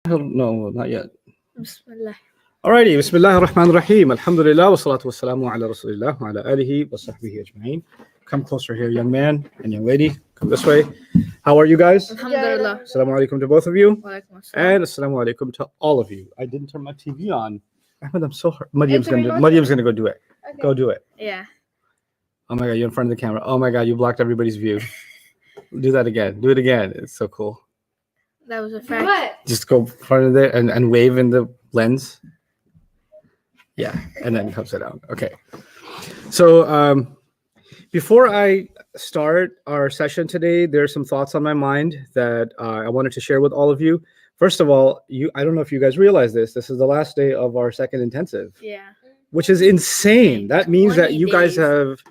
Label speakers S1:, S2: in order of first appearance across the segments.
S1: No, not yet.
S2: Bismillah.
S1: Alrighty, Bismillah ar-Rahman ar-Rahim. Alhamdulillah, wa salatu wa salamu ala Rasulillah, wa ala alihi wa sahbihi ajma'in. Come closer here, young man and young lady. Come this way. How are you guys?
S2: Alhamdulillah.
S1: Assalamu alaikum to both of you.
S2: Walaikum assalam.
S1: And assalamu alaikum to all of you. I didn't turn my TV on. Ahmed, I'm so hurt. Mariam's
S3: Enter
S1: gonna go do it.
S3: Okay.
S1: Go do it.
S2: Yeah.
S1: Oh my god, you're in front of the camera. Oh my god, you blocked everybody's view. Do that again. Do it again. It's so cool.
S2: That was a fact.
S3: What?
S1: Just go in front of it and wave in the lens. Yeah, and then comes it out. Okay. So before I start our session today, there's some thoughts on my mind that I wanted to share with all of you. First of all, I don't know if you guys realize this. This is the last day of our second intensive,
S2: Yeah.
S1: which is insane. That means that
S2: 20
S1: you guys
S2: days.
S1: have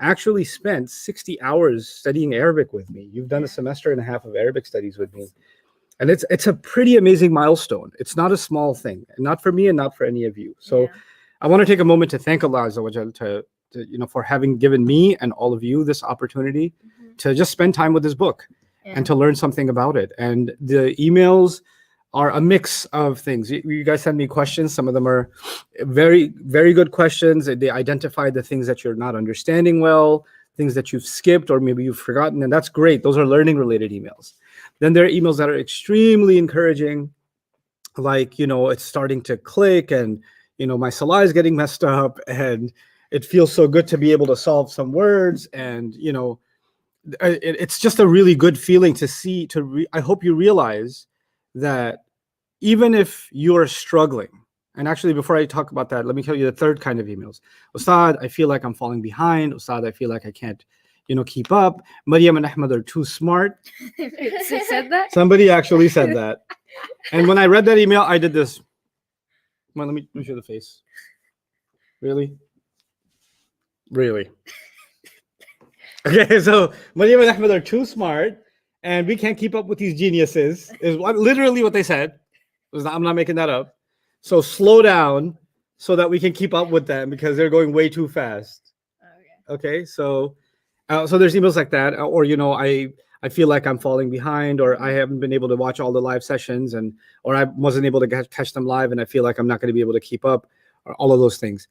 S1: actually spent 60 hours studying Arabic with me. You've done a semester and a half of Arabic studies with me. And it's a pretty amazing milestone. It's not a small thing, not for me and not for any of you. So
S2: Yeah.
S1: I want to take a moment to thank Allah Azza wa Jal for having given me and all of you this opportunity to just spend time with this book and to learn something about it. And the emails are a mix of things. You guys send me questions. Some of them are very, very good questions. They identify the things that you're not understanding well, things that you've skipped or maybe you've forgotten, and that's great. Those are learning related emails. Then there are emails that are extremely encouraging, like, it's starting to click and, my salah is getting messed up and it feels so good to be able to solve some words. And, it's just a really good feeling to see, I hope you realize that even if you're struggling, and actually before I talk about that, let me tell you the third kind of emails. Ustad, I feel like I'm falling behind. Ustad, I feel like I can't, keep up. Mariam and Ahmed are too smart.
S2: She said that?
S1: Somebody actually said that. And when I read that email, I did this. Come on, let me show the face. Really? Really? Okay, so Mariam and Ahmed are too smart, and we can't keep up with these geniuses, is literally what they said. I'm not making that up. So slow down so that we can keep up with them because they're going way too fast. Okay, so there's emails like that, or I feel like I'm falling behind, or I haven't been able to watch all the live sessions, or I wasn't able to catch them live, and I feel like I'm not going to be able to keep up, or all of those things.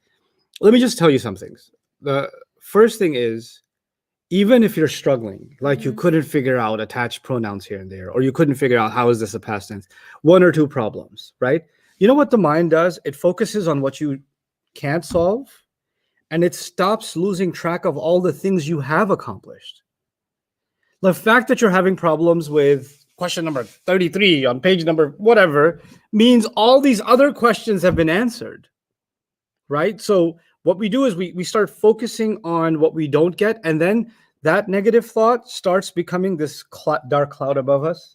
S1: Let me just tell you some things. The first thing is, even if you're struggling, like you couldn't figure out attached pronouns here and there, or you couldn't figure out how is this a past tense, one or two problems, right? You know what the mind does? It focuses on what you can't solve, and it stops losing track of all the things you have accomplished. The fact that you're having problems with question number 33 on page number whatever means all these other questions have been answered, right? So what we do is we start focusing on what we don't get, and then that negative thought starts becoming this dark cloud above us.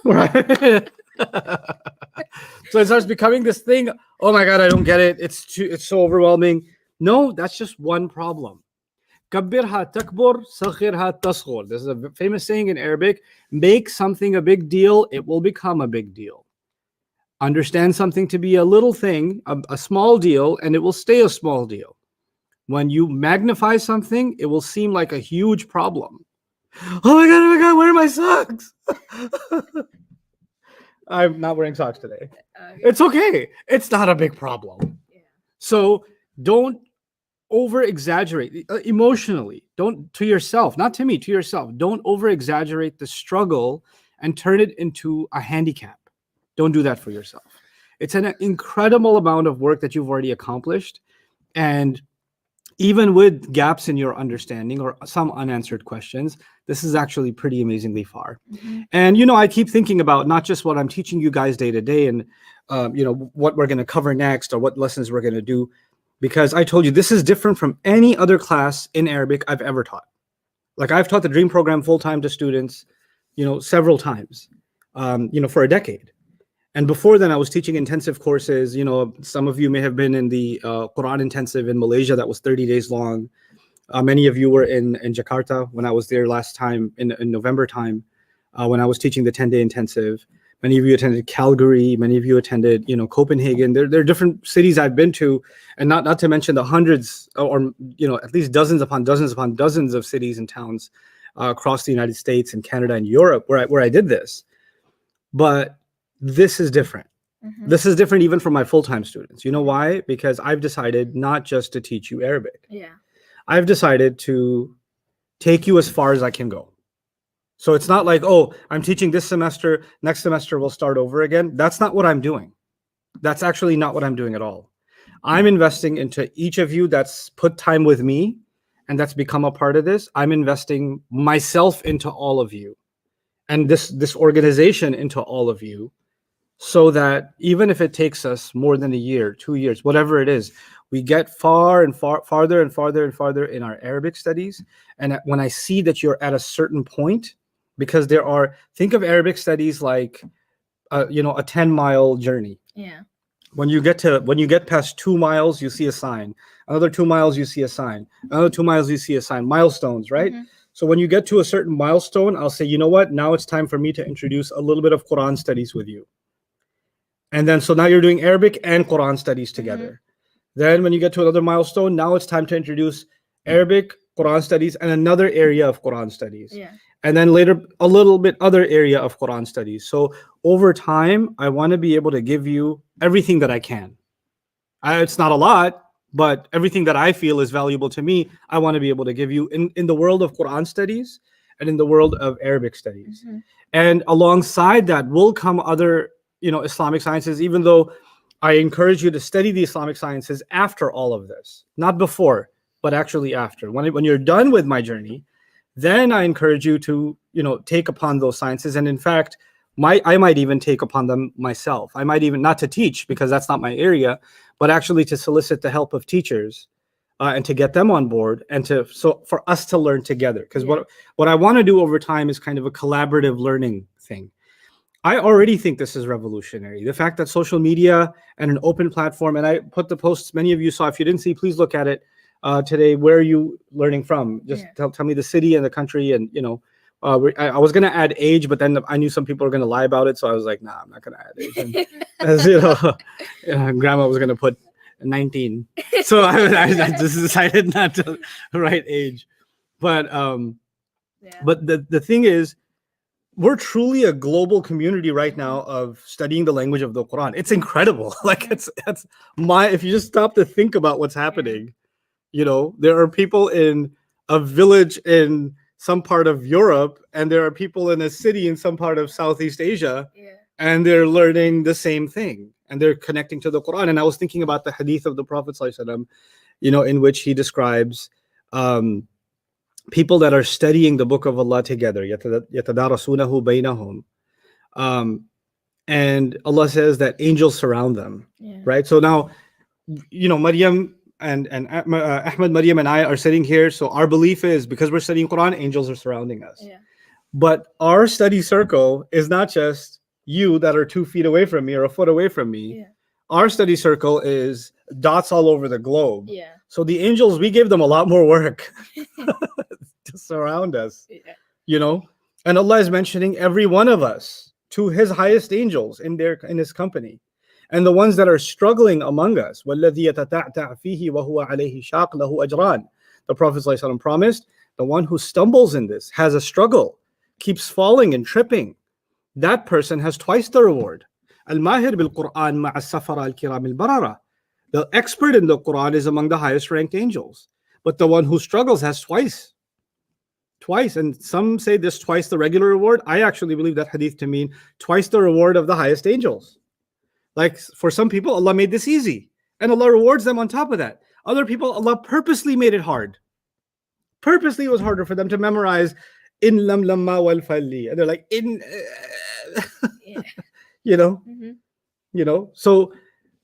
S1: Right? So it starts becoming this thing. Oh my God, I don't get it. It's so overwhelming. No, that's just one problem. Kabbirha takbur, saghirha tasghur. This is a famous saying in Arabic. Make something a big deal, it will become a big deal. Understand something to be a little thing, a small deal, and it will stay a small deal. When you magnify something, it will seem like a huge problem. Oh my God, where are my socks? I'm not wearing socks today. It's okay. It's not a big problem.
S2: Yeah.
S1: So don't over-exaggerate emotionally. Don't, to yourself, not to me, to yourself. Don't over-exaggerate the struggle and turn it into a handicap. Don't do that for yourself. It's an incredible amount of work that you've already accomplished. And even with gaps in your understanding or some unanswered questions, this is actually pretty amazingly far. And, I keep thinking about not just what I'm teaching you guys day to day and, what we're going to cover next or what lessons we're going to do, because I told you this is different from any other class in Arabic I've ever taught. Like I've taught the Dream Program full-time to students, several times, for a decade. And before then, I was teaching intensive courses. Some of you may have been in the Quran intensive in Malaysia that was 30 days long. Many of you were in Jakarta when I was there last time in November time, when I was teaching the 10-day intensive. Many of you attended Calgary. Many of you attended, Copenhagen. There are different cities I've been to, and not to mention the hundreds or at least dozens upon dozens of cities and towns across the United States and Canada and Europe where I did this. But This is different.
S2: Mhm.
S1: This is different even from my full-time students. You know why? Because I've decided not just to teach you Arabic.
S2: Yeah.
S1: I've decided to take you as far as I can go. So it's not like, oh, I'm teaching this semester, next semester we'll start over again. That's not what I'm doing. That's actually not what I'm doing at all. I'm investing into each of you that's put time with me and that's become a part of this. I'm investing myself into all of you and this organization into all of you, so that even if it takes us more than a year, 2 years, whatever it is, we get farther and farther and farther in our Arabic studies. And when I see that you're at a certain point, because think of Arabic studies like a 10-mile journey.
S2: Yeah.
S1: When you get past 2 miles, you see a sign. Another 2 miles, you see a sign. Another 2 miles, you see a sign. Milestones, right?
S2: Mhm.
S1: So when you get to a certain milestone, I'll say, you know what? Now it's time for me to introduce a little bit of Quran studies with you. And then so now you're doing Arabic and Quran studies together. Then when you get to another milestone, now it's time to introduce Arabic, Quran studies, and another area of Quran studies.
S2: Yeah.
S1: And then later a little bit other area of Quran studies. So over time, I want to be able to give you everything that I can. It's not a lot, but everything that I feel is valuable to me, I want to be able to give you in the world of Quran studies and in the world of Arabic studies.
S2: Mhm.
S1: And alongside that will come other, Islamic sciences, even though I encourage you to study the Islamic sciences after all of this, not before, but actually after. When you're done with my journey, then I encourage you to, take upon those sciences. And in fact, I might even take upon them myself. I might even, not to teach because that's not my area, but actually to solicit the help of teachers and to get them on board and for us to learn together. Because
S2: Yeah.
S1: what I want to do over time is kind of a collaborative learning thing. I already think this is revolutionary. The fact that social media and an open platform, and I put the posts many of you saw. If you didn't see, please look at it today. Where are you learning from? Just
S2: Yeah.
S1: tell me the city and the country, and I was gonna add age, but then I knew some people were gonna lie about it, so I was like, nah, I'm not gonna add age. And, as grandma was gonna put 19, so I just decided not to write age. But
S2: Yeah.
S1: but the thing is, we're truly a global community right now of studying the language of the Quran. It's incredible. Like it's if you just stop to think about what's happening, there are people in a village in some part of Europe, and there are people in a city in some part of Southeast Asia,
S2: Yeah.
S1: and they're learning the same thing and they're connecting to the Quran. And I was thinking about the hadith of the Prophet ﷺ, in which he describes people that are studying the book of Allah together, يَتَدَارَسُونَهُ بَيْنَهُم. And Allah says that angels surround them,
S2: Yeah.
S1: right? So now, Maryam and Ahmed, Maryam and I are sitting here. So our belief is, because we're studying Quran, angels are surrounding us.
S2: Yeah.
S1: But our study circle is not just you that are 2 feet away from me or a foot away from me.
S2: Yeah.
S1: Our study circle is dots all over the globe.
S2: Yeah.
S1: So the angels, we gave them a lot more work to surround us,
S2: Yeah.
S1: And Allah is mentioning every one of us to his highest angels in his company. And the ones that are struggling among us, وَالَّذِي يَتَتَعْتَعْ فِيهِ وَهُوَ عَلَيْهِ شَاقٌ لَهُ أَجْرَانِ. The Prophet ﷺ promised, the one who stumbles in this, has a struggle, keeps falling and tripping, that person has twice the reward. Al-Mahir bil-Quran ma'a safara al-kiram al-barara. The expert in the Quran is among the highest ranked angels. But the one who struggles has twice. And some say this twice the regular reward. I actually believe that hadith to mean twice the reward of the highest angels. Like for some people, Allah made this easy and Allah rewards them on top of that. Other people, Allah purposely made it hard. Purposely, it was harder for them to memorize in lam lamma wal falli. And they're like,
S2: Yeah.
S1: Mhm. So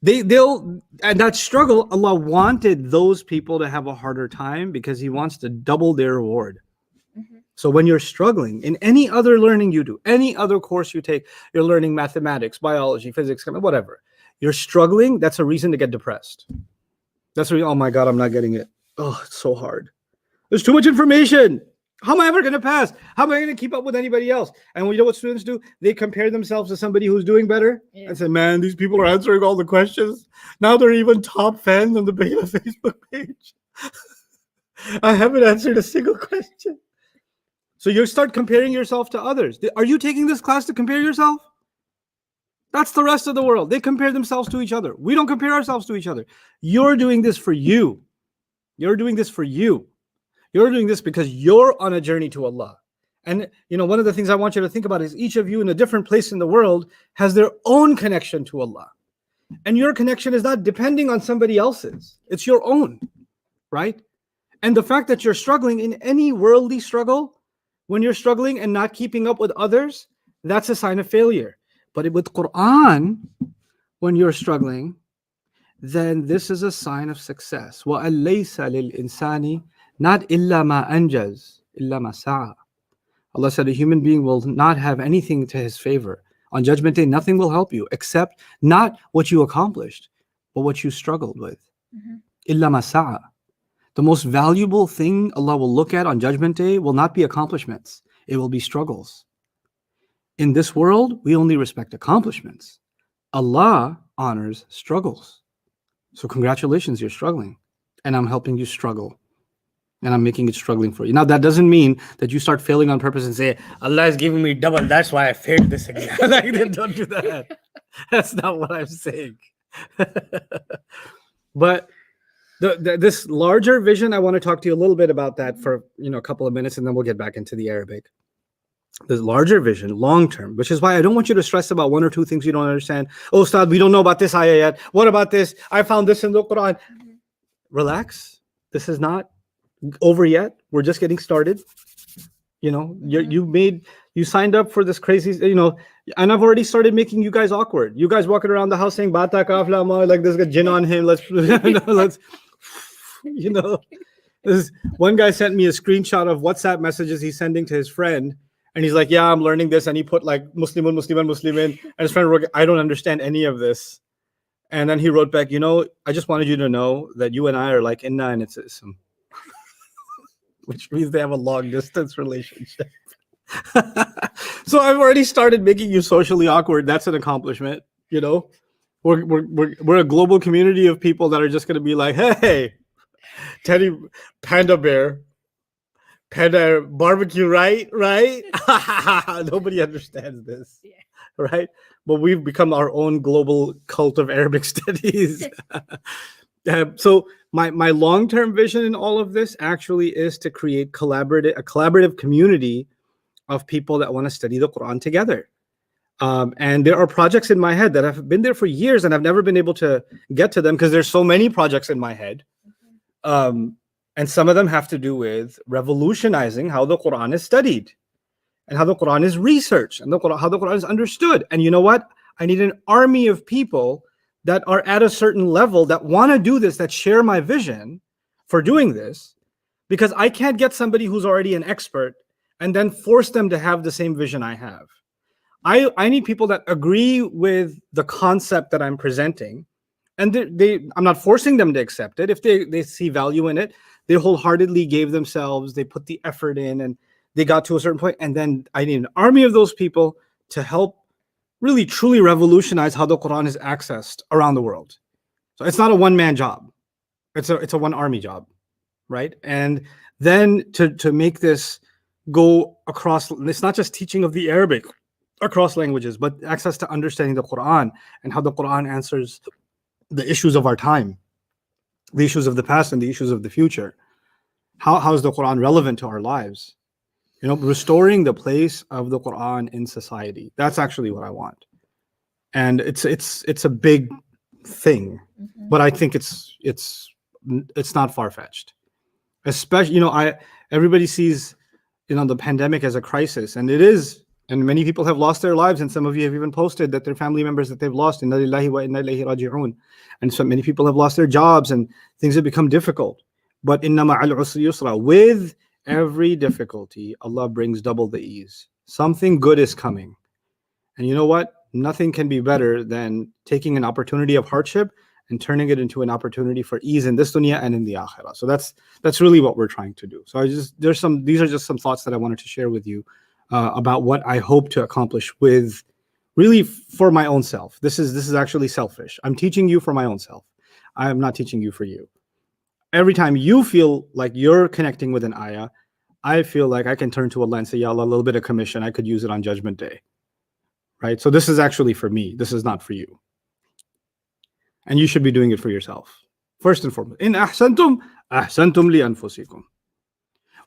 S1: they'll, and that struggle, Allah wanted those people to have a harder time because He wants to double their reward.
S2: Mhm.
S1: So when you're struggling in any other learning you do, any other course you take, you're learning mathematics, biology, physics, whatever. You're struggling, that's a reason to get depressed. That's where oh my God, I'm not getting it. Oh, it's so hard. There's too much information. How am I ever going to pass? How am I going to keep up with anybody else? And you know what students do? They compare themselves to somebody who's doing better and say, man, these people are answering all the questions. Now they're even top fans on the Beta Facebook page. I haven't answered a single question. So you start comparing yourself to others. Are you taking this class to compare yourself? That's the rest of the world. They compare themselves to each other. We don't compare ourselves to each other. You're doing this for you. You're doing this for you. You're doing this because you're on a journey to Allah. And one of the things I want you to think about is each of you in a different place in the world has their own connection to Allah. And your connection is not depending on somebody else's. It's your own, right? And the fact that you're struggling in any worldly struggle, when you're struggling and not keeping up with others, that's a sign of failure. But with Quran, when you're struggling, then this is a sign of success. وَأَلَّيْسَ لِلْإِنسَانِ not إِلَّا مَا أَنْجَزْ إِلَّا مَا سَعَى. Allah said a human being will not have anything to his favor. On Judgment Day, nothing will help you except not what you accomplished, but what you struggled with. إِلَّا مَا سَعَى. The most valuable thing Allah will look at on Judgment Day will not be accomplishments. It will be struggles. In this world, we only respect accomplishments. Allah honors struggles. So congratulations, you're struggling. And I'm helping you struggle. And I'm making it struggling for you. Now, that doesn't mean that you start failing on purpose and say, Allah is giving me double. That's why I failed this again. Like, don't do that. That's not what I'm saying. But this larger vision, I want to talk to you a little bit about that for a couple of minutes, and then we'll get back into the Arabic. This larger vision, long term, which is why I don't want you to stress about one or two things you don't understand. Oh, Ustad, we don't know about this ayah yet. What about this? I found this in the Quran. Relax. This is not over yet. We're just getting started. You signed up for this crazy, and I've already started making you guys awkward. You guys walking around the house saying Bata kafla ma, like there's a jinn on him. Let's this one guy sent me a screenshot of WhatsApp messages he's sending to his friend. And he's like, yeah, I'm learning this. And he put like Muslimun, Musliman, Muslimin. And his friend wrote, I don't understand any of this. And then he wrote back, I just wanted you to know that you and I are like inna and it's ism. Which means they have a long distance relationship. So I've already started making you socially awkward. That's an accomplishment. We're a global community of people that are just going to be like, hey, Teddy, panda bear. Panda barbecue, right? Nobody understands this, right? But we've become our own global cult of Arabic studies. So my long-term vision in all of this actually is to create a collaborative community of people that want to study the Quran together. And there are projects in my head that have been there for years, and I've never been able to get to them because there's so many projects in my head. And some of them have to do with revolutionizing how the Quran is studied and how the Quran is researched and how the Quran is understood. And you know what? I need an army of people that are at a certain level that want to do this, that share my vision for doing this, because I can't get somebody who's already an expert and then force them to have the same vision I have. I need people that agree with the concept that I'm presenting, and I'm not forcing them to accept it. If they see value in it, they wholeheartedly gave themselves, they put the effort in, and they got to a certain point. And then I need an army of those people to help really truly revolutionize how the Quran is accessed around the world. So it's not a one-man job. It's a one army job, right? And then to make this go across, it's not just teaching of the Arabic across languages, but access to understanding the Quran and how the Quran answers the issues of our time, the issues of the past and the issues of the future. How is the Quran relevant to our lives? Restoring the place of the Quran in society. That's actually what I want. And it's a big thing, but I think it's not far-fetched. Especially, everybody sees, the pandemic as a crisis, and it is. And many people have lost their lives, and some of you have even posted that their family members that they've lost. Inna lillahi wa inna ilayhi raji'un. And so many people have lost their jobs, and things have become difficult. But inna ma'al usri yusra. With every difficulty, Allah brings double the ease. Something good is coming. And you know what? Nothing can be better than taking an opportunity of hardship and turning it into an opportunity for ease in this dunya and in the akhirah. So that's really what we're trying to do. So these are just some thoughts that I wanted to share with you. About what I hope to accomplish with, really for my own self. This is actually selfish. I'm teaching you for my own self. I am not teaching you for you. Every time you feel like you're connecting with an ayah, I feel like I can turn to Allah and say, Ya Allah, a little bit of commission, I could use it on Judgment Day. right? So this is actually for me. This is not for you. And you should be doing it for yourself. First and foremost. In ahsantum, ahsantum li anfusikum.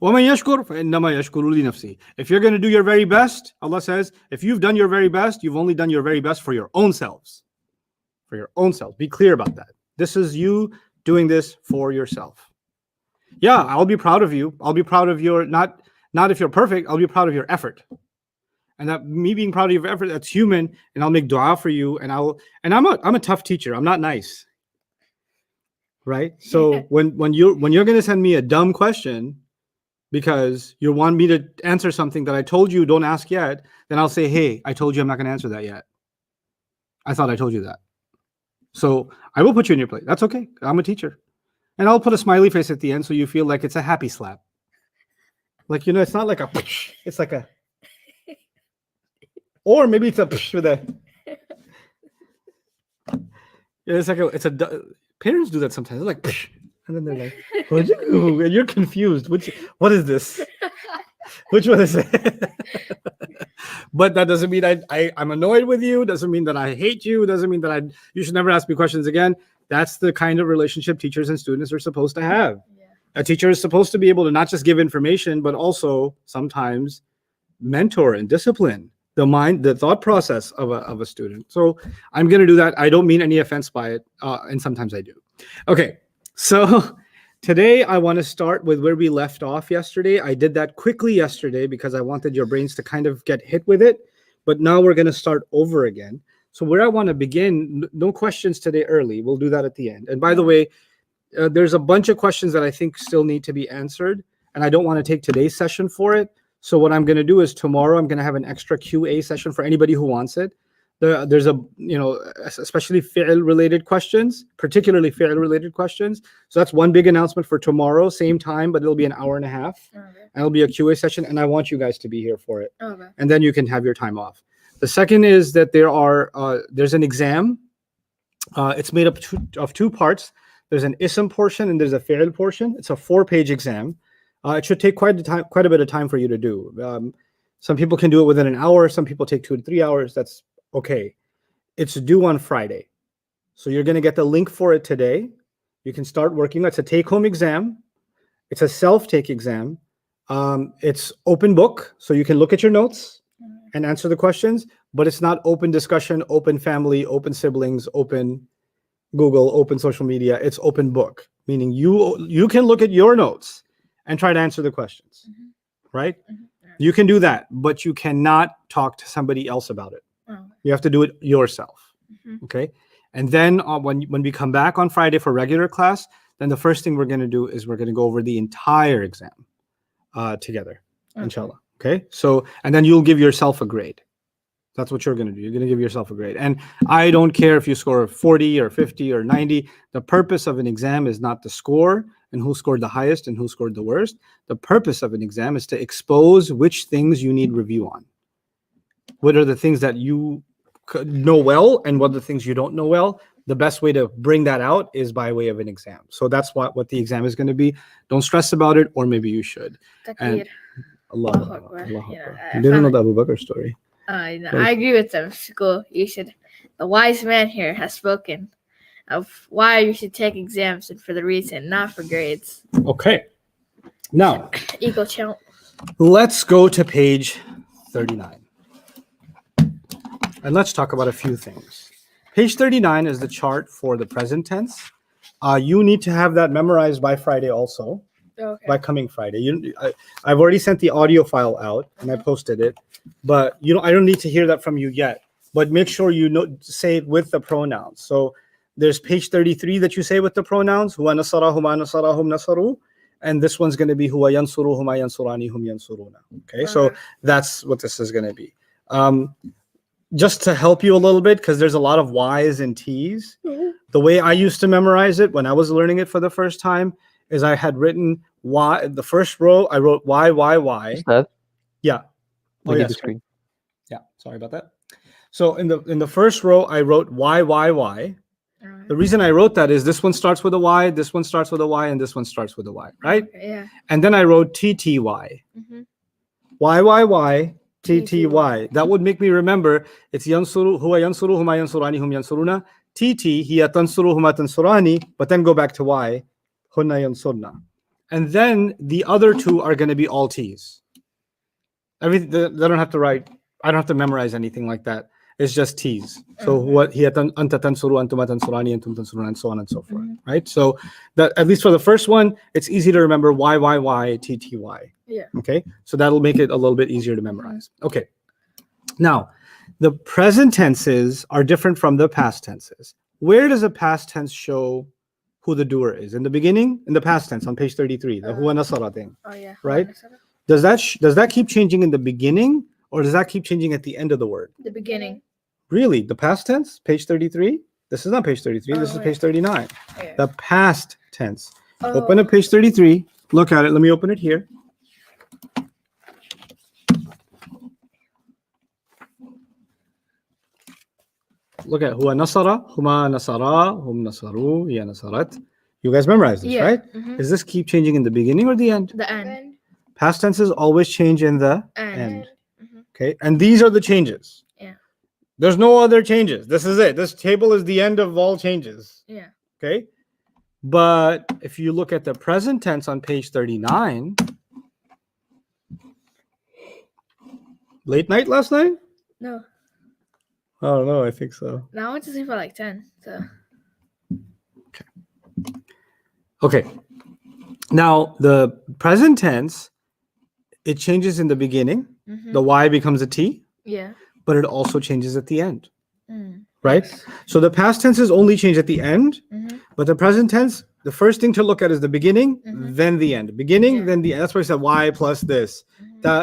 S1: وَمَنْ يَشْكُرْ فَإِنَّمَا يَشْكُرُ لِنَفْسِهِ. If you're going to do your very best, Allah says, if you've done your very best, you've only done your very best for your own selves. For your own selves. Be clear about that. This is you doing this for yourself. Yeah, I'll be proud of you. I'll be proud of your, not if you're perfect, I'll be proud of your effort. And that me being proud of your effort, that's human, and I'll make dua for you, and I'm a tough teacher. I'm not nice. Right? So when you're going to send me a dumb question because you want me to answer something that I told you don't ask yet, then I'll say, hey, I told you I'm not going to answer that yet. I thought I told you that. So I will put you in your place. That's okay. I'm a teacher. And I'll put a smiley face at the end so you feel like it's a happy slap. Like, it's not like a, it's like a, or maybe it's a with a, it's like parents do that sometimes. They're like, and then they're like, what'd you do? And you're confused. What is this? Which one is it? But that doesn't mean I'm annoyed with you. Doesn't mean that I hate you. Doesn't mean that you should never ask me questions again. That's the kind of relationship teachers and students are supposed to have. Yeah. A teacher is supposed to be able to not just give information, but also sometimes mentor and discipline the thought process of a student. So I'm going to do that. I don't mean any offense by it. And sometimes I do. Okay. So today I want to start with where we left off yesterday. I did that quickly yesterday because I wanted your brains to kind of get hit with it. But now we're going to start over again. So where I want to begin, no questions today early. We'll do that at the end. And by the way, there's a bunch of questions that I think still need to be answered. And I don't want to take today's session for it. So what I'm going to do is tomorrow I'm going to have an extra QA session for anybody who wants it. There's especially fi'l related questions, particularly fi'l related questions. So that's one big announcement for tomorrow, same time, but it'll be an hour and a half. Okay. And it'll be a QA session, and I want you guys to be here for it. Okay. And then you can have your time off. The second is that there's an exam. It's made up of two parts. There's an ism portion and there's a fi'l portion. It's a 4-page exam. It should take quite a bit of time for you to do. Some people can do it within an hour. Some people take 2 to 3 hours. That's okay. It's due on Friday. So you're going to get the link for it today. You can start working. It's a take-home exam. It's a self-take exam. It's open book. So you can look at your notes and answer the questions, but it's not open discussion, open family, open siblings, open Google, open social media. It's open book, meaning you can look at your notes and try to answer the questions, right? You can do that, but you cannot talk to somebody else about it. You have to do it yourself, okay? And then when we come back on Friday for regular class, then the first thing we're going to do is we're going to go over the entire exam together, inshallah, okay? So, and then you'll give yourself a grade. That's what you're going to do. You're going to give yourself a grade. And I don't care if you score 40 or 50 or 90. The purpose of an exam is not the score and who scored the highest and who scored the worst. The purpose of an exam is to expose which things you need review on. What are the things that you know well and what are the things you don't know well? The best way to bring that out is by way of an exam. So that's what the exam is going to be. Don't stress about it, or maybe you should. And Allah Akbar. You didn't know the Abu Bakr story.
S2: I agree with them. School, the wise man here has spoken of why you should take exams and for the reason, not for grades.
S1: Okay. Now,
S2: ego count.
S1: Let's go to page 39. And let's talk about a few things. Page 39 is the chart for the present tense. You need to have that memorized by Friday also. Okay. By coming Friday. I've already sent the audio file out and I posted it. But I don't need to hear that from you yet. But make sure you say it with the pronouns. So there's page 33 that you say with the pronouns. Huwa nasara, huma nasarahum nasaru. And this one's going to be huwa yansuru, huma yansurani, hum yansuruna. Okay, so that's what this is going to be. Just to help you a little bit, because there's a lot of Y's and T's. The way I used to memorize it when I was learning it for the first time is I had written Y. The first row, I wrote Y, Y, Y.
S3: Is that?
S1: Yeah. Oh, yes. Yeah, sorry about that. So in the first row, I wrote Y, Y, Y. The reason I wrote that is this one starts with a Y, this one starts with a Y, and this one starts with a Y, right?
S2: Okay, yeah.
S1: And then I wrote T, T, Y. Y, Y, Y, TTY. That would make me remember it's yansuru, huwa yansuru, huma yansurani, hum yansuruna. TT, hiya tansuru, huma tansurani, but then go back to Y, hunna yansurna. And then the other two are going to be all T's. Everything, they don't have to write, I don't have to memorize anything like that. It's just T's. So what hiya anta tansuru, antuma tansurani, antum tansuruna, and so on and so forth. Right? So that at least for the first one, it's easy to remember Y, TTY.
S2: Yeah.
S1: Okay, so that'll make it a little bit easier to memorize. Okay, now the present tenses are different from the past tenses. Where does a past tense show who the doer is? In the beginning, in the past tense on page 33, the huwa nasara thing.
S2: Oh yeah.
S1: Right? Does that keep changing in the beginning, or does that keep changing at the end of the word?
S2: The beginning.
S1: Really, the past tense, page 33. This is not page 33. This is page 39.
S2: Yeah.
S1: The past tense. Open up page 33. Look at it. Let me open it here. Look at huwa nasara, huma nasara, hum nasaru, hiya nasarat. You guys memorize this, right? Does this keep changing in the beginning or the end?
S2: The end.
S1: Past tenses always change in the end.
S2: Mm-hmm.
S1: Okay, and these are the changes.
S2: Yeah.
S1: There's no other changes. This is it. This table is the end of all changes.
S2: Yeah.
S1: Okay, but if you look at the present tense on page 39, late night last night?
S2: No.
S1: Oh no, I think so.
S2: No, I went to sleep at like 10. So.
S1: Okay. Now the present tense, it changes in the beginning. The Y becomes a T.
S2: Yeah.
S1: But it also changes at the end. Right? So the past tenses only change at the end, but the present tense, the first thing to look at is the beginning, then the end. Beginning, then the end. That's why I said Y plus this,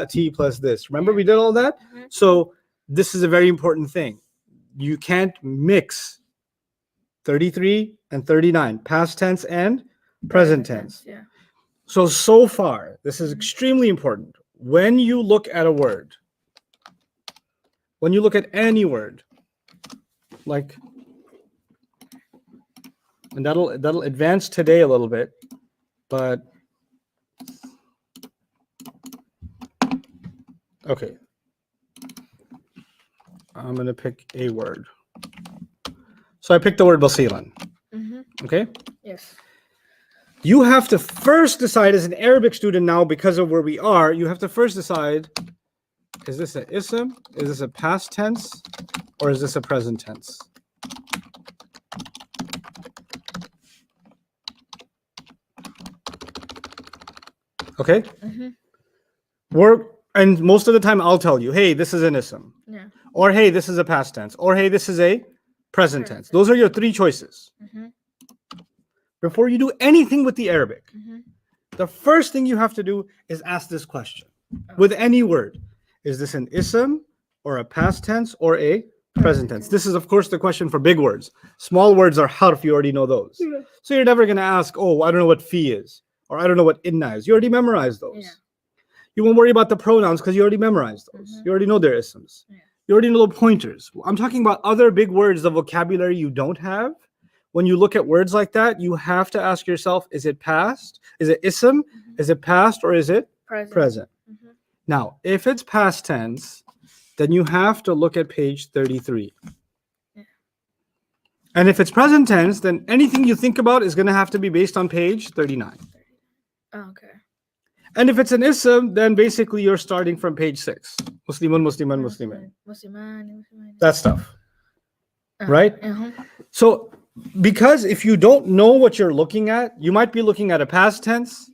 S1: T plus this. Remember we did all that? So this is a very important thing. You can't mix 33 and 39, past tense and present tense.
S2: Yeah.
S1: So far, this is extremely important. When you look at a word, when you look at any word, like, and that'll advance today a little bit, but okay. I'm gonna pick a word. So I picked the word basiran. Okay?
S2: Yes.
S1: You have to first decide as an Arabic student now, because of where we are, you have to first decide, is this an ism, is this a past tense, or is this a present tense? Okay? And most of the time I'll tell you, hey, this is an ism.
S2: Yeah.
S1: Or hey, this is a past tense. Or hey, this is a present tense. Those are your three choices. Before you do anything with the Arabic, the first thing you have to do is ask this question. With any word, is this an ism or a past tense or a present tense? This is, of course, the question for big words. Small words are harf, you already know those.
S2: Yeah.
S1: So you're never going to ask, oh, I don't know what fi is, or I don't know what inna is. You already memorized those.
S2: Yeah.
S1: You won't worry about the pronouns because you already memorized those. You already know their isms.
S2: Yeah.
S1: You already know the pointers. I'm talking about other big words, the vocabulary you don't have. When you look at words like that, you have to ask yourself, is it past? Is it ism? Is it past, or is it present? Now, if it's past tense, then you have to look at page 33.
S2: Yeah.
S1: And if it's present tense, then anything you think about is going to have to be based on page 39.
S2: Oh, okay.
S1: And if it's an ism, then basically you're starting from page 6. Muslimun, Musliman, Musliman.
S2: Musliman.
S1: That stuff. Right? So, because if you don't know what you're looking at, you might be looking at a past tense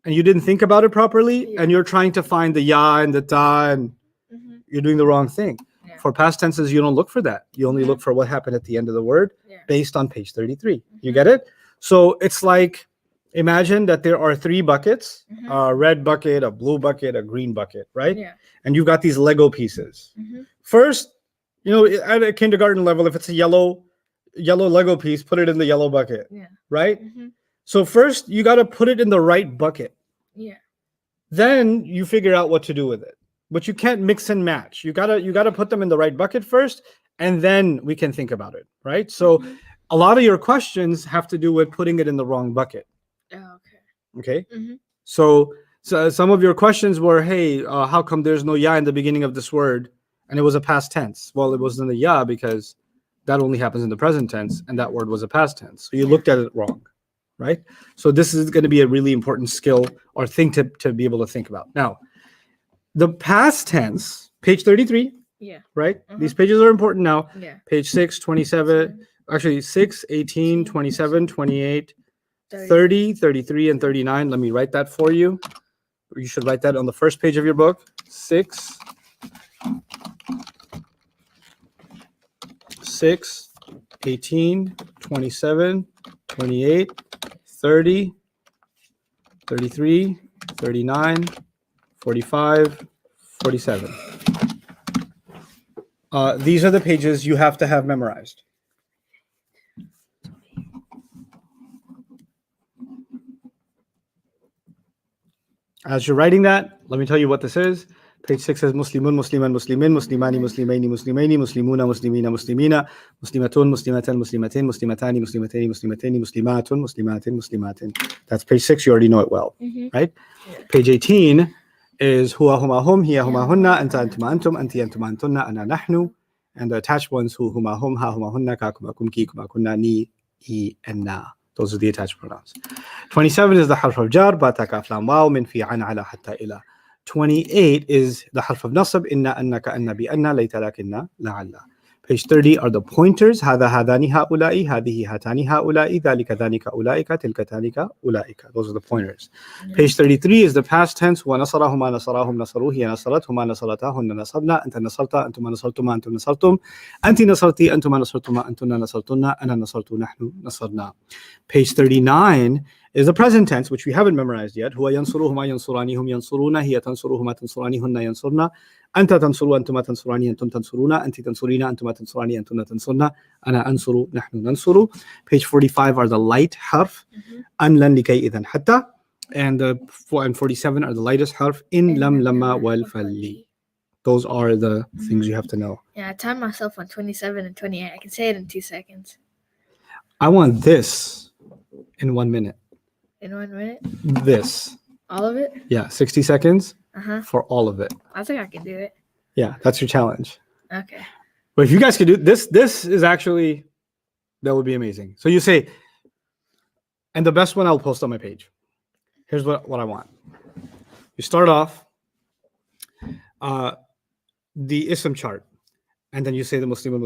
S1: and you didn't think about it properly, and you're trying to find the ya and the ta, and you're doing the wrong thing.
S2: Yeah.
S1: For past tenses, you don't look for that. You only look for what happened at the end of the word based on page 33. You get it? So it's like, imagine that there are 3 buckets, a red bucket, a blue bucket, a green bucket, right?
S2: Yeah.
S1: And you've got these Lego pieces. First, at a kindergarten level, if it's a yellow Lego piece, put it in the yellow bucket, right? So first, you got to put it in the right bucket.
S2: Yeah.
S1: Then you figure out what to do with it. But you can't mix and match. You gotta put them in the right bucket first, and then we can think about it, right? So a lot of your questions have to do with putting it in the wrong bucket.
S2: Oh, okay.
S1: Okay. So So some of your questions were, hey, how come there's no ya in the beginning of this word? And it was a past tense. Well, it wasn't a ya because that only happens in the present tense, and that word was a past tense. So you looked at it wrong, right? So this is going to be a really important skill or thing to be able to think about. Now, the past tense, page 33,
S2: Yeah.
S1: right? These pages are important now.
S2: Yeah.
S1: Page 6, 27, actually 6, 18, 27, 28, 30, 33, and 39. Let me write that for you. You should write that on the first page of your book. 6, 18, 27, 28, 30, 33, 39, 45, 47. These are the pages you have to have memorized. As you're writing that, let me tell you what this is. Page 6 says Muslimun, Musliman, Muslimin, Muslimani, Muslimaini, Muslimaini, Muslimuna, Muslimina, Muslimina, Muslimatun, Muslimatan, Muslimatin, Muslimatani, Muslimatani, Muslimatani, Muslimatun, Muslimatin, Muslimatin. That's page 6. You already know it well, right? Yeah. Page 18 is Huwa huma hum, hiya huma hunna, anta antuma antum, anti antuma antunna, ana nahnu. And the attached ones, hu huma hum, ha huma hunna, ka kuma kum, ki kuma kunna, ni, I, and na. Those are the attached pronouns. 27 is the harf of jar, ba, ta, kaf, lam, waw, min, fi, an, ala, hatta, ila. 28 is the harf of nasab, inna, annaka, anna, bi, anna, layta, lakinna, la'alla. Page 30 are the pointers, hada, hadani, ha'ulai, hadihi, hatani, ha'ulai, dhalika, dhanika, ulaika, tilka, tanika, ulaika. Those are the pointers. Page 33 is the past tense, wa nasarahuma, nasarahum, nasaruhi, nasarathuma, nasaratahunna, nasabna, anta nasarta, antuma nasartuma, antum nasartum, anti nasarti, antuma nasartuma, antuna nasartunna, ana nasartu, nahnu nasarna. Page 39 is the present tense, which we haven't memorized yet. Huwa yansuruhuma, yansuranihum, yansuruna, hiya tansuruhuma, tansuranihunna, yansurna, anta tansuru, antuma tansurani, antum tansuruna, anti tansurina, antuma tansurani, antuna tansurna, ana ansuru, nahnu nansuru. Page 45 are the light harf, an, lan, likay, idhan, hatta. And 47 are the lightest harf, in, lam, lamma, wal, falli. Those are the things you have to know.
S2: Yeah, I timed myself on 27 and 28. I can say it in 2 seconds.
S1: I want this in 1 minute.
S2: In 1 minute?
S1: This.
S2: All of it?
S1: Yeah, 60 seconds for all of it.
S2: I think I can do it.
S1: Yeah, that's your challenge.
S2: Okay.
S1: But if you guys could do this, this is actually, that would be amazing. So you say, and the best one I'll post on my page. Here's what I want. You start off the ism chart, and then you say the Muslim,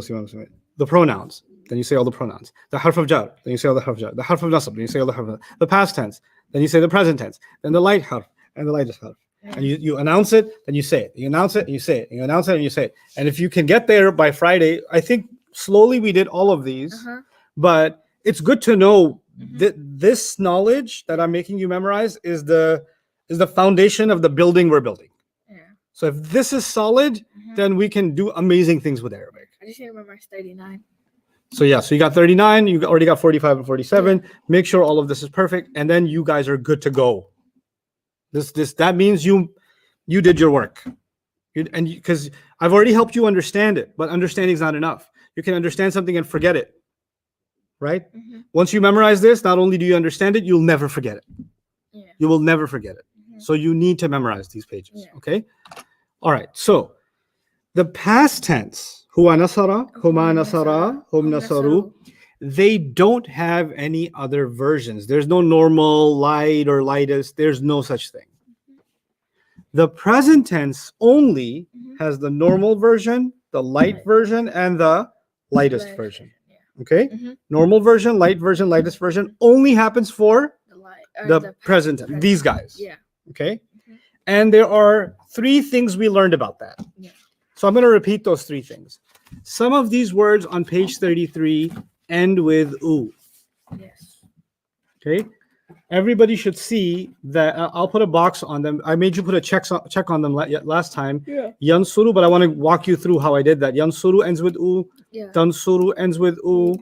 S1: the pronouns. Then you say all the pronouns. The harf of jar, then you say all the harf of jar. The harf of nasab, then you say all the harf of the past tense. Then you say the present tense. Then the light harf and the lightest harf. And you announce it, then you say it. You announce it, and you say it. You announce it, and you say it. And if you can get there by Friday, I think slowly we did all of these. But it's good to know that this knowledge that I'm making you memorize is the foundation of the building we're building.
S2: Yeah.
S1: So if this is solid, then we can do amazing things with Arabic.
S2: I just need to memorize 39.
S1: So yeah, so you got 39, you already got 45 and 47. Make sure all of this is perfect, and then you guys are good to go. That means you did your work. Because I've already helped you understand it, but understanding is not enough. You can understand something and forget it. Right? Once you memorize this, not only do you understand it, you'll never forget it.
S2: Yeah.
S1: You will never forget it. So you need to memorize these pages.
S2: Yeah.
S1: Okay? All right. So the past tense, huwa nasara, huma nasara, hum nasaru, they don't have any other versions. There's no normal, light, or lightest. There's no such thing. The present tense only has the normal version, the light version, and the lightest version. Okay? Normal version, light version, lightest version only happens for the present tense. These guys.
S2: Yeah.
S1: Okay? And there are 3 things we learned about that.
S2: Yeah.
S1: So I'm going to repeat those 3 things. Some of these words on page 33 end with oo.
S2: Yes.
S1: Okay? Everybody should see that. I'll put a box on them. I made you put a check on them last time.
S2: Yeah.
S1: Yansuru, but I want to walk you through how I did that. Yansuru ends with oo.
S2: Yeah.
S1: Tansuru ends with oo.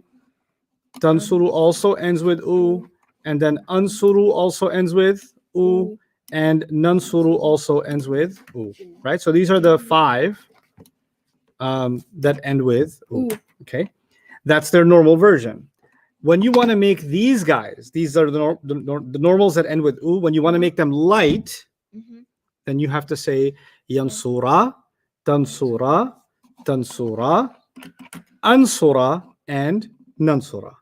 S1: Tansuru also ends with oo. And then ansuru also ends with oo. And nansuru also ends with oo. Right? So these are the 5 that end with oo. Okay? That's their normal version. When you want to make these guys, these are the normals that end with oo. When you want to make them light, then you have to say yansura, tansura, tansura, ansura, and nansura.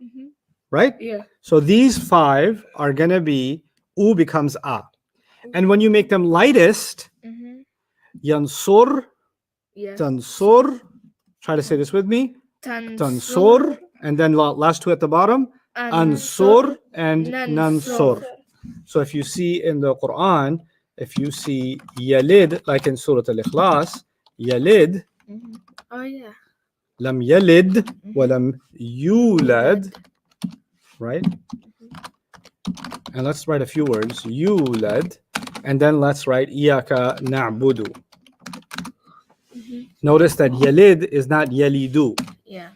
S1: Right?
S2: Yeah.
S1: So these 5 are going to be u becomes a. And when you make them lightest, yansur,
S2: Yeah.
S1: tansur, try to say this with me, tansur, and then last 2 at the bottom, ansur and nansur. So if you see in the Quran, if you see yalid, like in Surah Al-Ikhlas, yalid,
S2: Oh yeah.
S1: lam yalid, wa lam yulad, right? And let's write a few words, yulad, and then let's write iyaka na'budu. Notice that yalid is not yalidu,
S2: Yeah.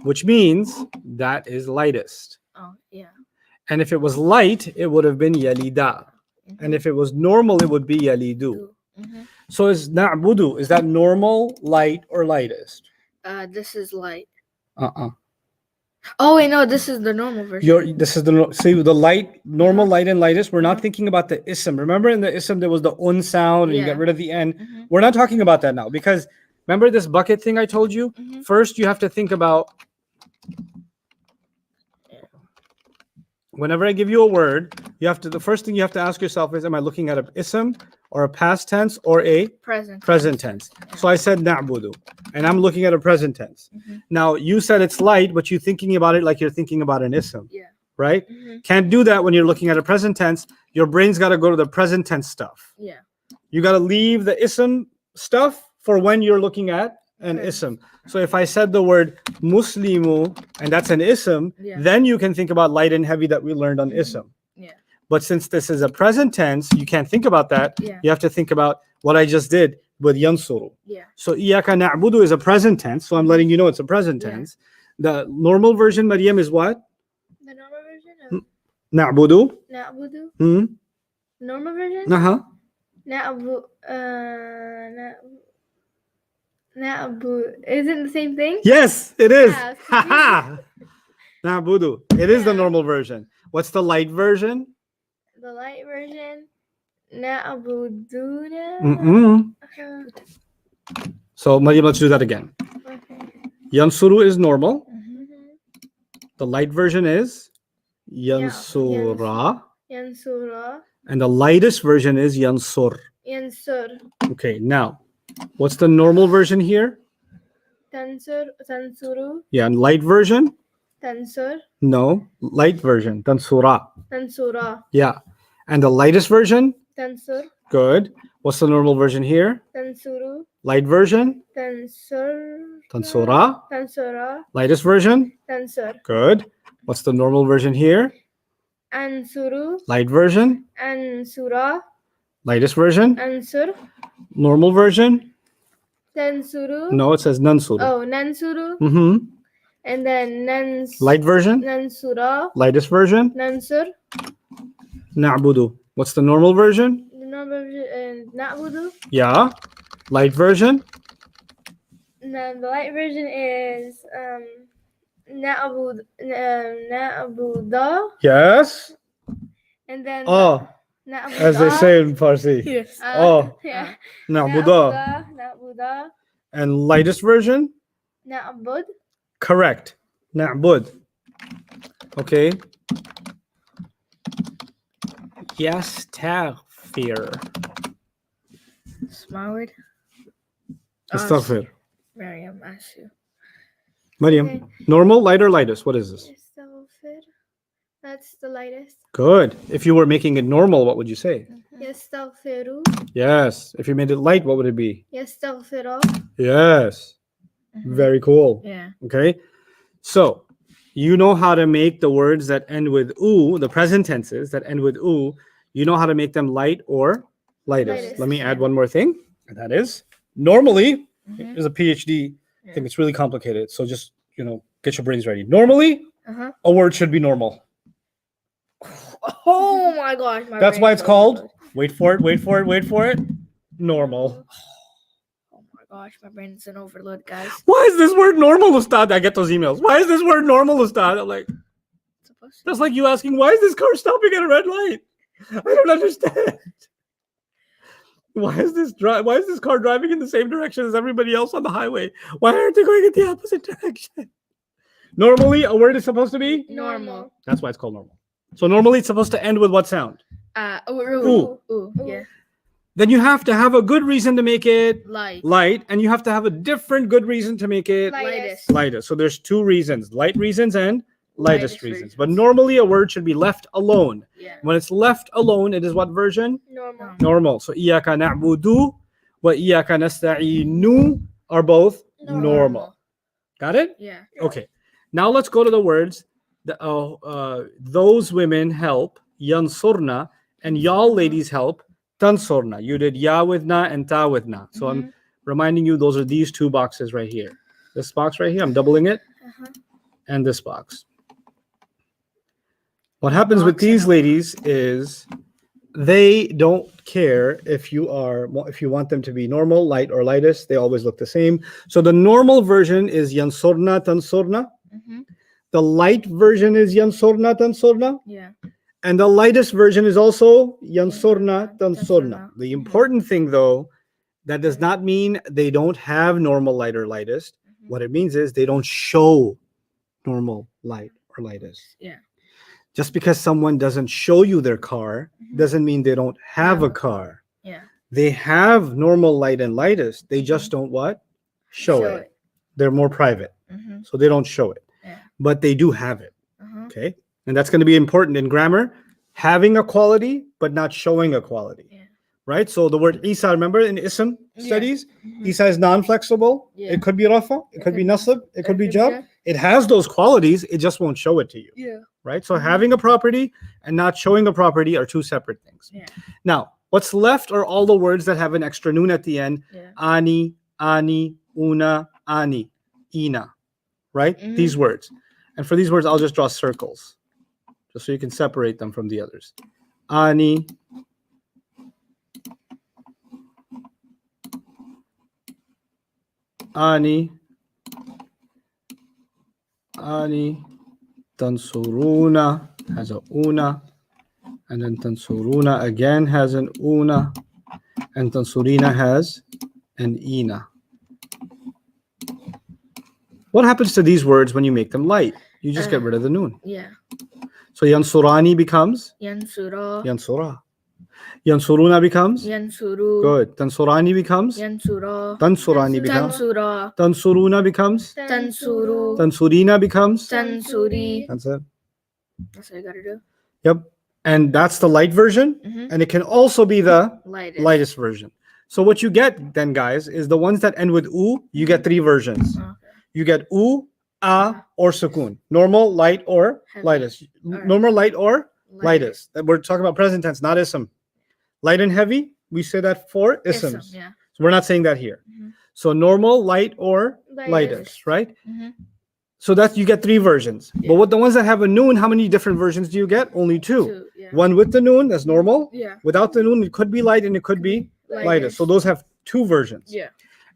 S1: which means that is lightest.
S2: Oh yeah.
S1: And if it was light, it would have been yalida. And if it was normal, it would be yalidu. So is na'budu, is that normal, light, or lightest?
S2: This is light.
S1: Uh-uh.
S2: Oh wait, no, this is the normal version.
S1: This is the light, normal, light, and lightest. We're not thinking about the ism. Remember in the ism there was the un sound and you got rid of the n. We're not talking about that now because remember this bucket thing I told you? First you have to think about, whenever I give you a word, the first thing you have to ask yourself is, am I looking at an ism or a past tense or a present tense? So I said na'budu, and I'm looking at a present tense. Now you said it's light, but you're thinking about it like you're thinking about an ism.
S2: Yeah.
S1: Right? Can't do that when you're looking at a present tense. Your brain's got to go to the present tense stuff.
S2: Yeah.
S1: You got to leave the ism stuff for when you're looking at an ism. So if I said the word muslimu and that's an ism, then you can think about light and heavy that we learned on ism.
S2: Yeah.
S1: But since this is a present tense, you can't think about that.
S2: Yeah.
S1: You have to think about what I just did with yansuru.
S2: Yeah.
S1: So iyaka na'budu is a present tense, so I'm letting you know it's a present tense. The normal version, Maryam, is what?
S2: The normal version of
S1: Na'budu.
S2: na'budu. Normal version. Na'bu. Na'bu. Isn't the same thing?
S1: Yes, it is.
S2: Yeah,
S1: Haha. Na'budu. It is the normal version. What's the light version?
S2: The light version. Na'buduna.
S1: So, Maryam, let's do that again.
S2: Okay.
S1: Yansuru is normal. The light version is yansura.
S2: Yansura.
S1: And the lightest version is yansur.
S2: Yansur.
S1: Okay, now, what's the normal version here?
S2: Tansuru.
S1: Yeah, and light version?
S2: Tansur.
S1: No, light version. Tansura.
S2: Tansura.
S1: Yeah. And the lightest version?
S2: Tansur.
S1: Good. What's the normal version here?
S2: Tansuru.
S1: Light version?
S2: Tansur.
S1: Tansura.
S2: Tansura.
S1: Lightest version?
S2: Tansur.
S1: Good. What's the normal version here?
S2: Ansuru.
S1: Light version?
S2: Ansura.
S1: Lightest version?
S2: Ansur.
S1: Normal version?
S2: Tansuru.
S1: No, it says nansuru.
S2: Oh, Nansuru. And then
S1: Light version?
S2: Nansura.
S1: Lightest version?
S2: Nansur.
S1: Na'budu. What's the normal version?
S2: The normal version, Na'budu.
S1: Yeah. Light version?
S2: No, the light version is Na'buda.
S1: Yes.
S2: And then
S1: Oh,
S2: Na'buda.
S1: as they say in Farsi.
S2: Yes.
S1: Yeah. Na'buda.
S2: Na'buda.
S1: And lightest version?
S2: Na'bud.
S1: Correct. Na'bud. Okay. Yastaghfir.
S2: Small word.
S1: Astaghfir.
S2: Maryam, ask you.
S1: Maryam,
S2: Okay.
S1: normal, light, or lightest? What is this?
S2: Yastaghfir. That's the lightest.
S1: Good. If you were making it normal, what would you say?
S2: Yastaghfiru.
S1: Yes. If you made it light, what would it be?
S2: Yastaghfira.
S1: Yes. Very cool.
S2: Yeah.
S1: Okay. So you know how to make the words that end with u, the present tenses that end with u, you know how to make them light or lightest.
S2: Lightest,
S1: Let me add one more thing. And that is normally is a PhD. I think
S2: Yeah.
S1: it's really complicated. So just, get your brains ready. Normally, a word should be normal.
S2: Oh my gosh.
S1: That's why it's called, wait for it, normal.
S2: Oh my gosh, my brain's an overload, guys.
S1: Why is this word normal, Ustad? I get those emails. Why is this word normal, Ustad? I'm like,
S2: It's supposed to
S1: that's like you asking, why is this car stopping at a red light? I don't understand. Why is this car driving in the same direction as everybody else on the highway? Why aren't they going in the opposite direction? Normally, a word is supposed to be.
S2: Normal.
S1: That's why it's called normal. So normally it's supposed to end with what sound?
S2: Ooh. Yeah.
S1: Then you have to have a good reason to make it
S2: Light.
S1: light, and you have to have a different good reason to make it
S2: Lightest.
S1: lightest. So there's two reasons: light reasons and lightest
S2: Lightest
S1: reasons.
S2: reasons.
S1: But normally a word should be left alone.
S2: Yeah.
S1: When it's left alone, it is what version?
S3: Normal.
S1: Normal. So iyaka na'budu wa iyaka nasta'inu are both normal. Got it?
S2: Yeah.
S1: Okay. Now let's go to the words. Those women help, yansurna, and y'all ladies help, tansurna. You did ya with na and ta with na. So I'm reminding you, those are these two boxes right here. This box right here, I'm doubling it, and this box. What happens with these ladies is they don't care if you want them to be normal, light, or lightest. They always look the same. So the normal version is yansurna, tansurna. The light version is yansurna, tansurna.
S2: Yeah.
S1: And the lightest version is also yansurna, tansurna. The important thing, though, that does not mean they don't have normal, light, or lightest. What it means is they don't show normal, light, or lightest.
S2: Yeah.
S1: Just because someone doesn't show you their car doesn't mean they don't have a car.
S2: Yeah.
S1: They have normal, light, and lightest. They just don't what? Show it. They're more private. So they don't show it.
S2: Yeah.
S1: But they do have it. Okay. And that's going to be important in grammar. Having a quality, but not showing a quality.
S2: Yeah.
S1: Right? So the word Isa, remember in Ism studies? Isa is non-flexible.
S2: Yeah.
S1: It could be Rafa. It could be Nasab. It could be Jar.
S2: Jar.
S1: It has those qualities. It just won't show it to you.
S2: Yeah.
S1: Right? So having a property and not showing a property are two separate things.
S2: Yeah.
S1: Now, what's left are all the words that have an extra noon at the end.
S2: Yeah.
S1: Ani, una, ani, ina. Right? These words. And for these words, I'll just draw circles, just so you can separate them from the others. Ani, ani, tansuruna has a una, and then tansuruna again has an una, and tansurina has an ina. What happens to these words when you make them light? You just get rid of the noon.
S2: Yeah.
S1: So yansurani becomes
S2: Yansura.
S1: yansura. Yansuruna becomes
S2: Yansuru.
S1: good. Tansurani becomes
S2: Yansura.
S1: tansurani becomes
S2: Tansura.
S1: tansuruna becomes
S2: Tansuru.
S1: tansurina becomes.
S2: Tansuri.
S1: That's it.
S2: That's what I gotta do.
S1: Yep. And that's the light version. And it can also be the lightest version. So what you get then, guys, is the ones that end with u, you get three versions.
S2: Okay.
S1: You get u, a, or sukun. Normal, light, or
S2: Heavy.
S1: lightest.
S2: Alright.
S1: Normal, light, or lightest. We're talking about present tense, not ism. Light and heavy, we say that for isms.
S2: Ism, yeah.
S1: So we're not saying that here. So normal, light, or lightest, right? So that you get three versions.
S2: Yeah.
S1: But what the ones that have a noon, how many different versions do you get? Only two.
S2: Yeah.
S1: One with the noon, that's normal.
S2: Yeah.
S1: Without the noon, it could be light and it could be lightest. So those have two versions.
S2: Yeah.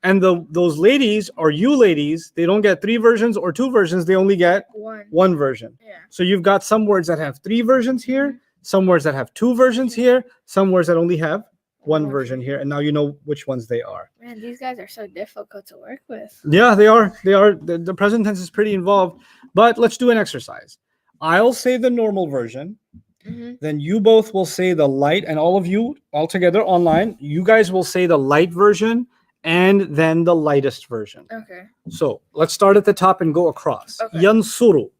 S1: And those ladies, or you ladies, they don't get three versions or two versions. They only get one version.
S2: Yeah.
S1: So you've got some words that have three versions here, some words that have two versions here, some words that only have one version here. And now you know which ones they are.
S2: Man, these guys are so difficult to work with.
S1: Yeah, they are. They are. The present tense is pretty involved. But let's do an exercise. I'll say the normal version. Then you both will say the light, and all of you all together online, you guys will say the light version and then the lightest version.
S2: Okay.
S1: So let's start at the top and go across.
S2: Okay.
S1: Yansuru.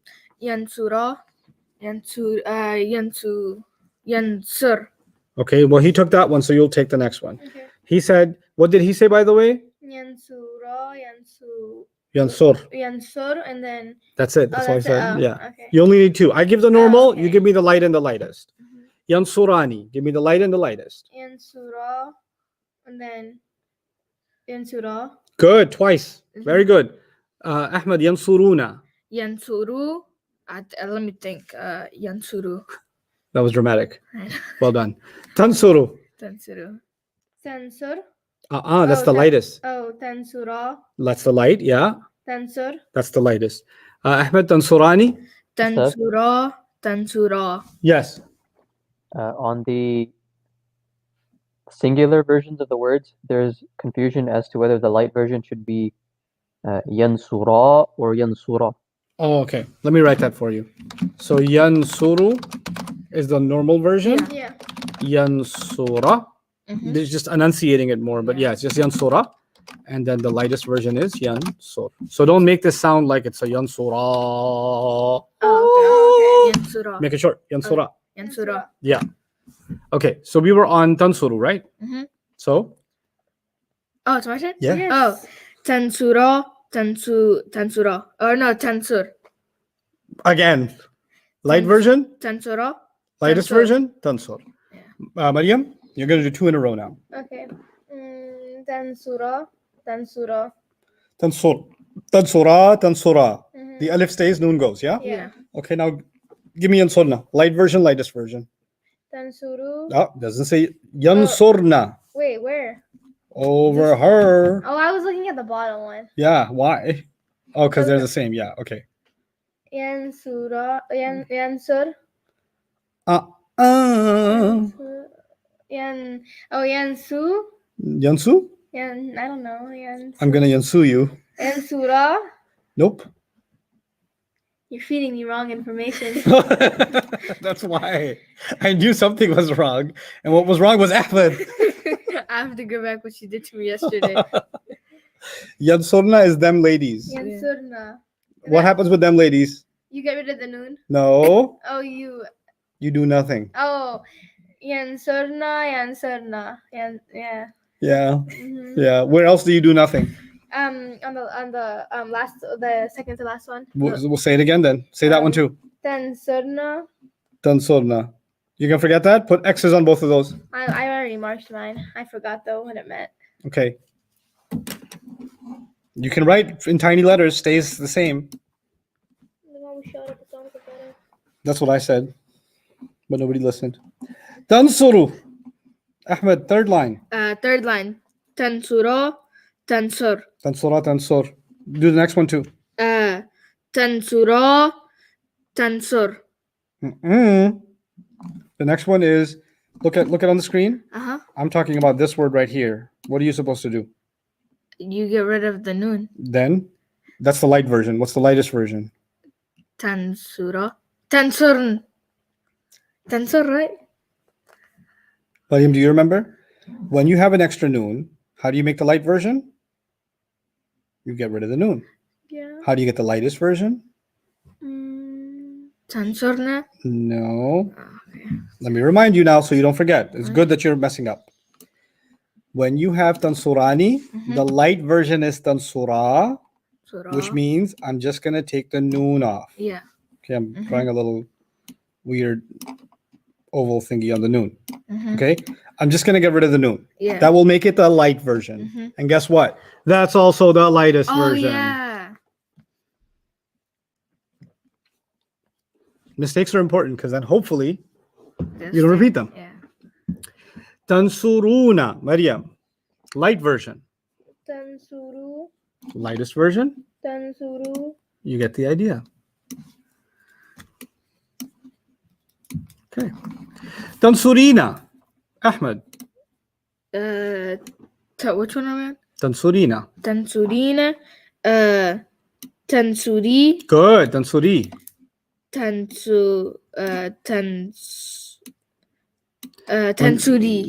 S2: Yansura. Yansur.
S1: Okay, well, he took that one, so you'll take the next one.
S3: Okay.
S1: He said, what did he say, by the way?
S3: Yansura,
S1: Yansur.
S3: and then
S1: That's it. That's what I
S3: that's it.
S1: said.
S3: Oh,
S1: Yeah.
S3: okay.
S1: You only need two. I give the normal,
S3: okay.
S1: you give me the light and the lightest. Yansurani. Give me the light and the lightest.
S3: Yansura, and then Yansura.
S1: Good. Twice. Very good. Ahmed, Yansuruna.
S2: Yansuru. Let me think. Yansuru.
S1: That was dramatic. Well done. Tansuru.
S2: Tansuru.
S3: Tansur.
S1: That's the lightest.
S3: Oh, Tansura.
S1: That's the light. Yeah.
S3: Tansur.
S1: That's the lightest. Ahmed, Tansurani.
S2: Tansura. Tansura.
S1: Yes.
S4: On the singular versions of the words, there's confusion as to whether the light version should be yansura or yansura.
S1: Oh, okay. Let me write that for you. So yansuru is the normal version.
S2: Yeah.
S3: Yeah.
S1: Yansura.
S2: Mhm.
S1: There's just enunciating it more, but
S2: Yeah.
S1: yeah, it's just yansura. And then the lightest version is yansur. So don't make this sound like it's a yansura.
S2: Oh, okay. Yansura.
S1: Make it short. Yansura.
S2: Yansura.
S1: Yeah. Okay. So we were on tansuru, right?
S2: Mhm.
S1: So
S2: Oh, it's my turn?
S1: yeah.
S3: Yes.
S2: Oh, tansura, tansura. Or no, tansur.
S1: Again, light
S2: Tans-
S1: version,
S2: Tansura.
S1: lightest
S2: tansur.
S1: version, tansur. Mariam, you're gonna do 2 in a row now.
S3: Okay. Tansura. Tansura.
S1: Tansur. Tansura, tansura.
S3: Mhm.
S1: The alif stays, noon goes, yeah?
S3: Yeah.
S1: Okay, now give me yansurna. Light version, lightest version.
S3: Tansuru.
S1: Oh, doesn't say yansurna.
S3: Wait, where?
S1: Over her.
S3: Oh, I was looking at the bottom one.
S1: Yeah, why? Oh, because they're the same. Yeah, okay.
S3: Yansura. Yansur.
S1: Uh,
S3: Yansu.
S1: Yansu?
S3: I don't know.
S1: I'm gonna yansu you.
S3: Yansura.
S1: Nope.
S3: You're feeding me wrong information.
S1: That's why. I knew something was wrong. And what was wrong was Ahmed.
S2: I have to go back what you did to me yesterday.
S1: Yansurna is them ladies.
S3: Yansurna.
S1: What happens with them ladies?
S3: You get rid of the noon?
S1: No,
S3: Oh, you.
S1: you do nothing.
S3: Oh. Yansurna. Yeah.
S1: Yeah,
S3: Mhm.
S1: yeah. Where else do you do nothing?
S3: On the second to last one.
S1: We'll say it again then. Say that one too.
S3: Tansurna.
S1: Tansurna. You can forget that? Put X's on both of those.
S3: I already marked mine. I forgot though what it meant.
S1: Okay. You can write in tiny letters, stays the same. That's what I said. But nobody listened. Tansuru. Ahmed, third line.
S2: Third line. Tansura, tansur.
S1: Tansura, tansur. Do the next one too.
S2: Tansura, tansur.
S1: Mm-mm. The next one is look at on the screen.
S2: Uh-huh.
S1: I'm talking about this word right here. What are you supposed to do?
S2: You get rid of the noon.
S1: Then that's the light version. What's the lightest version?
S2: Tansura. Tansurn. Tansur, right?
S1: William, do you remember? When you have an extra noon, how do you make the light version? You get rid of the noon.
S3: Yeah.
S1: How do you get the lightest version?
S2: Tansurna.
S1: No.
S2: Okay.
S1: Let me remind you now so you don't forget. It's good that you're messing up. When you have tansurani, the light version is tansura,
S2: Sura.
S1: which means I'm just going to take the noon off.
S2: Yeah.
S1: Okay, I'm drawing a little weird oval thingy on the noon.
S2: Mhm.
S1: Okay, I'm just going to get rid of the noon.
S2: Yeah.
S1: That will make it the light version.
S2: Mhm.
S1: And guess what? That's also the lightest
S2: Oh,
S1: version.
S2: yeah.
S1: Mistakes are important because then hopefully
S2: This
S1: you don't
S2: thing.
S1: repeat them.
S2: Yeah.
S1: Tansuruna, Maryam. Light version.
S3: Tansuru.
S1: Lightest version.
S3: Tansuru.
S1: You get the idea. Okay. Tansurina. Ahmed.
S2: Which one am I on?
S1: Tansurina.
S2: Tansurina. Tansuri.
S1: Good. Tansuri.
S2: Tansuri.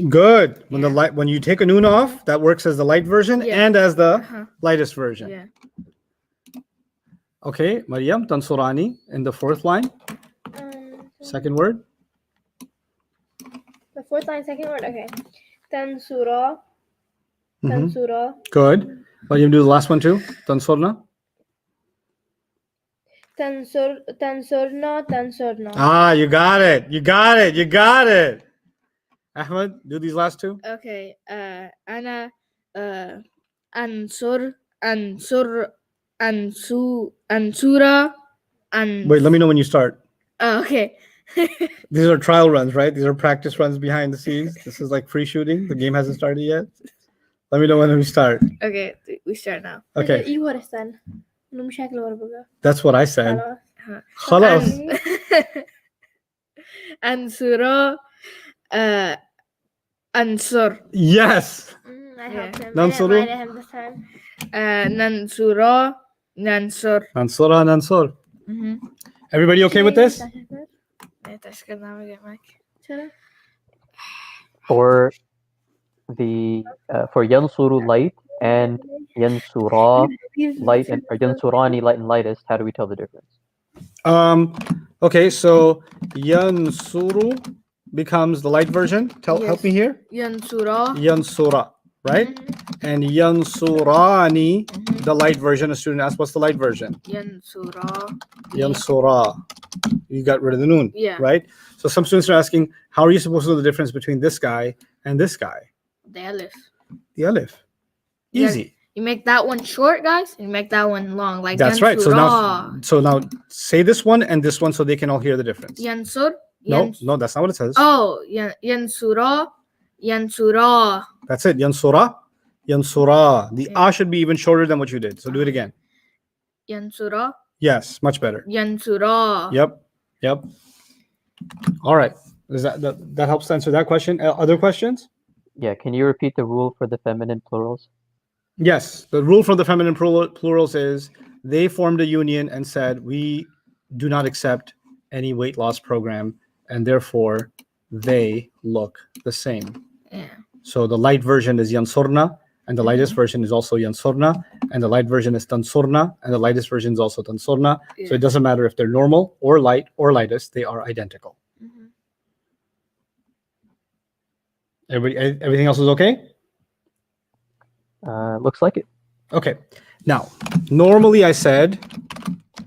S1: Good. When you take a noon off, that works as the light version
S2: Yeah.
S1: and as the
S2: Uh-huh.
S1: lightest version.
S2: Yeah.
S1: Okay, Maryam, Tansurani in the fourth line. Second word.
S3: The fourth line, second word. Okay. Tansura.
S1: Mhm.
S3: Tansura.
S1: Good. Maryam, do the last one too. Tansurna.
S3: Tansurna. Tansurna.
S1: Ah, you got it. You got it. You got it. Ahmed, do these last two.
S2: Okay. Ana. Ansur. Ansura.
S1: Wait, let me know when you start.
S2: Oh, okay.
S1: These are trial runs, right? These are practice runs behind the scenes. This is like free shooting. The game hasn't started yet. Let me know when we start.
S2: Okay, we start now.
S1: Okay,
S3: You would have said. مشاكل ورا بقى.
S1: that's what I said.
S3: خلاص.
S1: خلاص.
S2: Ansura. Ansur.
S1: Yes.
S3: I
S2: Yeah.
S3: helped him.
S1: Nansuru?
S3: I didn't lie to him this time.
S2: Nansura. Nansur.
S1: Nansura, Nansur.
S2: Mm-hmm.
S1: Everybody okay with this?
S4: For the for yansuru light and yansura light and or yansurani light and lightest, how do we tell the difference?
S1: Okay, so Yansuru becomes the light version. Help
S2: Yes.
S1: me here.
S2: Yansura.
S1: Yansura, right? And Yansurani, the light version. A student asked, what's the light version?
S2: Yansura.
S1: Yansura. You got rid of the noon,
S2: Yeah.
S1: right? So some students are asking, how are you supposed to know the difference between this guy and this guy?
S2: The alif.
S1: The alif.
S2: Yeah.
S1: Easy.
S2: You make that one short, guys, and you make that one long. Like
S1: That's
S2: Yansura.
S1: right. So now say this one and this one so they can all hear the difference.
S2: Yansur.
S1: No, that's not what it says.
S2: Oh, Yansura. Yansura.
S1: That's it. Yansura. Yansura. The
S2: Yeah.
S1: A should be even shorter than what you did. So do it again.
S2: Yansura.
S1: Yes, much better.
S2: Yansura.
S1: Yep. All right. Is that helps to answer that question? Other questions?
S4: Yeah, can you repeat the rule for the feminine plurals?
S1: Yes. The rule for the feminine plurals is they formed a union and said, we do not accept any weight loss program, and therefore they look the same.
S2: Yeah.
S1: So the light version is Yansurna, and the lightest version is also Yansurna, and the light version is Tansurna, and the lightest version is also Tansurna. So
S2: Yeah.
S1: it doesn't matter if they're normal or light or lightest, they are identical.
S2: Mhm.
S1: Everything else is okay?
S4: Looks like it.
S1: Okay. Now, normally I said,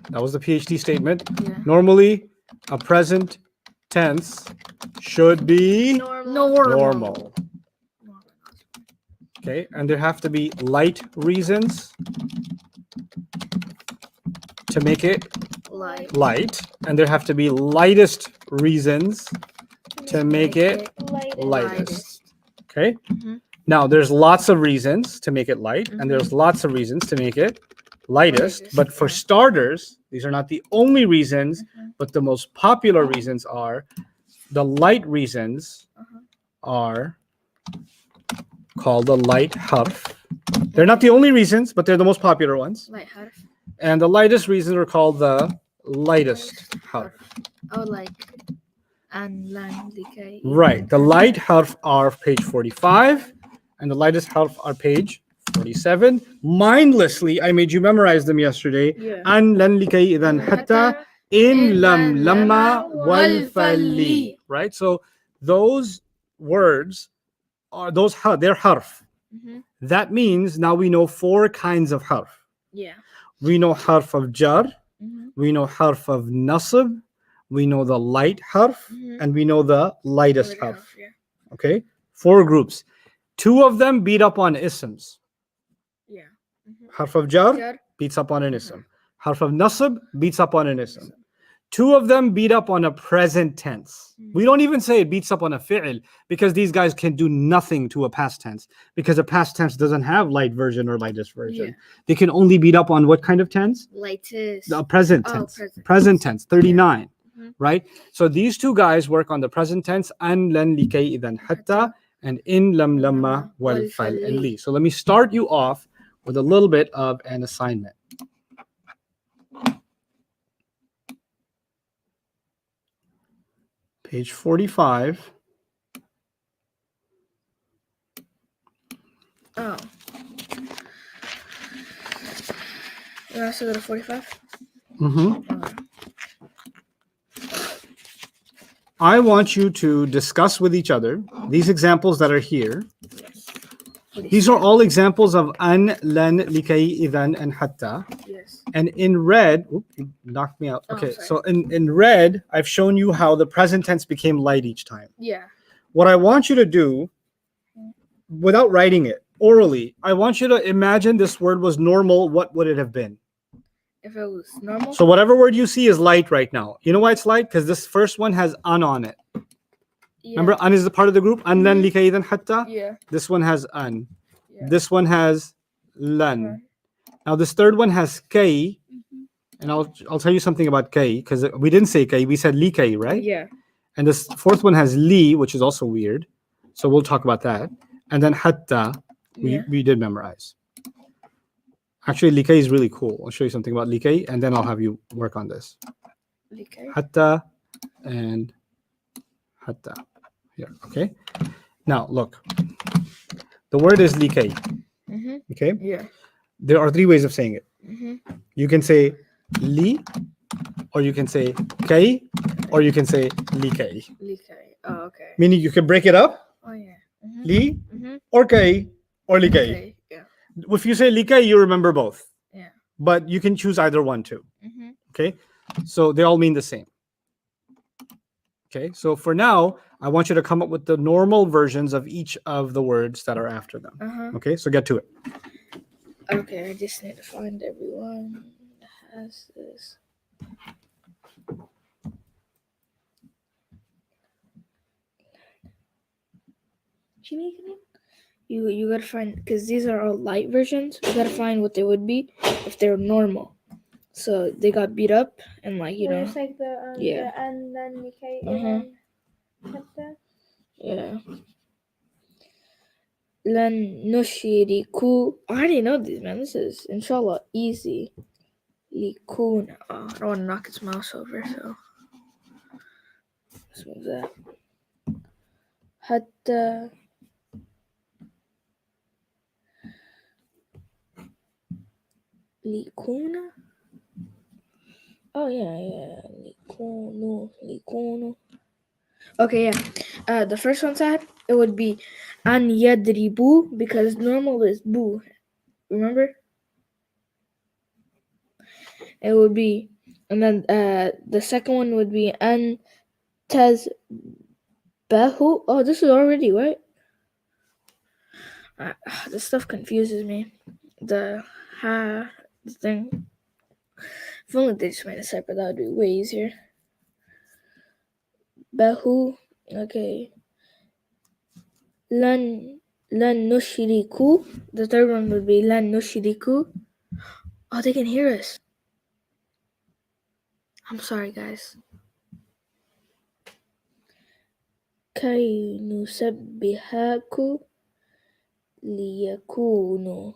S1: that was the PhD statement.
S2: Yeah.
S1: Normally, a present tense should be normal. Okay, and there have to be light reasons to make it light, and there have to be lightest reasons to make it lightest. Okay?
S2: Mhm.
S1: Now, there's lots of reasons to make it light, and there's lots of reasons to make it lightest.
S2: Lightest,
S1: But for
S2: yeah.
S1: starters, these are not the only reasons, but the most popular reasons are the light reasons are called the light harf. They're not the only reasons, but they're the most popular ones.
S2: Light harf.
S1: And the lightest reasons are called the lightest harf.
S2: Oh, like an lan likay.
S1: Right. The light harf are page 45, and the lightest harf are page 47. Mindlessly, I made you memorize them yesterday.
S2: Yeah.
S1: An lan likay idan hatta in lam lamma wal falli. Right. So those words are they're harf.
S2: Mhm.
S1: That means now we know 4 kinds of harf.
S2: Yeah.
S1: We know harf of jar,
S2: Mhm.
S1: we know harf of nasab, we know the light harf,
S2: Mhm.
S1: and we know the lightest
S2: Light
S1: harf.
S2: harf, yeah.
S1: Okay, 4 groups. 2 of them beat up on isms.
S2: Yeah. Mhm.
S1: Harf of jar
S2: Jar.
S1: beats up on an ism. Harf of nasab beats up on an ism. 2 of them beat up on a present tense. We don't even say it beats up on a fi'l because these guys can do nothing to a past tense because a past tense doesn't have light version or lightest version.
S2: Yeah.
S1: They can only beat up on what kind of tense?
S2: Lightest.
S1: The present
S2: Oh,
S1: tense.
S2: present
S1: Present tense, 39.
S2: Mhm.
S1: Right? So these 2 guys work on the present tense, an lan likay idan hatta and in lam lamma wal fal and li. So let me start you off with a little bit of an assignment. Page 45.
S2: Oh. You want us to go to 45?
S1: Mm-hmm. I want you to discuss with each other these examples that are here. These are all examples of an, lan, likay, idan, and hatta.
S2: Yes.
S1: And in red, you knocked me out.
S2: Oh,
S1: Okay,
S2: sorry.
S1: so in red, I've shown you how the present tense became light each time.
S2: Yeah.
S1: What I want you to do, without writing it orally, I want you to imagine this word was normal. What would it have been?
S2: If it was normal.
S1: So whatever word you see is light right now. You know why it's light? Because this first one has an on it.
S2: Yeah.
S1: Remember, an is the part of the group. An, lan, likay, idan, hatta.
S2: Yeah.
S1: This one has an.
S2: Yeah.
S1: This one has lan. Now this third one has kay. And I'll tell you something about kay because we didn't say kay, we said li kay, right?
S2: Yeah.
S1: And this fourth one has li, which is also weird. So we'll talk about that. And then hatta,
S2: Yeah.
S1: we did memorize. Actually, likay is really cool. I'll show you something about likay, and then I'll have you work on this.
S2: Okay.
S1: Hatta and hatta. Here, okay? Now, look. The word is likay,
S2: Mhm.
S1: okay?
S2: Yeah.
S1: There are three ways of saying it.
S2: Mhm.
S1: You can say li, or you can say kay, or you can say likay.
S2: Likay. Oh, okay.
S1: Meaning you can break it up,
S2: Oh yeah. Mhm.
S1: li,
S2: Mhm.
S1: or kay, or likay.
S2: Okay. Yeah.
S1: If you say likay, you remember both.
S2: Yeah.
S1: But you can choose either one too.
S2: Mhm.
S1: Okay? So they all mean the same. Okay? So for now, I want you to come up with the normal versions of each of the words that are after them. Okay? So get to it.
S2: Okay. I just need to find everyone that has this.
S3: She making it?
S2: You gotta find, because these are all light versions. You gotta find what they would be if they were normal. So they got beat up and like you
S3: Where
S2: know.
S3: it's like the
S2: Yeah.
S3: the and then Nikkei
S2: Uh-huh.
S3: and then hatta.
S2: Yeah. Lan nushiriku. I already know these, man. This is inshallah easy. Likuna. Oh, I don't want to knock its mouse over, so let's move that. Hatta. Likuna. Oh yeah. Likunu. Okay, yeah. The first one said it would be an yadribu because normal is bu. Remember? It would be, and then the second one would be an tazbahu. Oh, this is already right. This stuff confuses me. The thing. If only they just made a separate, that would be way easier. Bahu. Okay. Lan nushriku. The third one would be lan nushriku. Oh, they can hear us. I'm sorry, guys. Kay nusabbihaku liyakunu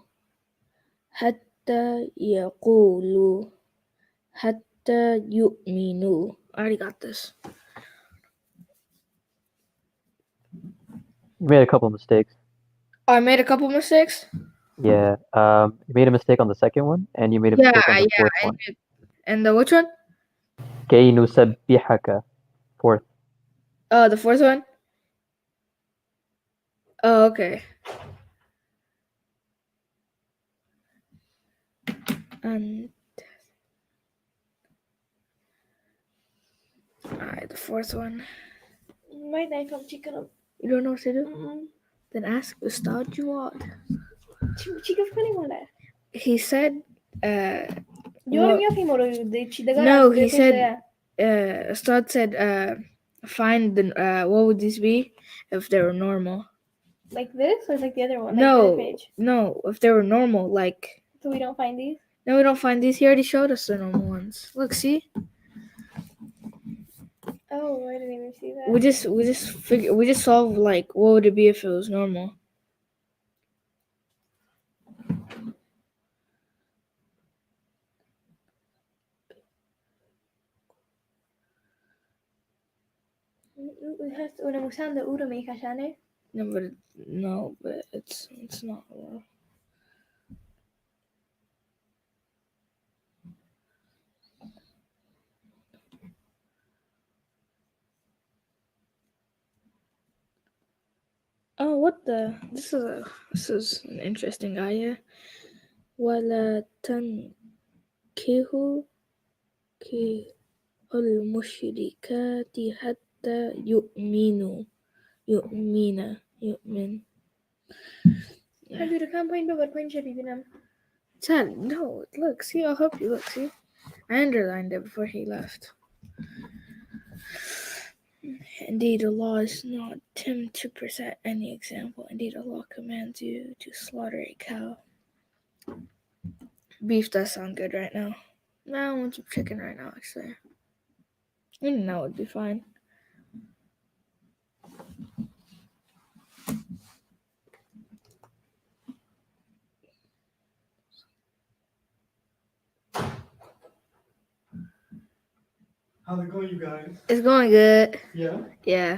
S2: hatta yaqulu hatta yu'minu. I already got this.
S4: You made a couple mistakes.
S2: Oh, I made a couple mistakes.
S4: Yeah. You made a mistake on the second one, and you made a mistake on the fourth one.
S2: And the which one?
S4: Kay nusabbihaka. Fourth.
S2: Oh, the fourth one. Oh, okay. And alright, the fourth one.
S3: Right now, come chicken.
S2: You don't know what to do? Then ask Ustad Jawad.
S3: Chicken funny one.
S2: He said,
S3: Yo mio fimoro de
S2: no, he said, Ustad said, find the, what would these be if they were normal?
S3: like this or like the other one?
S2: No,
S3: Like the page.
S2: no, if they were normal, like.
S3: So we don't find these.
S2: No, we don't find these. He already showed us the normal ones. Look, see?
S3: Oh, I didn't even see that.
S2: We just solved like what would it be if it was normal.
S3: Una musanda ura me kashane.
S2: No, but it's not. Oh, what the? This is an interesting ayah. Wala tankihu ki al-mushrikati hatta yu'minu. Yu'min.
S3: I do the campaign, but point should be them.
S2: Chad, no, look, see, I'll help you. Look, see? I underlined it before he left. Indeed, Allah is not him to present any example. Indeed, Allah commands you to slaughter a cow. Beef does sound good right now. No, I want some chicken right now, actually. I know it would be fine.
S1: How's it going, you guys?
S2: It's going good.
S1: Yeah.
S2: Yeah.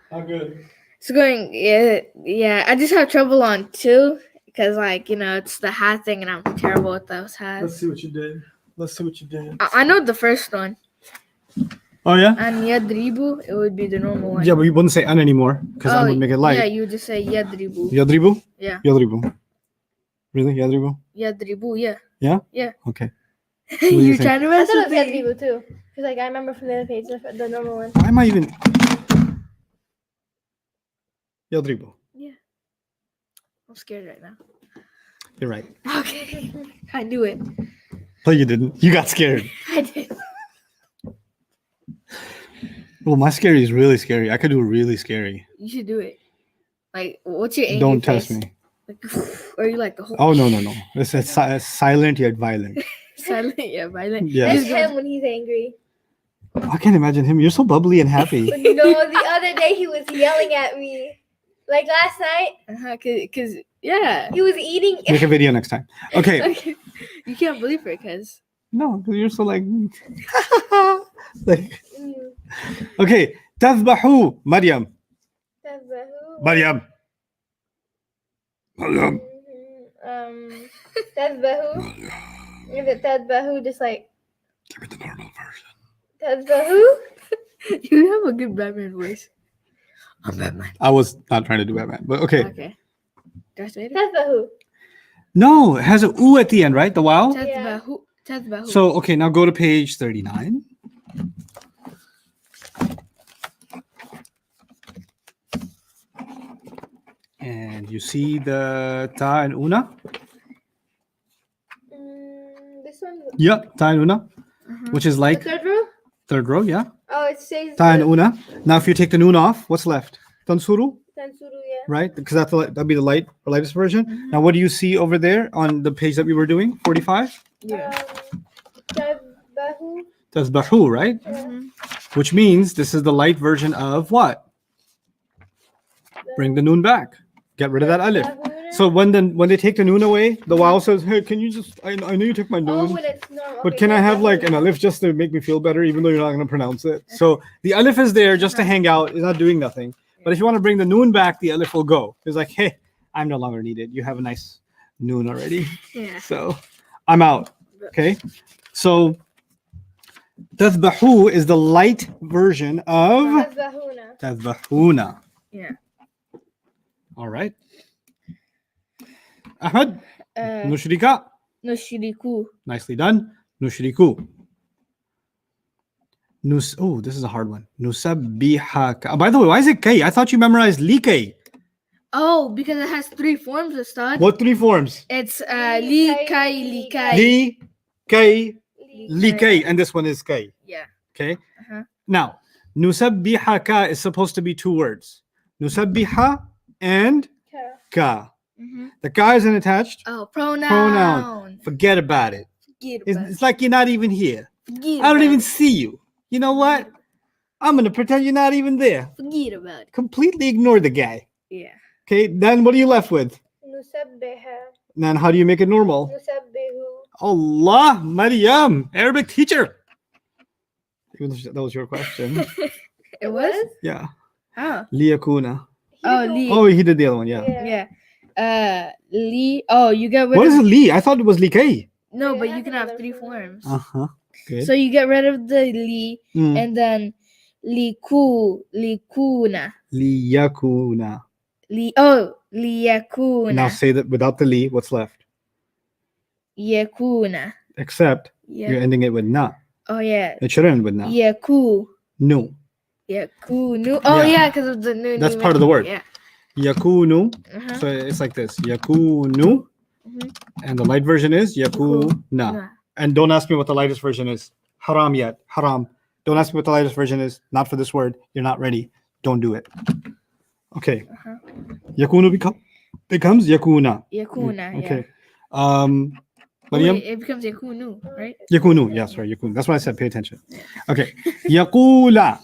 S1: How good?
S2: It's going, yeah. I just have trouble on 2 because, like, it's the hat thing, and I'm terrible with those hats.
S1: Let's see what you did.
S2: I know the first one.
S1: Oh yeah.
S2: And yadribu, it would be the normal one.
S1: Yeah, but you wouldn't say an anymore because I would make it light.
S2: Yeah, you would just say yadribu.
S1: Yadribu.
S2: Yeah.
S1: Yadribu. Really, Yadribu?
S2: Yadribu, yeah.
S1: Yeah.
S2: Yeah.
S1: Okay. do you
S2: You're
S1: think?
S2: trying to
S3: I
S2: mess
S3: thought
S2: with
S3: it was
S2: me.
S3: Yadribu too. Because like I remember from the other page, the normal one.
S1: Why am I even? Yadribu.
S2: I'm scared right now.
S1: You're right.
S2: Okay. I knew it.
S1: No, you didn't. You got scared.
S2: I did.
S1: Well, my scary is really scary. I could do really scary.
S2: You should do it. Like, what's your angry
S1: Don't
S2: face?
S1: test me.
S2: Like, or you like the whole
S1: Oh no. It's silent yet violent.
S2: silent, yeah, violent.
S1: Yeah.
S3: That's
S2: Just
S3: him when he's angry.
S1: I can't imagine him. You're so bubbly and happy.
S3: But no, the other day he was yelling at me. Like last night,
S2: Cause yeah.
S3: he was eating.
S1: Make a video next time. Okay.
S2: Okay. You can't believe it, cause
S1: No, because you're so like. like.
S3: Mm.
S1: Okay. تذبحوا Maryam.
S3: Tadbahu.
S1: Maryam.
S3: Mhm. Tadbahu. Is it Tadbahu? Just like
S1: Give me the normal version.
S3: Tadbahu.
S2: you have a good Batman voice. I'm Batman.
S1: I was not trying to do Batman, but okay.
S2: Okay. Darth Vader.
S3: Tadbahu.
S1: No, it has a oo at the end, right? The wow.
S3: Yeah.
S2: Tadbahu.
S1: So okay, now go to page 39. And you see the ta and una?
S3: This one.
S1: Yeah, ta and una, which is
S3: The
S1: like
S3: third row.
S1: third row, yeah.
S3: Oh, it says
S1: Ta and una. Now, if you take the noon off, what's left? Tansuru,
S3: Tansuru, yeah.
S1: right? Because that'd be the lightest version. Now, what do you see over there on the page that we were doing? 45.
S2: Yeah.
S3: Tadbahu.
S1: That's bahu, right? Which means this is the light version of what? Bring the noon back. Get rid of that alif. So when they take the noon away, the wow says, "Hey, can you just? I know you took my
S3: Oh,
S1: noon,
S3: when it's normal.
S1: but
S3: okay,
S1: can I have like an
S3: Tadbahu.
S1: alif just to make me feel better, even though you're not going to pronounce it?" So the alif is there just to hang out. It's not doing nothing. But if you want to bring the noon back, the alif will go. It's like, "Hey, I'm no longer needed. You have a nice noon already,
S2: Yeah.
S1: so I'm out." Okay, so tadbahu is the light version of
S3: Tadbahuna.
S1: tadbahuna.
S2: Yeah.
S1: All right. Ahmed,
S2: Uh,
S1: nushrika.
S2: Nushiriku.
S1: Nicely done. Nushriku. Oh, this is a hard one. Nusabbihaka. By the way, why is it K? I thought you memorized Likay.
S2: Oh, because it has 3 forms of stud.
S1: What 3 forms?
S2: It's
S3: Li,
S2: li, kai, li, kai.
S1: Li, K,
S3: Li-
S1: Likay. And this one is K.
S2: Yeah.
S1: Okay.
S2: Uh-huh.
S1: Now, Nusabbihaka is supposed to be 2 words. Nusabbiha and
S3: Ka.
S1: Ka.
S2: Mm-hmm.
S1: The Ka isn't attached.
S2: Oh, pronoun.
S1: Pronoun. Forget about it.
S2: Forget
S1: It's,
S2: about it.
S1: it's like you're not even here.
S2: Forget
S1: I don't
S2: about
S1: even
S2: it.
S1: see you. You know what? I'm going to pretend you're not even there.
S2: Forget about it.
S1: Completely ignore the guy.
S2: Yeah.
S1: Okay, then what are you left with?
S3: Nusabbiha.
S1: Then how do you make it normal?
S3: Nusabbihu.
S1: Allah, Maryam, Arabic teacher. Even though that was your question.
S2: It was?
S1: Yeah.
S2: How?
S1: Liyakuna.
S2: Oh,
S3: He-
S2: Li.
S1: Oh, he did the other one, yeah.
S2: Yeah. Li. Oh, you get rid
S1: What
S2: of.
S1: is Li? I thought it was Likay.
S2: No,
S3: Yeah,
S2: but
S3: it
S2: you
S3: has
S2: can have
S3: another
S2: 3
S3: form.
S2: forms.
S1: Uh-huh. Good.
S2: So you get rid of the li,
S1: Mm.
S2: and then likuna.
S1: Liyakuna.
S2: Liyakuna.
S1: Now say that without the Li, what's left?
S2: Yakuna.
S1: Except you're
S2: Yeah.
S1: ending it with na.
S2: Oh yeah.
S1: It should end with na.
S2: Yaku.
S1: No.
S2: Yakunu. Oh
S1: Yeah.
S2: yeah, because of the new.
S1: That's part of the word.
S2: Yeah.
S1: Yakunu.
S2: Uh-huh.
S1: So it's like this. Yakunu.
S2: Mhm.
S1: And the light version is yakuna.
S2: Nah.
S1: And don't ask me what the lightest version is. Haram yet. Haram. Don't ask me what the lightest version is. Not for this word. You're not ready. Don't do it. Okay.
S2: Uh-huh.
S1: Yakunu becomes yakuna.
S2: Yakuna.
S1: Okay.
S2: Yeah.
S1: Maryam?
S2: Wait, it becomes yakunu, right?
S1: Yakunu. Yeah, sorry. Yakunu. That's what I said. Pay attention. Okay. Yaqula.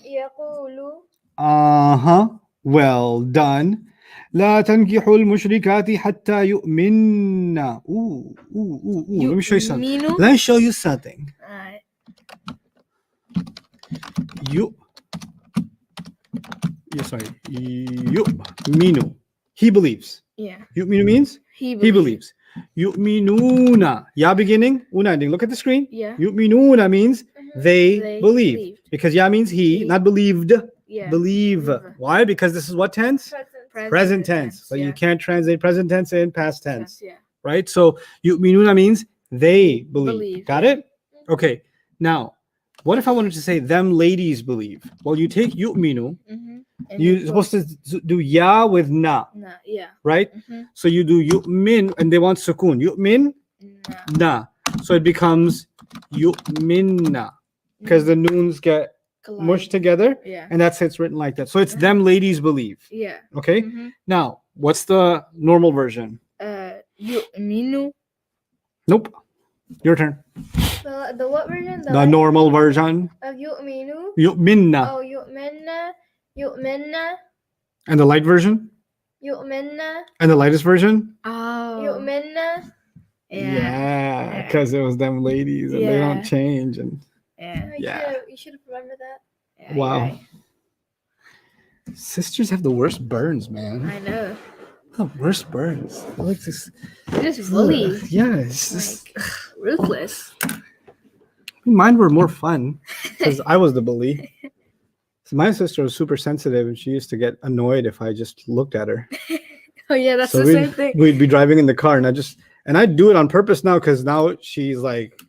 S3: Yaqulu.
S1: Uh-huh. Well done. لا تنكحوا المشركات حتى يؤمن. Ooh. Let me show you something.
S2: Minu?
S1: Let me show you something.
S2: Alright.
S1: You. Yeah, sorry. Yu'minu. He believes.
S2: Yeah.
S1: Yu'minu means
S2: He
S1: he believes. Yu'minuna. Ya beginning, una ending. Look at the screen.
S2: Yeah.
S1: Yu'minuna means they,
S2: They
S1: believe.
S2: believed.
S1: Because ya means he,
S2: He.
S1: not believed.
S2: Yeah.
S1: Believe.
S2: Believer.
S1: Why? Because this is what tense? Present tense. So
S2: yeah.
S1: you can't translate present tense in past tense.
S2: Yeah.
S1: Right? So yu'minuna means they believe.
S2: Believe,
S1: Got
S2: yeah.
S1: it? Okay. Now, what if I wanted to say them ladies believe? Well, you take yu'minu.
S2: Mm-hmm.
S1: You're supposed to do ya with na,
S2: Nah. Yeah.
S1: right?
S2: Mm-hmm.
S1: So you do yu'min and they want sukun. Yu'min
S2: Nah.
S1: na. So it becomes yu'minna because the noons get
S2: Collide.
S1: mushed together
S2: Yeah.
S1: and that's it's written like that. So it's them ladies believe.
S2: Yeah.
S1: Okay.
S2: Mm-hmm.
S1: Now, what's the normal version?
S2: Yu'minu.
S1: Nope. Your turn.
S3: The what version?
S1: The normal version.
S3: Of yu'minu.
S1: Yu'minna.
S3: Oh, yu'minna.
S1: And the light version?
S3: Yu'minna.
S1: And the lightest version?
S2: Oh.
S3: Yu'minna.
S2: Yeah.
S1: Because it was them ladies and they don't
S2: Yeah.
S1: change. And
S2: Yeah.
S1: Yeah.
S3: You should have remembered that.
S2: Yeah,
S1: wow.
S2: you're right.
S1: Sisters have the worst burns, man.
S2: I know.
S1: The worst burns. I like this.
S2: They're just bully.
S1: Yeah, it's just.
S2: Ruthless.
S1: Mine were more fun because I was the bully. So my sister was super sensitive and she used to get annoyed if I just looked at her.
S2: Oh yeah, that's
S1: So
S2: the same thing.
S1: we'd be driving in the car and I'd do it on purpose now because now she's like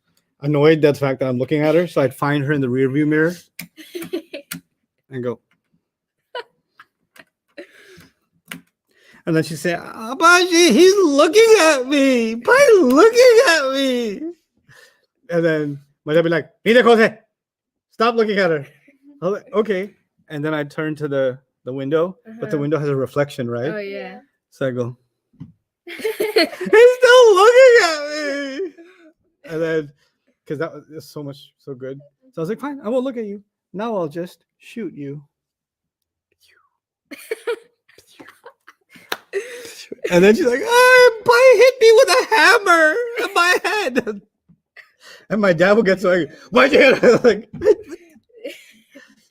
S1: annoyed at the fact that I'm looking at her. So I'd find her in the rearview mirror and go. And then she'd say, Abaji, he's looking at me. By looking at me. And then my dad would be like, "Mira, Jose, stop looking at her." I was like, okay. And then I'd turn to the window, but the window has a reflection, right?
S2: Oh yeah.
S1: So I go, he's still looking at me. And then, because that was so good. So I was like, fine, I won't look at you. Now I'll just shoot you. And then she's like, Pai hit me with a hammer in my head. And my dad will get so angry. Why'd you hit her? Like,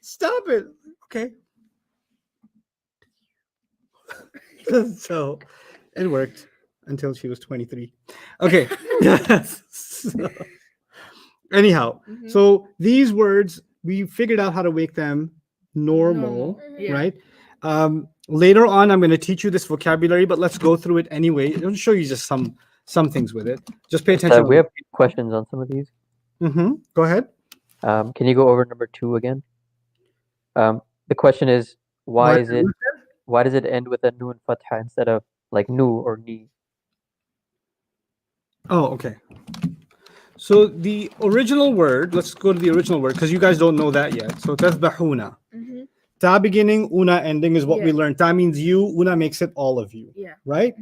S1: stop it. Okay. So it worked until she was 23. Okay. So, anyhow, so these words, we figured out how to make them normal.
S2: Yeah.
S1: Right? Later on, I'm going to teach you this vocabulary, but let's go through it anyway. I'll show you just some things with it. Just pay attention.
S4: We have questions on some of these.
S1: Go ahead.
S4: Can you go over number 2 again? The question is, why does it end with a noon fatha instead of like nu or ni?
S1: Oh, okay. So the original word, let's go to the original word because you guys don't know that yet. So tazbahuna. Ta beginning, una ending is what we learned. Ta means you, una makes it all of you.
S2: Yeah.
S1: Right?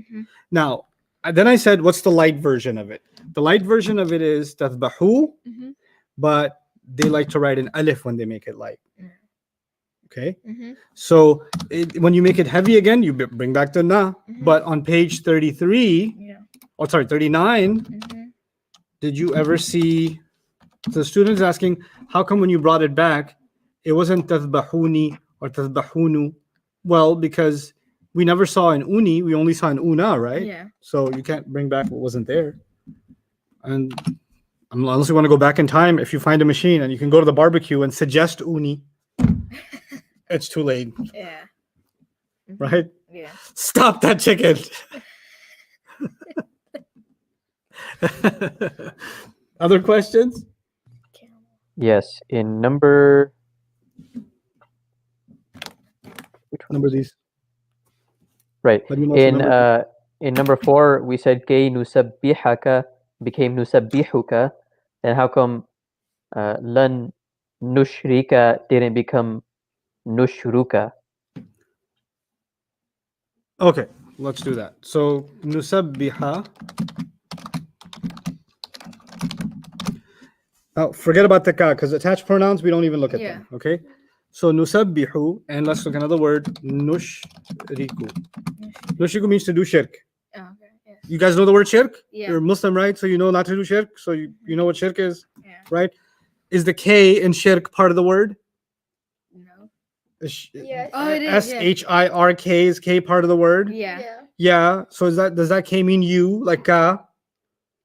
S1: Now, then I said, what's the light version of it? The light version of it is tazbahu, but they like to write an alif when they make it light. Okay? So when you make it heavy again, you bring back the na. But on page 33, 39, did you ever see, the student is asking, how come when you brought it back, it wasn't tazbahuni or tazbahunu? Well, because we never saw an uni, we only saw an una, right?
S2: Yeah.
S1: So you can't bring back what wasn't there. And unless you want to go back in time, if you find a machine and you can go to the barbecue and suggest uni, it's too late,
S2: Yeah.
S1: right?
S2: Yeah.
S4: Stop that chicken.
S1: Other questions?
S4: Yes, in number. Which one?
S1: Number these.
S4: Right.
S1: Let me know if the number-
S4: In number 4, we said kay nusabbihaka became nusabbihuka. Then how come lan nushrika didn't become nushruka?
S1: Okay, let's do that. So nusabbiha. Oh, forget about the ka because attached pronouns we don't even look at them. Okay, so nusabbihu, and let's look at another word, nushriku. Nushriku means to do shirk.
S2: Oh, okay. Yeah.
S1: You guys know the word shirk?
S2: Yeah.
S1: You're Muslim, right? So you know not to do shirk. So you know what shirk is,
S2: Yeah.
S1: right? Is the K in shirk part of the word?
S3: Yes.
S2: Oh, it is, yeah.
S1: Shirk, is K part of the word?
S2: Yeah.
S1: Yeah. So does that K mean you, like ka?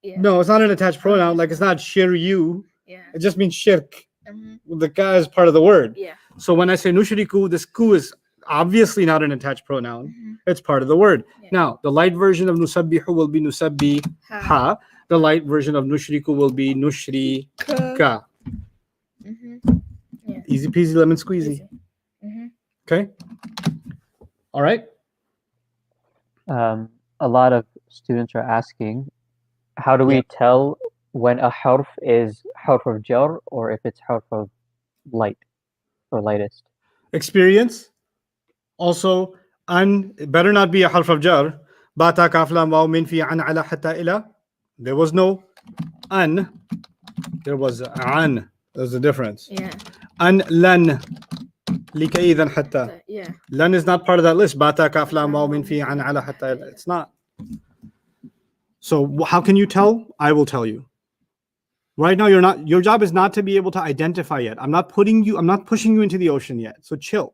S2: Yeah.
S1: No, it's not an attached pronoun.
S2: Okay.
S1: Like it's not shir you.
S2: Yeah.
S1: It just means shirk.
S2: Mhm.
S1: The ka is part of the word.
S2: Yeah.
S1: So when I say nushriku, this ku is obviously not an attached pronoun.
S2: Mhm.
S1: It's part of the word.
S2: Yeah.
S1: Now, the light version of nusabbihu will be nusabbiha. The light version of nushriku will be nushrika.
S2: Mhm. Yeah.
S1: Easy peasy lemon squeezy.
S2: Easy. Mhm.
S1: Okay. All right.
S4: A lot of students are asking, how do we
S1: Yeah.
S4: tell when a harf is harf of jar or if it's harf of light or lightest?
S1: Experience. Also, an it better not be a harf of jar. Bata kaf lam waw min fi an ala hatta ila. There was no an. There was an. There's a difference.
S2: Yeah.
S1: An lan likay idhan hatta.
S2: Yeah.
S1: Lan is not part of that list. Bata kaf lam waw min fi an ala hatta ila. It's not. So how can you tell? I will tell you. Right now, you're not. Your job is not to be able to identify yet. I'm not pushing you into the ocean yet. So chill.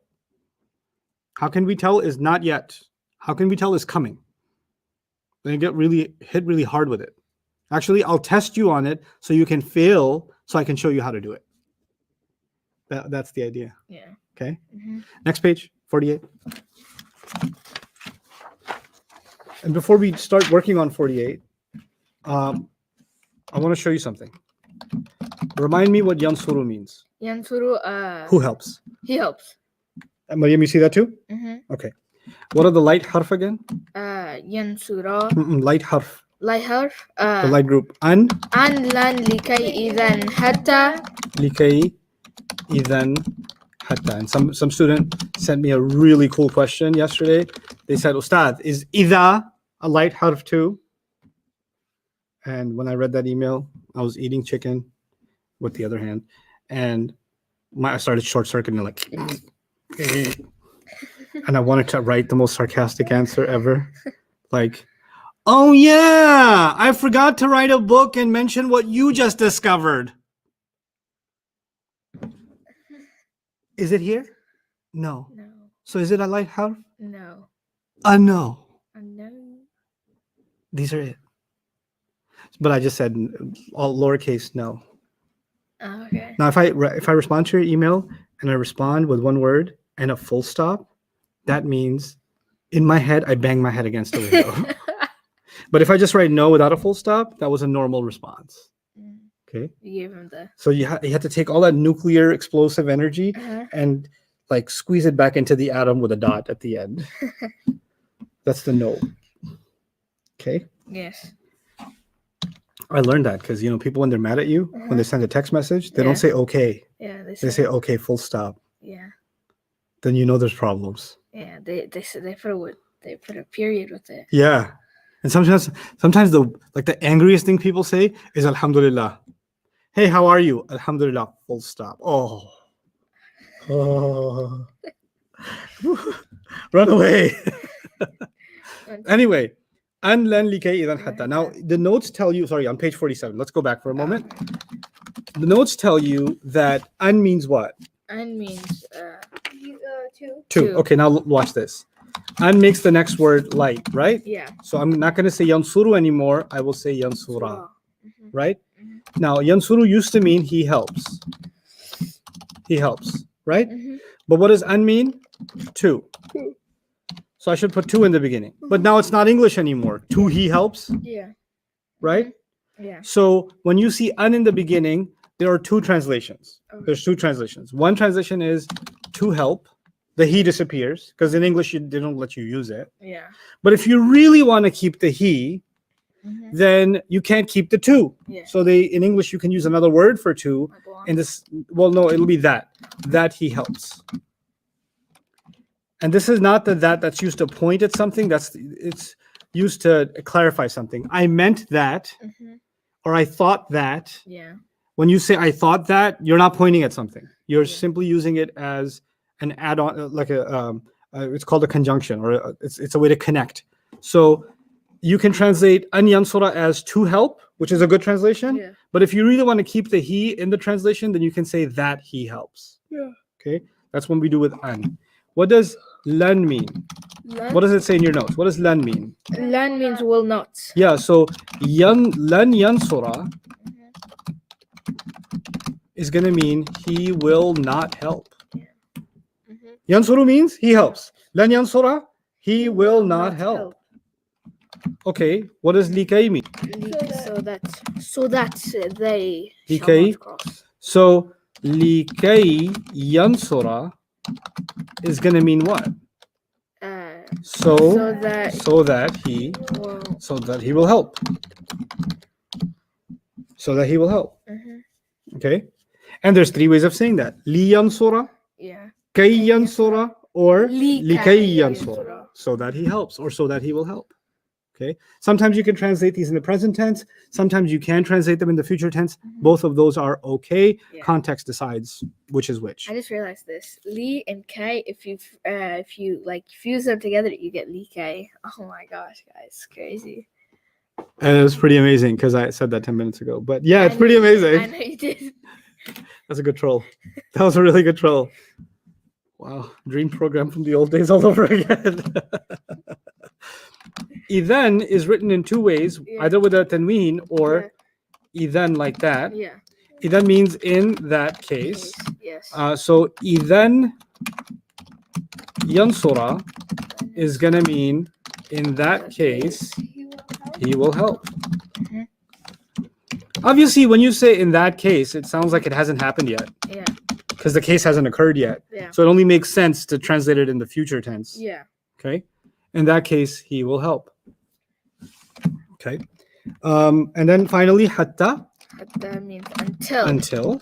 S1: How can we tell is not yet. How can we tell is coming. Then you get hit really hard with it. Actually, I'll test you on it so you can fail, so I can show you how to do it. That's the idea.
S2: Yeah.
S1: Okay.
S2: Mhm.
S1: Next page, 48. And before we start working on 48, I want to show you something. Remind me what yansuru means.
S2: Yansuru.
S1: Who helps?
S2: He helps.
S1: Mariam, you see that too?
S2: Mhm.
S1: Okay. What are the light harf again?
S2: Yansura.
S1: Light harf.
S2: Light harf.
S1: The light group. An
S2: lan likay idhan hatta.
S1: likay idhan hatta. And some student sent me a really cool question yesterday. They said, Ustad, is idha a light harf too? And when I read that email, I was eating chicken with the other hand, and I started short circuiting like, and I wanted to write the most sarcastic answer ever, like, oh yeah, I forgot to write a book and mention what you just discovered. Is it here? No.
S2: No.
S1: So is it a light harf?
S2: No.
S1: No.
S2: No.
S1: These are it. But I just said all lowercase no.
S2: Oh, okay.
S1: Now, if I respond to your email and I respond with one word and a full stop, that means in my head I bang my head against the window. But if I just write no without a full stop, that was a normal response.
S2: Mm.
S1: Okay.
S2: You gave him the.
S1: So you had to take all that nuclear explosive energy and like squeeze it back into the atom with a dot at the end. That's the no. Okay.
S2: Yes.
S1: I learned that because people when they're mad at you, when they send a text message, they don't say okay.
S2: Yeah.
S1: They say okay, full stop.
S2: Yeah.
S1: Then you know there's problems.
S2: Yeah. They put a period with it.
S1: Yeah. And sometimes the angriest thing people say is Alhamdulillah. Hey, how are you? Alhamdulillah, full stop. Oh. Run away. Anyway, an lan likay idhan hatta. Now the notes tell you, sorry, on page 47. Let's go back for a moment. The notes tell you that an means what?
S2: An means
S3: Two.
S1: Two. Okay, now watch this. An makes the next word light, right?
S2: yeah.
S1: So I'm not going to say yansuru anymore. I will say yansura,
S2: Mhm.
S1: right? Now, yansuru used to mean he helps. He helps, right?
S2: Mhm.
S1: But what does an mean? Two. So I should put two in the beginning. But now it's not English anymore. Two, he helps,
S2: Yeah.
S1: right?
S2: Yeah.
S1: So when you see an in the beginning, there are two translations. There's two translations. One translation is to help. The he disappears because in English they don't let you use it.
S2: Yeah.
S1: But if you really want to keep the he,
S2: Mhm.
S1: then you can't keep the two.
S2: Yeah.
S1: So in English you can use another word for two.
S2: Like one.
S1: In this, well, no, it'll be that he helps. And this is not that's used to point at something. It's used to clarify something. I meant that,
S2: Mhm.
S1: or I thought that.
S2: Yeah.
S1: When you say I thought that, you're not pointing at something. You're simply using it as an add-on, like it's called a conjunction, or it's a way to connect. So you can translate an yansura as to help, which is a good translation.
S2: Yeah.
S1: But if you really want to keep the he in the translation, then you can say that he helps.
S2: Yeah.
S1: Okay. That's when we do with an. What does lan mean? What does it say in your notes? What does lan mean?
S2: Lan means will not.
S1: Yeah, so lan yansura is going to mean he will not help. Yansuru means he helps. Lan yansura, he will not help. Okay, what does likay mean?
S2: So that they shall
S1: Likay.
S2: not cross.
S1: So likay yansura is going to mean what? So that he will help. So that he will help. Okay, and there's three ways of saying that: li yansura,
S2: Yeah.
S1: kay yansura, or likay
S2: yansura.
S1: yansura, so that he helps, or so that he will help. Okay, sometimes you can translate these in the present tense, sometimes you can translate them in the future tense. Both of those are okay.
S2: Yeah.
S1: Context decides which is which.
S2: I just realized this. Li and K, if you like fuse them together, you get Li K. Oh my gosh, guys, crazy.
S1: And it was pretty amazing because I said that 10 minutes ago. But yeah, it's
S2: I
S1: pretty
S2: know you did.
S1: amazing.
S2: I know you did.
S1: That's a good troll. That was a really good troll. Wow, dream program from the old days all over again. Idhan is written in two ways,
S2: Yeah.
S1: either with a tanween or idhan like that.
S2: Yeah.
S1: Idhan means in that case.
S2: Yes.
S1: So idhan yansura is going to mean in that case he will help. Obviously, when you say in that case, it sounds like it hasn't happened yet
S2: Yeah.
S1: because the case hasn't occurred yet.
S2: Yeah.
S1: So it only makes sense to translate it in the future tense.
S2: Yeah.
S1: Okay. In that case, he will help. Okay. And then finally, hatta,
S2: That means until.
S1: until.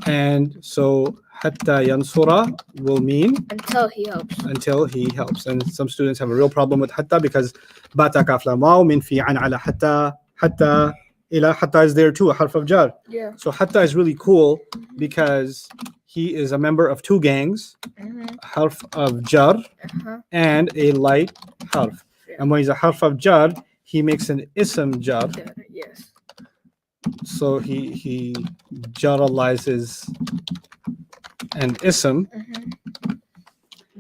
S1: And so hatta yansura will mean
S2: Until he helps.
S1: until he helps. And some students have a real problem with hatta because bata kaf lam waw min fi an ala hatta ila hatta is there too, a harf of jar.
S2: Yeah.
S1: So hatta is really cool because he is a member of two gangs, harf of jar and a light harf.
S2: Yeah.
S1: And when he's a harf of jar, he makes an ism jar.
S2: Yes.
S1: So he jaralizes an ism.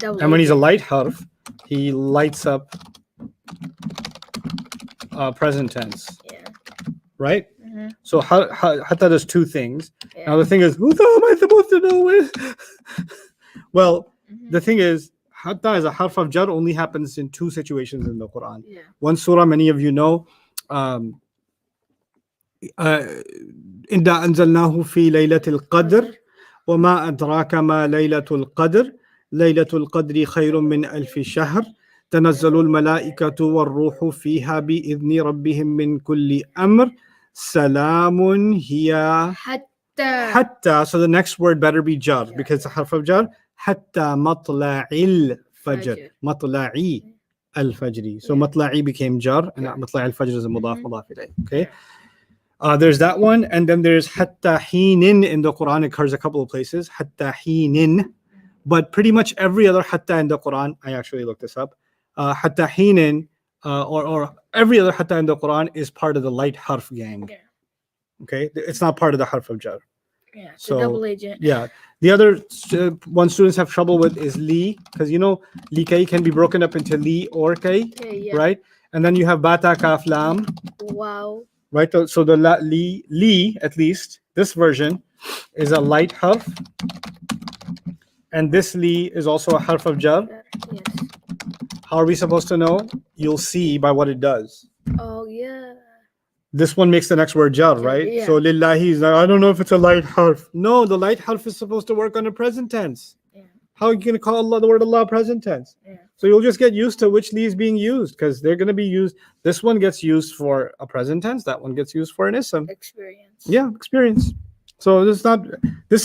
S1: And when he's a light harf, he lights up present tense.
S2: Yeah.
S1: Right? So hatta does two things.
S2: Yeah.
S1: Now the thing is, who the hell am I supposed to know it? Well, the thing is, hatta as a harf of jar only happens in two situations in the Quran.
S2: Yeah.
S1: One surah, many of you know, إِنَّا أَنزَلْنَاهُ فِي لَيْلَةِ الْقَدْرِ وَمَا أَدْرَاكَ مَا لَيْلَةُ الْقَدْرِ لَيْلَةُ الْقَدْرِ خَيْرٌ مِّنْ أَلْفِ شَهْرٍ تنزل الملائكة والروح فيها بإذن ربهم من كل أمر سلام هي حتى. So the next word better be jar because it's a harf of jar. حتى مطلع الفجر. مطلعي الفجر. So مطلعي became jar and مطلع الفجر is a مضاف مضاف إليه. Okay. There's that one, and then there's حتى حين in the Quran. It occurs a couple of places. حتى حين, but pretty much every other حتى in the Quran. I actually looked this up. Hatta hinin or every other hatta in the Quran is part of the light harf gang.
S2: Yeah.
S1: Okay, it's not part of the harf of jar.
S2: Yeah. It's
S1: So
S2: a double agent.
S1: yeah, the other one students have trouble with is li, because you know li kay can be broken up into li or kay,
S2: Okay, yeah.
S1: right? And then you have bata kaf lam,
S2: Wow.
S1: right? So the li at least this version is a light harf, and this li is also a harf of jar.
S2: Yes.
S1: How are we supposed to know? You'll see by what it does.
S2: Oh yeah.
S1: This one makes the next word jar, right?
S2: Yeah.
S1: So lillahi is like, I don't know if it's a light harf. No, the light harf is supposed to work on a present tense.
S2: Yeah.
S1: How are you going to call Allah, the word Allah present tense?
S2: Yeah.
S1: So you'll just get used to which li is being used because they're going to be used. This one gets used for a present tense. That one gets used for an ism.
S2: Experience.
S1: Yeah, experience. So this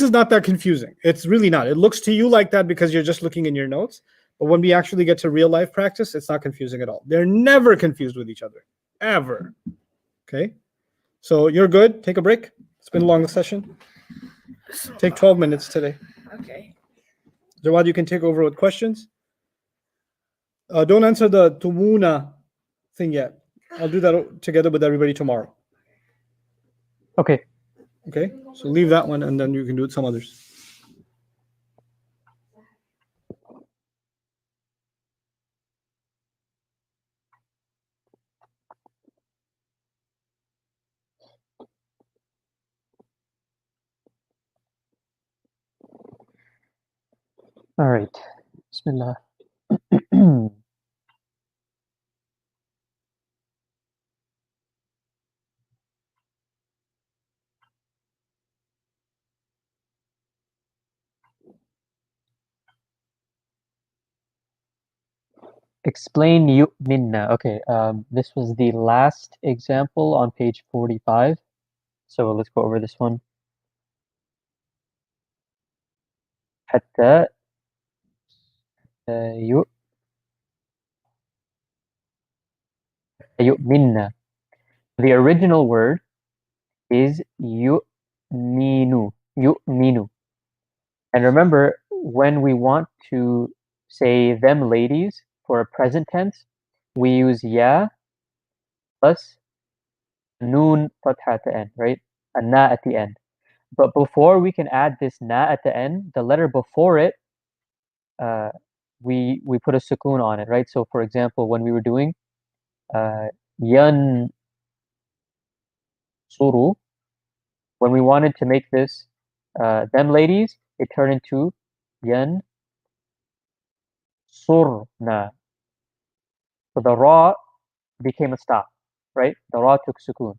S1: is not that confusing. It's really not. It looks to you like that because you're just looking in your notes. But when we actually get to real life practice, it's not confusing at all. They're never confused with each other, ever. Okay? So you're good. Take a break. It's been a long session. Take 12 minutes today.
S2: Okay.
S1: Jawad, you can take over with questions. Don't answer the tumuna thing yet. I'll do that together with everybody tomorrow.
S4: Okay.
S1: Okay? So leave that one and then you can do some others.
S4: All right. Bismillah. Explain yu'minna. Okay, this was the last example on page 45. So let's go over this one. حتى yu'minna. The original word is yu'minu. Yu'minu. And remember, when we want to say them ladies for a present tense, we use ya plus noon fatha at the end, right? A na at the end. But before we can add this na at the end, the letter before it, uh, we put a sukoon on it, right? So for example, when we were doing yan suru, when we wanted to make this them ladies, it turned into yan surna. So the ra became a stop, right? The ra took sukoon.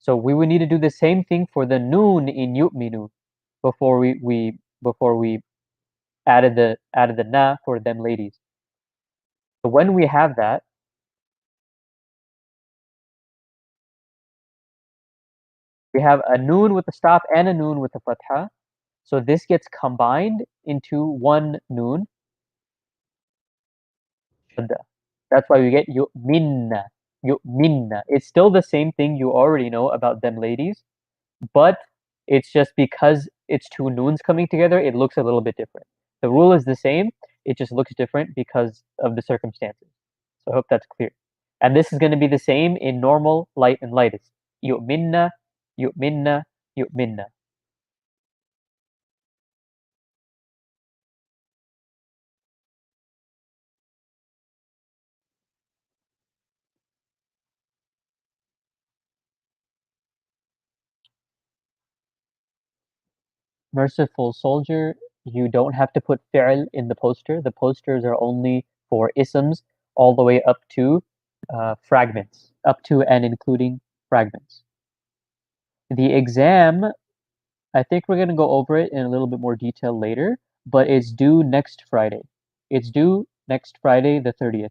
S4: So we would need to do the same thing for the noon in yu'minu before we added the na for them ladies. So when we have that, we have a noon with a stop and a noon with a fatha. So this gets combined into one noon. Shadda. That's why we get yu'minna. Yu'minna. It's still the same thing you already know about them ladies, but it's just because it's two noons coming together, it looks a little bit different. The rule is the same, it just looks different because of the circumstances. So I hope that's clear. And this is going to be the same in normal, light, and lightest. Yu'minna, yu'minna, yu'minna. Merciful soldier, you don't have to put fi'l in the poster. The posters are only for isms all the way up to fragments, up to and including fragments. The exam, I think we're going to go over it in a little bit more detail later, but it's due next Friday. It's due next Friday, the 30th.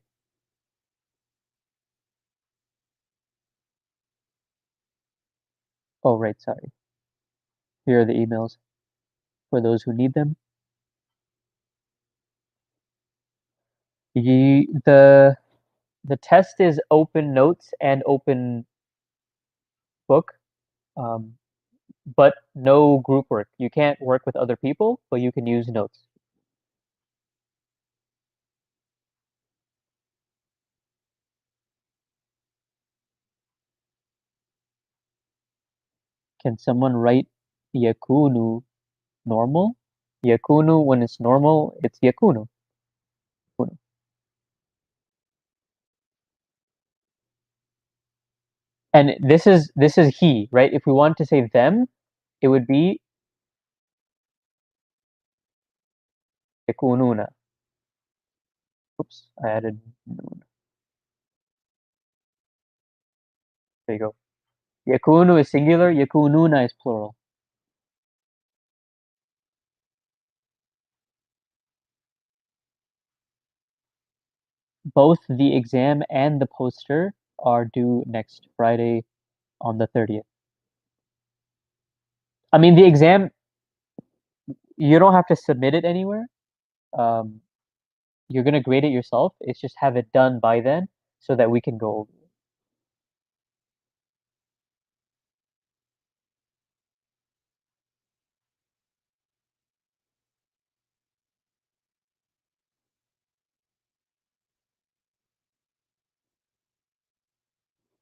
S4: Oh, right, sorry. Here are the emails for those who need them. The test is open notes and open book, but no group work. You can't work with other people, but you can use notes. Can someone write yakunu normal? Yakunu, when it's normal, it's yakunu. And this is he, right? If we want to say them, it would be yakununa. Oops, I added noon. There you go. Yakunu is singular, yakununa is plural. Both the exam and the poster are due next Friday on the 30th. I mean, the exam, you don't have to submit it anywhere. Um, you're going to grade it yourself. It's just have it done by then so that we can go over it.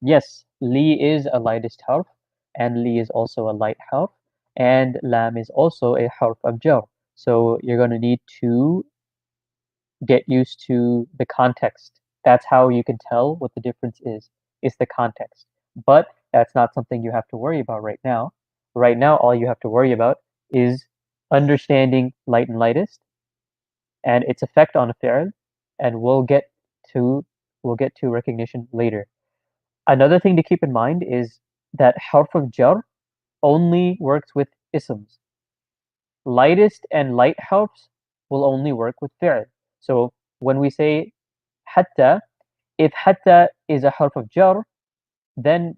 S4: Yes, li is a lightest harf, and li is also a light harf, and lam is also a harf of jar. So you're going to need to get used to the context. That's how you can tell what the difference is. It's the context. But that's not something you have to worry about right now. Right now, all you have to worry about is understanding light and lightest and its effect on a fi'l, and to we'll get to recognition later. Another thing to keep in mind is that harf of jar only works with isms. Lightest and light harfs will only work with fi'l. So when we say hatta, if hatta is a harf of jar, then,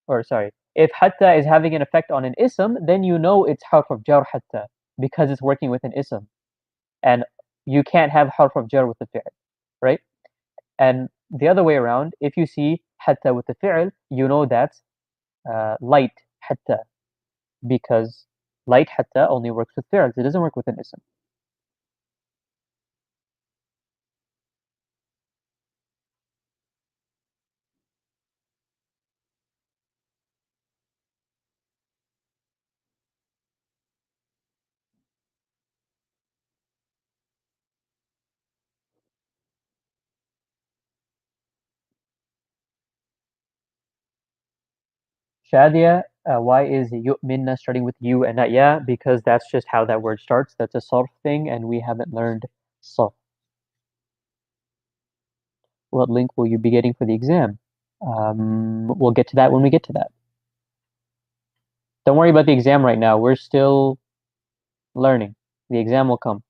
S4: or sorry, if hatta is having an effect on an ism, then you know it's harf of jar hatta because it's working with an ism. And you can't have harf of jar with the fi'l, right? And the other way around, if you see hatta with the fi'l, you know that's light hatta because light hatta only works with fi'ls. It doesn't work with an ism. Shadia, why is yu'minna starting with you and not ya? Because that's just how that word starts. That's a sarf thing, and we haven't learned sarf. What link will you be getting for the exam? We'll get to that when we get to that. Don't worry about the exam right now. We're still learning. The exam will come.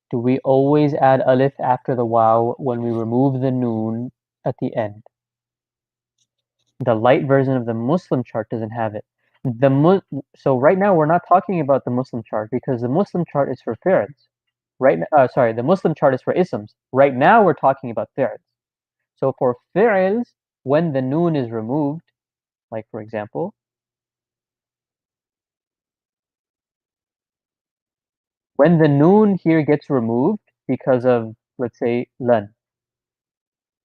S4: Do we always add alif after the waw when we remove the noon at the end? The light version of the Muslim chart doesn't have it. So right now we're not talking about the Muslim chart because the Muslim chart is for fi'ls. Sorry, the Muslim chart is for isms. Right now we're talking about fi'ls. So for fi'ls, when the noon is removed, like for example, when the noon here gets removed because of, let's say, lan,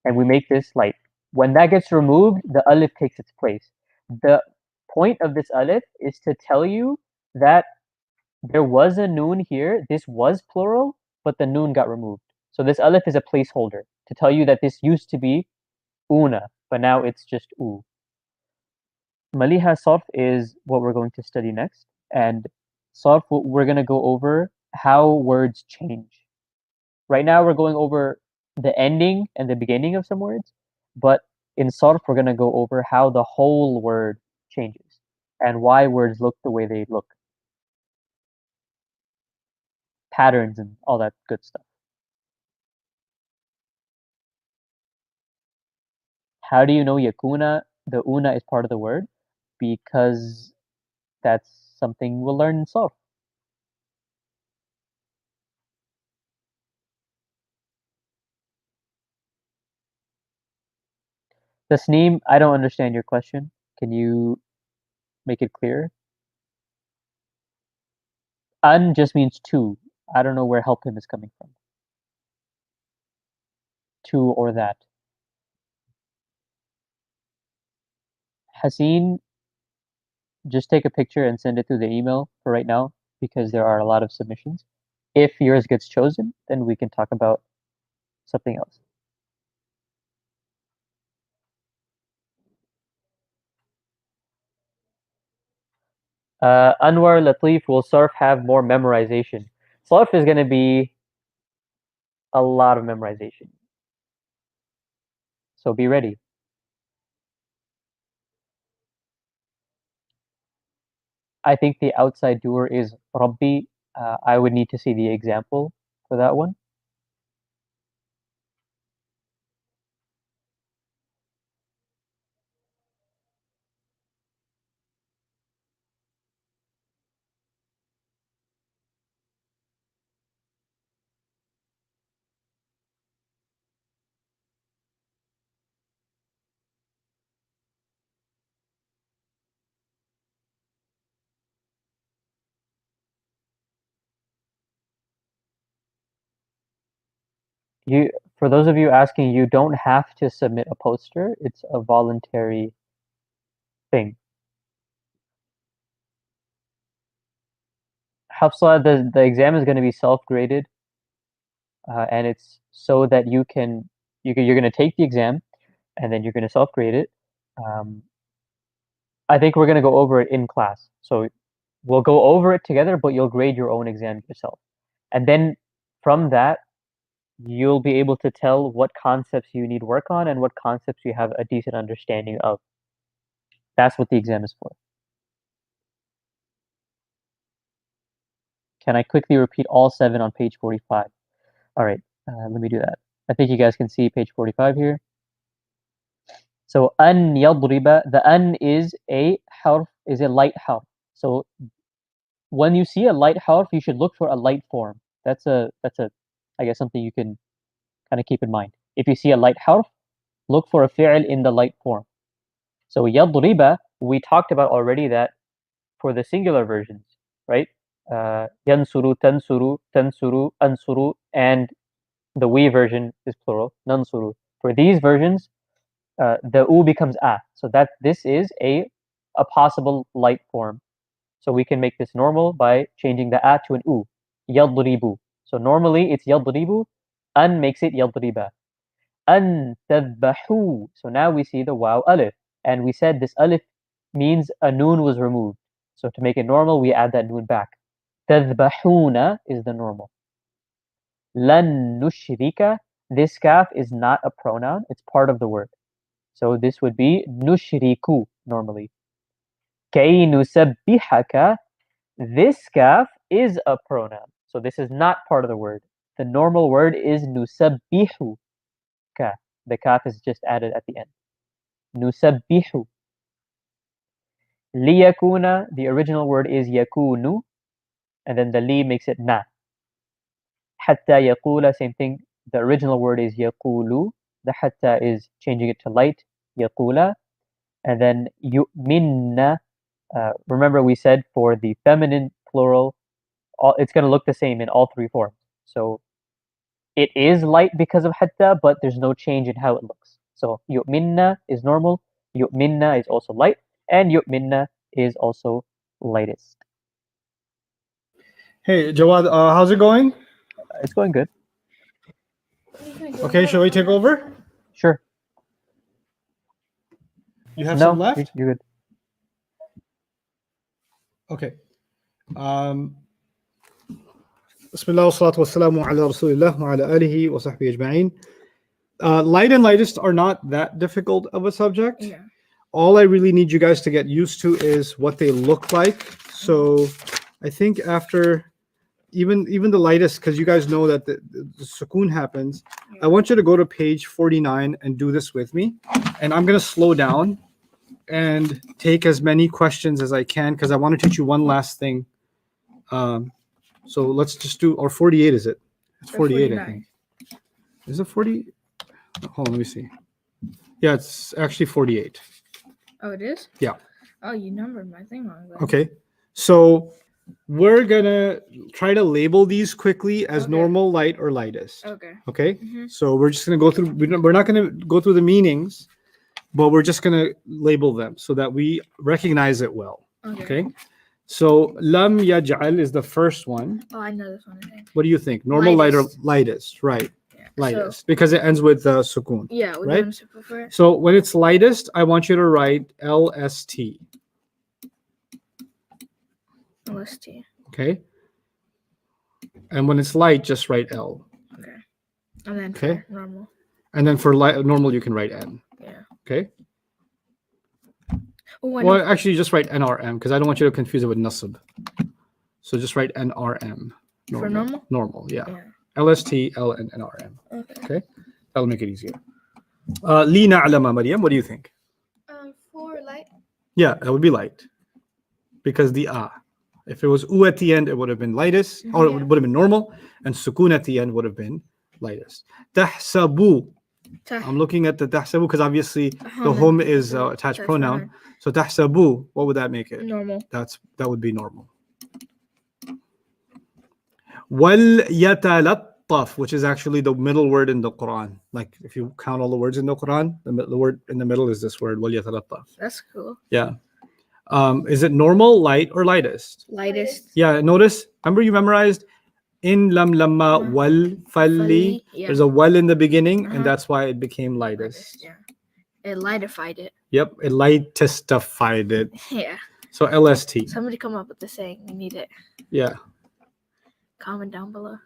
S4: and we make this light. When that gets removed, the alif takes its place. The point of this alif is to tell you that there was a noon here. This was plural, but the noon got removed. So this alif is a placeholder to tell you that this used to be una, but now it's just u. Maliha sarf is what we're going to study next. And sarf, we're going to go over how words change. Right now, we're going over the ending and the beginning of some words, but in sarf, we're going to go over how the whole word changes and why words look the way they look, patterns, and all that good stuff. How do you know yakuna? The una is part of the word because that's something we'll learn in sarf. Tasneem, I don't understand your question. Can you make it clear? An just means two. I don't know where help him is coming from. Two or that. Haseen, just take a picture and send it through the email for right now because there are a lot of submissions. If yours gets chosen, then we can talk about something else. Anwar Latif, will Sarf have more memorization? Sarf is going to be a lot of memorization. So be ready. I think the outside doer is Rabbi. I would need to see the example for that one. You, for those of you asking, you don't have to submit a poster. It's a voluntary thing. Hafsa, the exam is going to be self-graded. and it's so that you're going to take the exam, and then you're going to self-grade it. I think we're going to go over it in class. So we'll go over it together, but you'll grade your own exam yourself. And then from that, you'll be able to tell what concepts you need work on and what concepts you have a decent understanding of. That's what the exam is for. Can I quickly repeat all 7 on page 45? All right, let me do that. I think you guys can see page 45 here. So an yadriba, the an is a harf, is a light harf. So when you see a light harf, you should look for a light form. That's a I guess something you can kind of keep in mind. If you see a light harf, look for a fi'l in the light form. So yadriba, we talked about already that for the singular versions, right? Yansuru, tansuru, tansuru, ansuru, and the we version is plural, nansuru. For these versions, the u becomes a. So that this is a possible light form. So we can make this normal by changing the a to an u. Yadribu. So normally it's yadribu, an makes it yadriba. An tadbahu. So now we see the waw alif. And we said this alif means a noon was removed. So to make it normal, we add that noon back. Tadbahuna is the normal. Lan nushrika. This kaf is not a pronoun, it's part of the word. So this would be nushriku normally. Kay nusabbihaka. This kaf is a pronoun. So this is not part of the word. The normal word is nusabbihu. The kaf is just added at the end. Nusabbihu. Liyakuna, the original word is yakunu, and then the li makes it na. Hatta yaqula, same thing. The original word is yaqulu. The hatta is changing it to light, yaqula. And then yu'minna. Remember we said for the feminine plural, it's going to look the same in all 3 forms. So it is light because of hatta, but there's no change in how it looks. So yu'minna is normal, yu'minna is also light, and yu'minna is also lightest.
S1: Hey, Jawad, how's it going?
S4: It's going good.
S1: Okay, shall we take over?
S4: Sure.
S1: You have
S4: No,
S1: some left?
S4: you're good.
S1: Okay. Bismillah wa salatu wa salamu ala rasulillah wa ala alihi wa sahbihi ajma'in. Light and lightest are not that difficult of a subject.
S2: Yeah.
S1: All I really need you guys to get used to is what they look like. So I think after even the lightest, because you guys know that the sukoon happens, I want you to go to page 49 and do this with me. And I'm going to slow down and take as many questions as I can because I want to teach you one last thing. So let's just do, or 48 is it? It's 48, I think. Is it 40? Hold on, let me see. Yeah, it's actually 48.
S2: Oh, it is?
S1: Yeah.
S2: Oh, you numbered my thing wrong. Then.
S1: Okay. So we're going to try to label these quickly as
S2: Okay.
S1: normal, light, or lightest.
S2: Okay.
S1: Okay.
S2: Mhm.
S1: So we're just going to go through, we're not going to go through the meanings, but we're just going to label them so that we recognize it well. Okay. So lam yaj'al is the first one.
S2: Oh, I know this one, I think.
S1: What do you think? Normal, light, or
S2: Lightest.
S1: lightest? Right.
S2: Yeah.
S1: Lightest. Because it ends with sukoon.
S2: Yeah, we're
S1: Right?
S2: doing super for it.
S1: So when it's lightest, I want you to write LST.
S2: LST.
S1: Okay. And when it's light, just write L.
S2: Okay. And then
S1: Okay.
S2: for normal.
S1: And then for light, normal, you can write N.
S2: Yeah.
S1: Okay.
S2: Oh, I
S1: Well,
S2: know.
S1: actually, just write NRM because I don't want you to confuse it with nasab. So just write NRM.
S2: For normal?
S1: Normal, yeah.
S2: Yeah.
S1: LST, L, and NRM.
S2: Okay.
S1: Okay. That'll make it easier. Li na'lama, Maryam, what do you think?
S3: For light.
S1: Yeah, that would be light. Because the if it was u at the end, it would have been lightest, or it
S3: Yeah.
S1: would have been normal, and sukun at the end would have been lightest. Tahsabu. I'm looking at the tahsabu because obviously the home is attached pronoun. So tahsabu, what would that make it?
S2: Normal.
S1: That would be normal. Wal yatalattaf, which is actually the middle word in the Quran. Like if you count all the words in the Quran, the word in the middle is this word, wal yatalattaf.
S2: That's cool.
S1: Yeah. Is it normal, light, or lightest?
S2: Lightest.
S1: Yeah, notice, remember you memorized In lam lamma wal falli.
S2: Yeah.
S1: There's a wal in the beginning,
S2: Uh-huh.
S1: and that's why it became lightest.
S2: Yeah. It lightified it.
S1: Yep, it lightestified it.
S2: Yeah.
S1: So LST.
S2: Somebody come up with the saying. We need it.
S1: Yeah.
S2: Comment down below.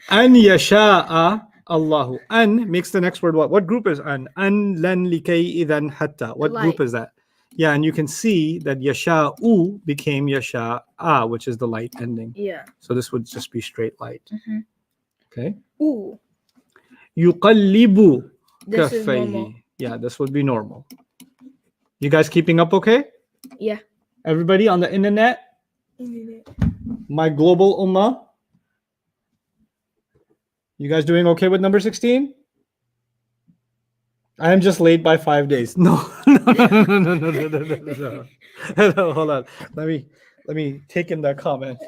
S1: An yasha'a Allahu. An makes the next word what? What group is an? An lan likay idan hatta. What group
S2: Light.
S1: is that? Yeah, and you can see that yasha'u became yasha'a, which is the light ending.
S2: Yeah.
S1: So this would just be straight light.
S2: Mhm.
S1: Okay.
S2: Ooh.
S1: Yuqallibu
S2: This is normal.
S1: kaffayhi. Yeah, this would be normal. You guys keeping up okay?
S2: Yeah.
S1: Everybody on the internet? My global ummah? You guys doing okay with number 16? I am just late by 5 days. No, no. No, hold on. Let me take in that comment.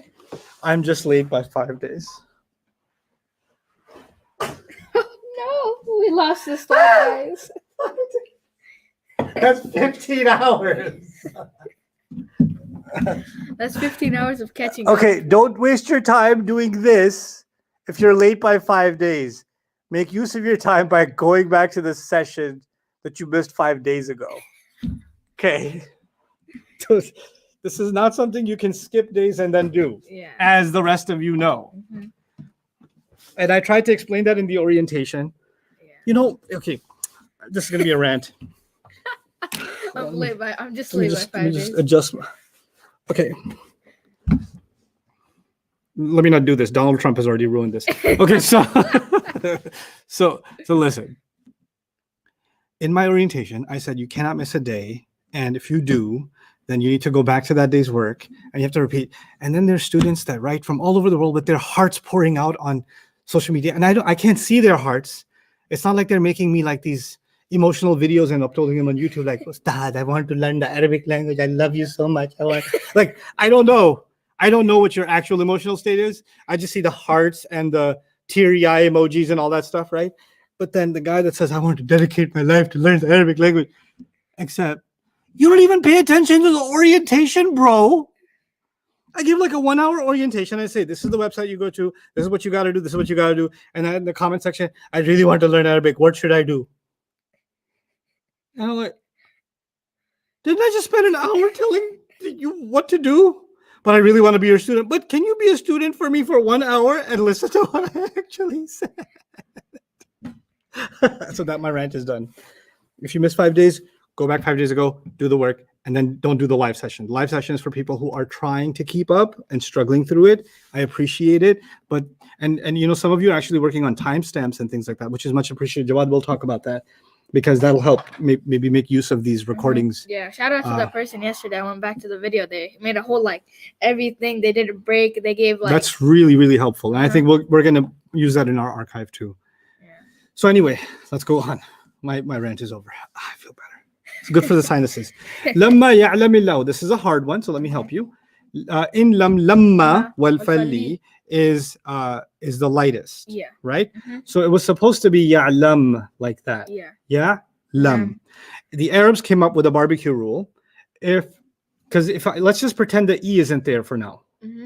S1: I'm just late by 5 days.
S2: No, we lost this one, guys.
S1: That's 15 hours.
S2: That's 15 hours of catching up.
S1: Okay, don't waste your time doing this if you're late by 5 days. Make use of your time by going back to the session that you missed 5 days ago. Okay. This is not something you can skip days and then do,
S2: Yeah.
S1: as the rest of you know.
S2: Mhm.
S1: And I tried to explain that in the orientation.
S2: Yeah.
S1: You know, okay, this is going to be a rant.
S2: I'm just
S1: Let me
S2: late
S1: just,
S2: by
S1: let me
S2: 5
S1: just
S2: days.
S1: adjust. Okay. Let me not do this. Donald Trump has already ruined this. Okay, so so listen. In my orientation, I said you cannot miss a day, and if you do, then you need to go back to that day's work, and you have to repeat. And then there's students that write from all over the world with their hearts pouring out on social media, and I can't see their hearts. It's not like they're making me like these emotional videos and uploading them on YouTube, like, Ustad, I want to learn the Arabic language. I love you so much. Like, I don't know. I don't know what your actual emotional state is. I just see the hearts and the teary eye emojis and all that stuff, right? But then the guy that says, I want to dedicate my life to learn the Arabic language, except you don't even pay attention to the orientation, bro. I give like a 1 hour orientation. I say, this is the website you go to. This is what you got to do. This is what you got to do. And then in the comment section, I really want to learn Arabic. What should I do? And I'm like, didn't I just spend an hour telling you what to do? But I really want to be your student. But can you be a student for me for 1 hour and listen to what I actually said? So that my rant is done. If you miss 5 days, go back 5 days ago, do the work, and then don't do the live session. The live session is for people who are trying to keep up and struggling through it. I appreciate it. But and you know, some of you are actually working on timestamps and things like that, which is much appreciated. Jawad will talk about that, because that'll help maybe make use of these recordings.
S2: Yeah, shout out to that person yesterday. I went back to the video. They made a whole like everything. They did a break. They gave like
S1: That's really, really helpful. And I think we're going to use that in our archive too.
S2: Yeah.
S1: So anyway, let's go on. My rant is over. I feel better. It's good for the sinuses. Lamma ya'lamillahu. This is a hard one, so let me help you. In lamma wal falli is the lightest.
S2: Yeah.
S1: Right?
S2: Mhm.
S1: So it was supposed to be ya'lam like that.
S2: Yeah.
S1: Yeah, lam. The Arabs came up with a barbecue rule. Let's just pretend the e isn't there for now.
S2: Mm-hmm.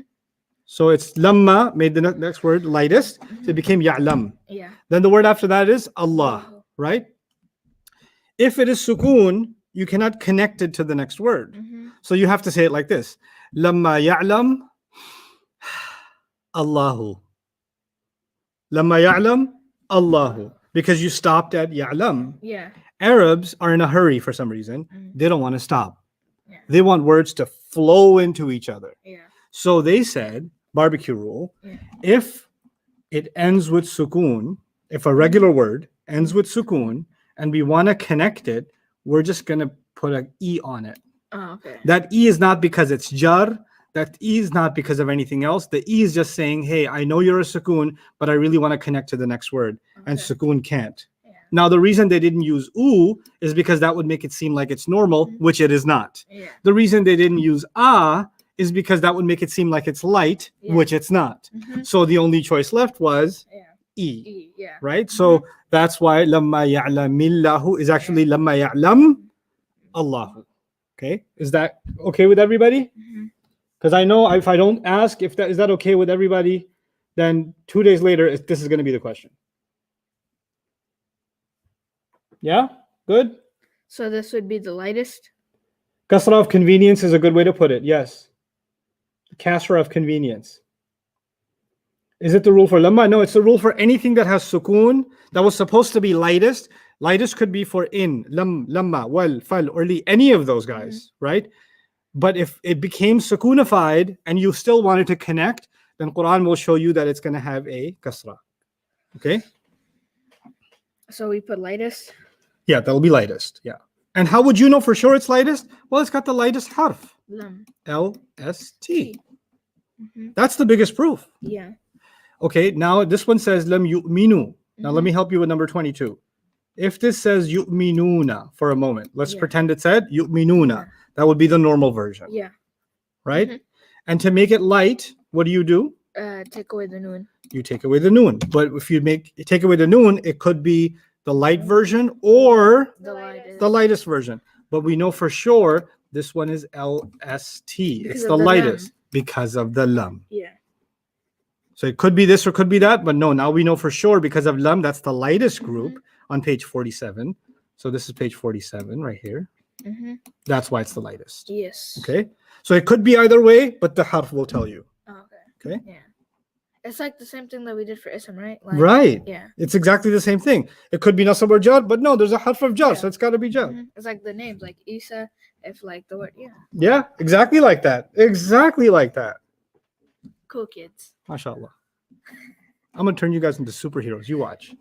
S1: So it's lamma made the next word lightest. So it became ya'lam.
S2: Yeah.
S1: Then the word after that is Allah, right? If it is sukoon, you cannot connect it to the next word.
S2: Mm-hmm.
S1: So you have to say it like this: Lamma ya'lam Allahu. Lamma ya'lam Allahu. Because you stopped at ya'lam.
S2: Yeah.
S1: Arabs are in a hurry for some reason. They don't want to stop.
S2: Yeah.
S1: They want words to flow into each other.
S2: Yeah.
S1: So they said, barbecue rule, if it ends with sukoon, if a regular word ends with sukoon, and we want to connect it, we're just going to put an E on it.
S2: Oh, okay.
S1: That E is not because it's jar. That E is not because of anything else. The E is just saying, hey, I know you're a sukoon, but I really want to connect to the next word.
S2: Okay.
S1: And sukoon can't.
S2: Yeah.
S1: Now, the reason they didn't use oo is because that would make it seem like it's normal, which it is not.
S2: Yeah.
S1: The reason they didn't use is because that would make it seem like it's light, which it's not.
S2: Mhm.
S1: So the only choice left was E.
S2: E. Yeah.
S1: Right? So that's why lamma ya'lamillahu is actually lamma ya'lam Allahu. Okay? Is that okay with everybody?
S2: Mhm.
S1: Because I know if I don't ask if that is that okay with everybody, then 2 days later this is going to be the question. Yeah, good.
S2: So this would be the lightest.
S1: Kasra of convenience is a good way to put it. Yes. Kasra of convenience. Is it the rule for lamma? No, it's the rule for anything that has sukoon that was supposed to be lightest. Lightest could be for in, lamma, wal, fal, or li, any of those guys, right? But if it became sukoonified and you still wanted to connect, then Quran will show you that it's going to have a kasra. Okay?
S2: So we put lightest.
S1: Yeah, that'll be lightest. Yeah. And how would you know for sure it's lightest? Well, it's got the lightest harf.
S2: Lam.
S1: L-S-T.
S2: Mm-hmm.
S1: That's the biggest proof.
S2: Yeah.
S1: Okay, now this one says lam yu'minu. Now let me help you with number 22. If this says yu'minuna for a moment, let's pretend it said yu'minuna.
S2: Yeah.
S1: That would be the normal version,
S2: Yeah.
S1: right? And to make it light, what do?
S2: Take away the noon.
S1: You take away the noon. But if you take away the noon, it could be the light version or
S2: The lightest.
S1: the lightest version. But we know for sure this one is LST.
S2: Because
S1: It's
S2: of
S1: the
S2: the
S1: lightest
S2: lam.
S1: because of the lam.
S2: Yeah.
S1: So it could be this or could be that, but no, now we know for sure because of lam, that's the lightest group on page 47. So this is page 47 right here.
S2: Mm-hmm.
S1: That's why it's the lightest.
S2: Yes.
S1: Okay. So it could be either way, but the harf will tell you.
S2: Oh, okay.
S1: Okay.
S2: Yeah. It's like the same thing that we did for ism, right? Like,
S1: Right.
S2: Yeah.
S1: It's exactly the same thing. It could be nasab or jar, but no, there's a harf of jar,
S2: Yeah.
S1: so it's got to be jar.
S2: Mhm. It's like the names, like Isa, if like the word, yeah.
S1: Yeah, exactly like that. Exactly like that.
S2: Cool kids.
S1: MashaAllah. I'm going to turn you guys into superheroes. You watch.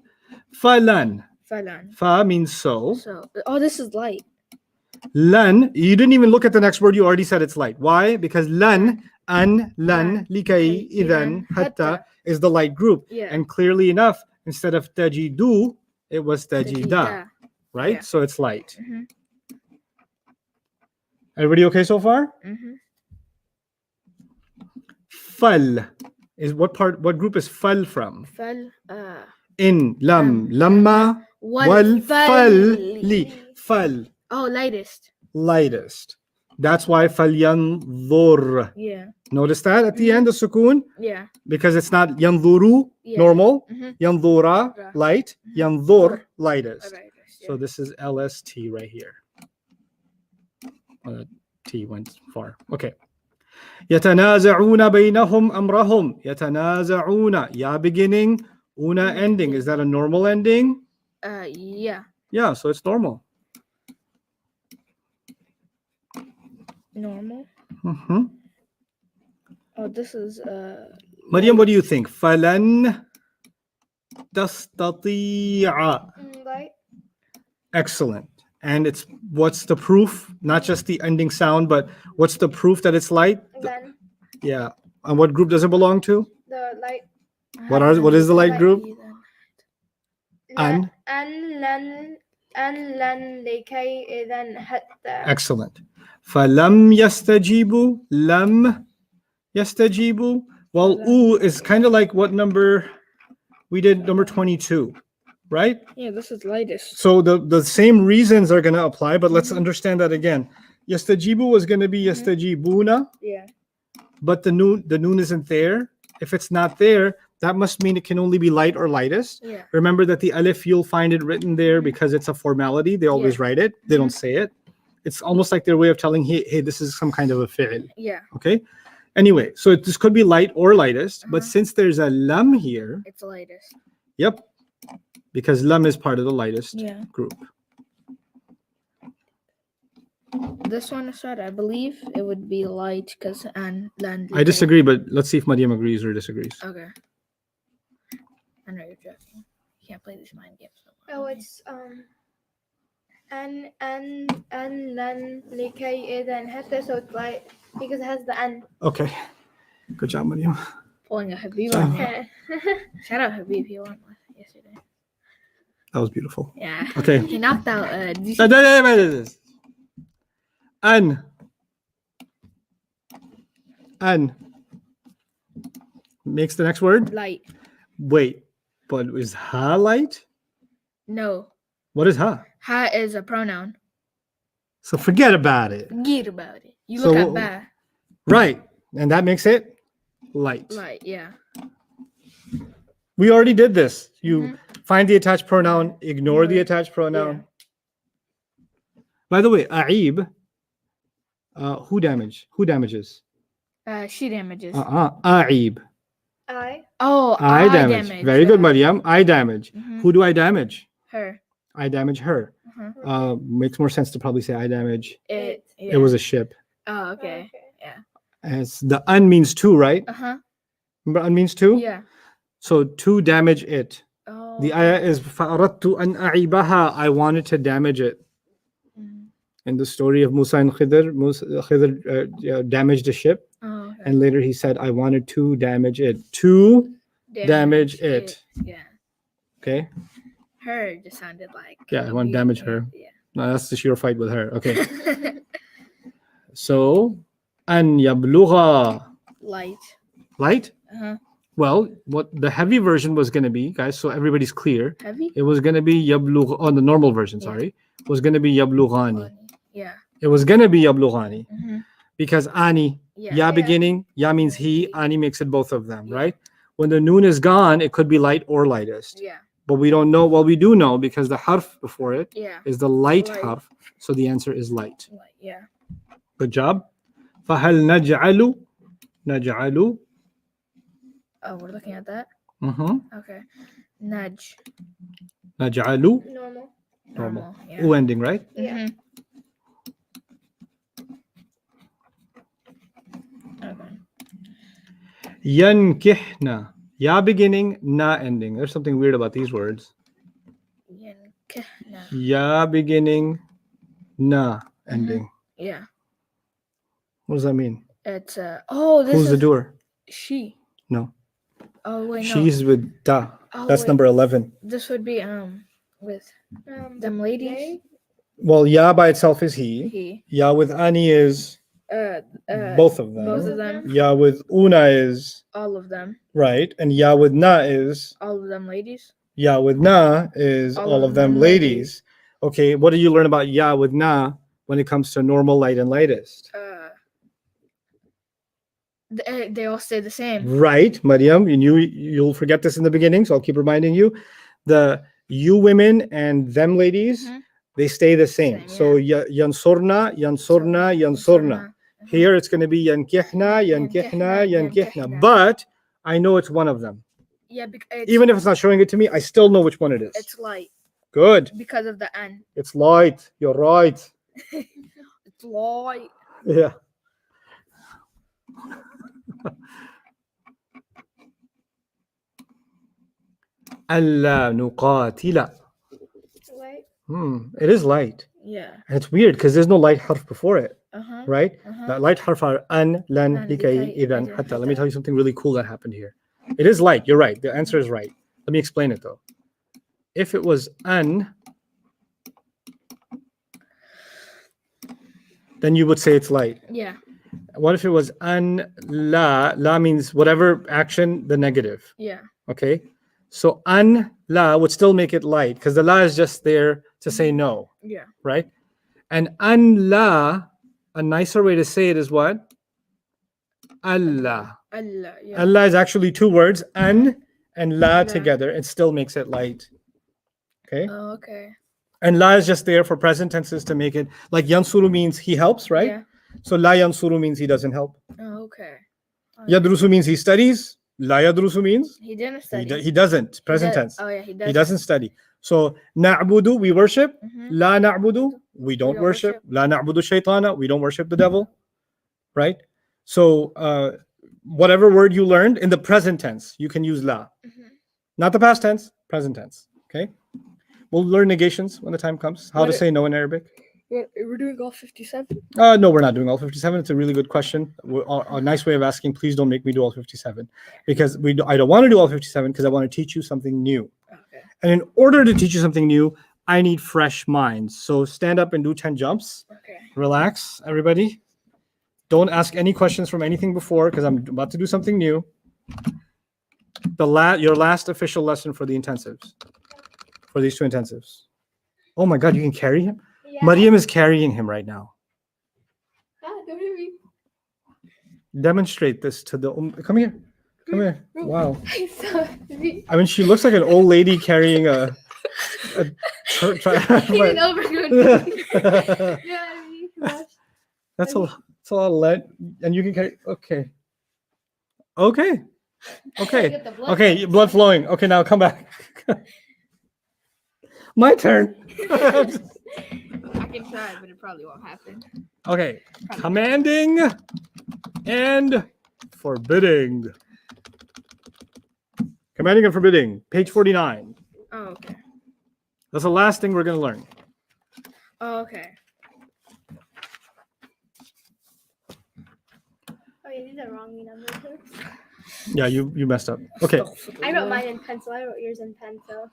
S1: Falan.
S2: Falan.
S1: Fa means so.
S2: So, oh, this is light.
S1: Lan, you didn't even look at the next word. You already said it's light. Why? Because lan, an, lan, likai, idan, hatta is the light group.
S2: Yeah.
S1: And clearly enough, instead of tajidu, it was tajida,
S2: Tajida.
S1: right?
S2: Yeah.
S1: So it's light.
S2: Mm-hmm.
S1: Everybody okay so far?
S2: Mm-hmm.
S1: Fal is what group is fal from?
S2: Fal.
S1: In, lam, lamma, wal, fal, li. Fal,
S2: Oh, lightest.
S1: lightest. That's why falyanzur.
S2: Yeah.
S1: Notice that at the end, the sukoon,
S2: Yeah.
S1: because it's not yanzuru,
S2: Yeah.
S1: normal,
S2: Mhm.
S1: yanzura,
S2: Ra.
S1: light, yanzur, lightest.
S2: Alright.
S1: So this is LST right here. T went far. Okay. يتنازعون بينهم أمرهم. يتنازعون. Ya beginning, una ending. Is that a normal ending?
S2: Yeah.
S1: Yeah, so it's normal.
S2: Normal.
S1: Mhm.
S2: Oh, this is
S1: Maryam, what do you think? فلن تستطيع.
S3: Light.
S1: Excellent. And it's what's the proof? Not just the ending sound, but what's the proof that it's light?
S3: Then
S1: Yeah. And what group does it belong to?
S3: the light.
S1: What is the light group?
S3: An lan likay idan hatta.
S1: Excellent. فلم يستجيبوا. لم يستجيبوا. Well, oo is kind of like what number we did, number 22, right?
S2: Yeah, this is lightest.
S1: So the same reasons are going to apply, but let's understand that again. Yastajibu was going to be yastajibuna,
S2: Yeah.
S1: but the noon isn't there. If it's not there, that must mean it can only be light or lightest.
S2: Yeah.
S1: Remember that the alif, you'll find it written there because it's a formality. They always write it. They don't say it. It's almost like their way of telling, hey, this is some kind of a fi'l.
S2: Yeah.
S1: Okay? Anyway, so this could be light or lightest, but since there's a lam here,
S2: It's lightest.
S1: yep, because lam is part of the lightest
S2: Yeah.
S1: group.
S2: This one, Asad, I believe it would be light because and land.
S1: I disagree, but let's see if Mariam agrees or disagrees.
S2: Okay. I know you're joking. You can't play these mind games.
S3: Oh, it's an lan likay idan hatta. So it's light because it has the an.
S1: Okay. Good job, Mariam.
S2: Pulling a Habib on you. Shout out Habib. He won yesterday.
S1: That was beautiful.
S2: Yeah.
S1: Okay.
S2: He knocked out.
S1: An. Makes the next word.
S2: Light.
S1: Wait, but is ha light?
S2: No.
S1: What is ha?
S2: Ha is a pronoun.
S1: So forget about it.
S2: Get about it. You
S1: So
S2: look at ba.
S1: Right. And that makes it light.
S2: Light. Yeah.
S1: We already did this. You
S2: Mhm.
S1: find the attached pronoun, ignore the
S2: Ignore it.
S1: attached pronoun. By the way, a'ib, who damages?
S2: She damages.
S1: A'ib.
S3: I.
S2: Oh,
S1: I damage. Very good, Mariam. I damage.
S2: Mhm.
S1: Who do I damage?
S2: Her.
S1: I damage her.
S2: Uh-huh.
S1: Makes more sense to probably say I damage.
S2: It. Yeah.
S1: It was a ship.
S2: Oh, okay.
S1: As the un means two, right?
S2: Uh-huh.
S1: Remember un means two?
S2: Yeah.
S1: So to damage it.
S2: Oh.
S1: The ayah is فَأَرَدْتُ أَنْ أَعِيبَهَا. I wanted to damage it.
S2: Mhm.
S1: In the story of Musa and Khidr, Khidr damaged a ship,
S2: Oh, okay.
S1: and later he said, I wanted to damage it. To damage it.
S2: Yeah.
S1: Okay?
S2: Her just sounded like.
S1: Yeah, I want to damage her.
S2: Yeah.
S1: No, that's just your fight with her. Okay. So, أن يبلغ.
S2: Light.
S1: Light?
S2: Uh-huh.
S1: Well, what the heavy version was going to be, guys, so everybody's clear.
S2: Heavy.
S1: It was going to be yablugh on the normal version,
S2: Yeah.
S1: sorry. Was going to be yablughani.
S2: Yeah.
S1: It was going to be yablughani
S2: Mm-hmm.
S1: because ani,
S2: Yeah.
S1: ya beginning, ya means he, ani makes it both of them, right? When the noon is gone, it could be light or lightest.
S2: Yeah.
S1: But we don't know. Well, we do know because the harf before it
S2: Yeah.
S1: is the light
S2: Light.
S1: harf. So the answer is light.
S2: Light. Yeah.
S1: Good job. فهل نجعل.
S2: Oh, we're looking at that.
S1: Mm-hmm.
S2: Okay. Nudge.
S1: نجعل.
S3: Normal.
S1: Normal.
S2: Yeah.
S1: U ending, right?
S3: Yeah.
S2: Mhm. Okay.
S1: Yankihna. Ya beginning, na ending. There's something weird about these words.
S2: Yankihna.
S1: Ya beginning, na ending.
S2: Yeah.
S1: What does that mean?
S2: It's oh, this
S1: Who's
S2: is
S1: the doer?
S2: she.
S1: No.
S2: Oh wait, no.
S1: She's with da.
S2: Oh,
S1: That's
S2: wait.
S1: number 11.
S2: This would be with them ladies.
S3: They.
S1: Well, ya by itself is he.
S2: He.
S1: Ya with ani is both of them.
S2: Both of them.
S1: Ya with una is
S2: All of them.
S1: right. And ya with na is
S2: All of them ladies.
S1: ya with na is all of them ladies. Okay, what do you learn about ya with na when it comes to normal, light, and lightest?
S2: They all stay the same.
S1: Right, Mariam. You'll forget this in the beginning, so I'll keep reminding you. The you women and them ladies, they stay the same. So yansurna, yansurna, yansurna. Here it's going to be yankihna, yankihna, yankihna. But I know it's one of them.
S2: Yeah,
S1: Even if it's not showing it to me, I still know which one it is.
S2: it's light
S1: Good.
S2: because of the N.
S1: It's light. You're right.
S2: It's light.
S1: Yeah. ألا نقاتل.
S3: Light.
S1: It is light.
S2: Yeah.
S1: And it's weird because there's no light harf before it,
S2: Uh-huh.
S1: right? That light harf are an, lan,
S2: An,
S1: likay,
S2: likay,
S1: idan,
S2: idan,
S1: hatta. Let me
S2: hatta.
S1: tell you something really cool that happened here. It is light. You're right. The answer is right. Let me explain it though. If it was an, then you would say it's light.
S2: Yeah.
S1: What if it was an, la? La means whatever action, the negative.
S2: Yeah.
S1: Okay. So an, la would still make it light because the la is just there to say no.
S2: Yeah.
S1: Right? And an la, a nicer way to say it is what? Allah.
S2: Allah. Yeah.
S1: Allah is actually two words, an and la together. It still makes it light. Okay?
S2: Oh, okay.
S1: And la is just there for present tenses to make it like yansuru means he helps, right?
S2: Yeah.
S1: So la yansuru means he doesn't help.
S2: Oh, okay.
S1: Yadrusu means he studies. La yadrusu means
S2: He didn't study.
S1: he doesn't. Present tense.
S2: Oh yeah, he does.
S1: He doesn't study. So na'budu, we worship.
S2: Mhm.
S1: La na'budu, we don't
S2: don't
S1: worship.
S2: worship.
S1: La na'budu shaytana, we don't worship the devil. Right? So whatever word you learned in the present tense, you can use la. Not the past tense, present tense. Okay? We'll learn negations when the time comes. How to
S2: What-
S1: say no in Arabic.
S2: We're doing all 57.
S1: No, we're not doing all 57. It's a really good question. A nice way of asking. Please don't make me do all 57 because I don't want to do all 57 because I want to teach you something new.
S2: Okay.
S1: And in order to teach you something new, I need fresh minds. So stand up and do 10 jumps.
S2: Okay.
S1: Relax, everybody. Don't ask any questions from anything before because I'm about to do something new. Your last official lesson for the intensives, for these two intensives. Oh my God, you can carry him?
S3: Yeah.
S1: Mariam is carrying him right now.
S3: Ah, don't hit me.
S1: demonstrate this to the come here. Come here. Wow.
S3: So,
S1: I mean, she looks like an old lady carrying a
S2: Even over
S1: that's a lot of lead, and you can carry. Okay. Okay. Okay. Blood flowing. Okay, now come back. My turn.
S2: I can try, but it probably won't happen.
S1: Okay. Commanding and forbidding. Commanding and forbidding. Page 49.
S2: Oh, okay.
S1: That's the last thing we're going to learn.
S2: Oh, okay.
S3: Oh, yeah, these are wrong numbers.
S1: Yeah, you messed up. Okay.
S3: I wrote mine in pencil. I wrote yours in pen, so.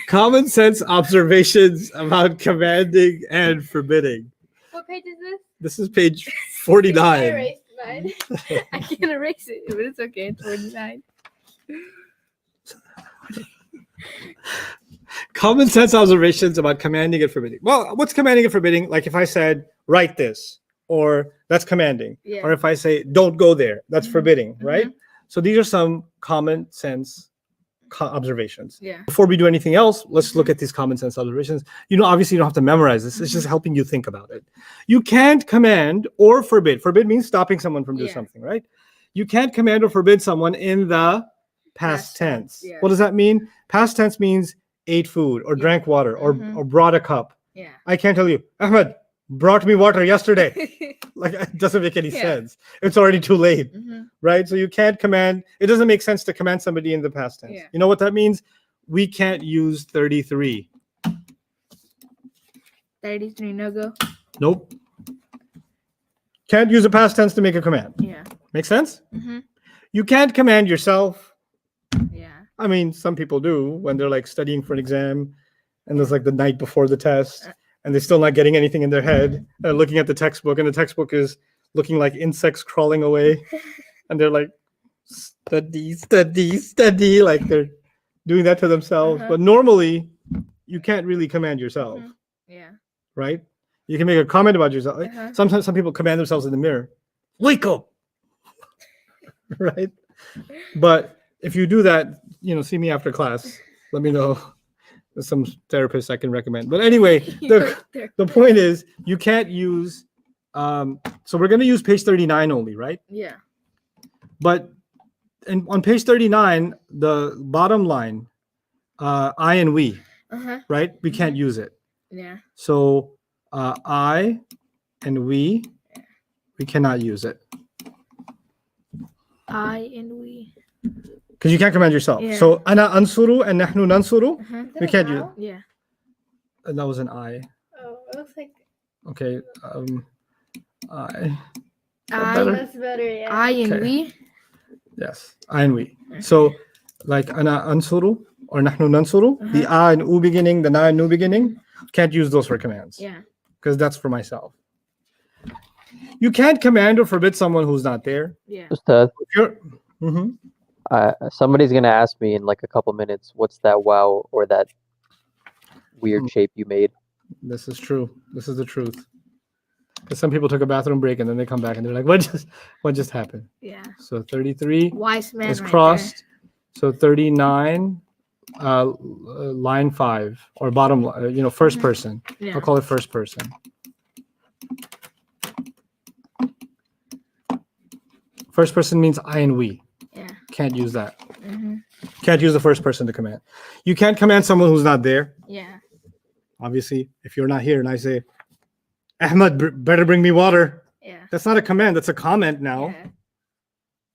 S1: Common sense observations about commanding and forbidding.
S3: What page is this?
S1: This is page
S3: I
S1: 49.
S3: erased mine.
S2: I can't erase it, but it's okay. It's 49.
S1: Common sense observations about commanding and forbidding. Well, what's commanding and forbidding? Like if I said, write this, or that's commanding.
S2: Yeah.
S1: Or if I say, don't go there, that's forbidding,
S2: Mhm.
S1: right? So these are some common sense observations.
S2: Yeah.
S1: Before we do anything else, let's look at these common sense observations. Obviously you don't have to memorize this. It's just helping you think about it. You can't command or forbid. Forbid means stopping someone from doing
S2: Yeah.
S1: something, right? You can't command or forbid someone in the past
S2: Past tense,
S1: tense.
S2: yeah.
S1: What does that mean? Past tense means ate food or
S2: Yeah.
S1: drank water or
S2: Mhm.
S1: brought a cup.
S2: Yeah.
S1: I can't tell you, Ahmed brought me water yesterday. Like it doesn't make any
S2: Yeah.
S1: sense. It's already too late,
S2: Mhm.
S1: right? So you can't command. It doesn't make sense to command somebody in the past tense.
S2: Yeah.
S1: You know what that means? We can't use 33.
S2: 33 no go.
S1: Nope. Can't use a past tense to make a command.
S2: Yeah.
S1: Make sense?
S2: Mm-hmm.
S1: You can't command yourself.
S2: Yeah.
S1: I mean, some people do when they're like studying for an exam and it's like the night before the test and they're still not getting anything in their head. They're looking at the textbook and the textbook is looking like insects crawling away. And they're like, study, study, study. Like they're doing that to themselves.
S2: Uh-huh.
S1: But normally, you can't really command yourself,
S2: Mhm. Yeah.
S1: right? You can make a comment about yourself.
S2: Uh-huh.
S1: Sometimes some people command themselves in the mirror. Wake up! Right? But if you do that, see me after class. Let me know. There's some therapists I can recommend. But anyway, the point is you can't use. So we're going to use page 39 only, right?
S2: Yeah.
S1: But on page 39, the bottom line, I and we,
S2: Uh-huh.
S1: right? We can't use it.
S2: Yeah.
S1: So I and we cannot use it.
S2: I and we.
S1: Because you can't command yourself.
S2: Yeah.
S1: So ana ansuru and nahnu nansuru,
S2: Uh-huh.
S1: we can't use.
S3: Vowel?
S2: Yeah.
S1: That was an I.
S3: Oh, it looks like
S1: Okay. I.
S2: I.
S1: better?
S3: that's better. Yeah.
S2: I and
S1: Okay.
S2: we.
S1: Yes. I and we. So like ana ansuru or nahnu nansuru, the
S2: Uh-huh.
S1: I and u beginning, the na and nu beginning, can't use those for commands.
S2: Yeah.
S1: Because that's for myself. You can't command or forbid someone who's not there.
S2: Yeah.
S4: Ustad,
S1: If you're, Mhm.
S4: somebody's gonna ask me in like a couple minutes, what's that wow or that weird shape you made?
S1: This is true. This is the truth. Because some people took a bathroom break and then they come back and they're like, what just happened?
S2: Yeah.
S1: So 33
S2: Wise man.
S1: is
S2: right
S1: crossed. So 39, line 5 or bottom, first person.
S2: there. Yeah.
S1: I'll call it first person. First person means I and we.
S2: Yeah.
S1: Can't use that.
S2: Mm-hmm.
S1: Can't use the first person to command. You can't command someone who's not there.
S2: Yeah.
S1: Obviously, if you're not here and I say, Ahmed, better bring me water.
S2: Yeah.
S1: That's not a command. That's a comment now.
S2: Yeah.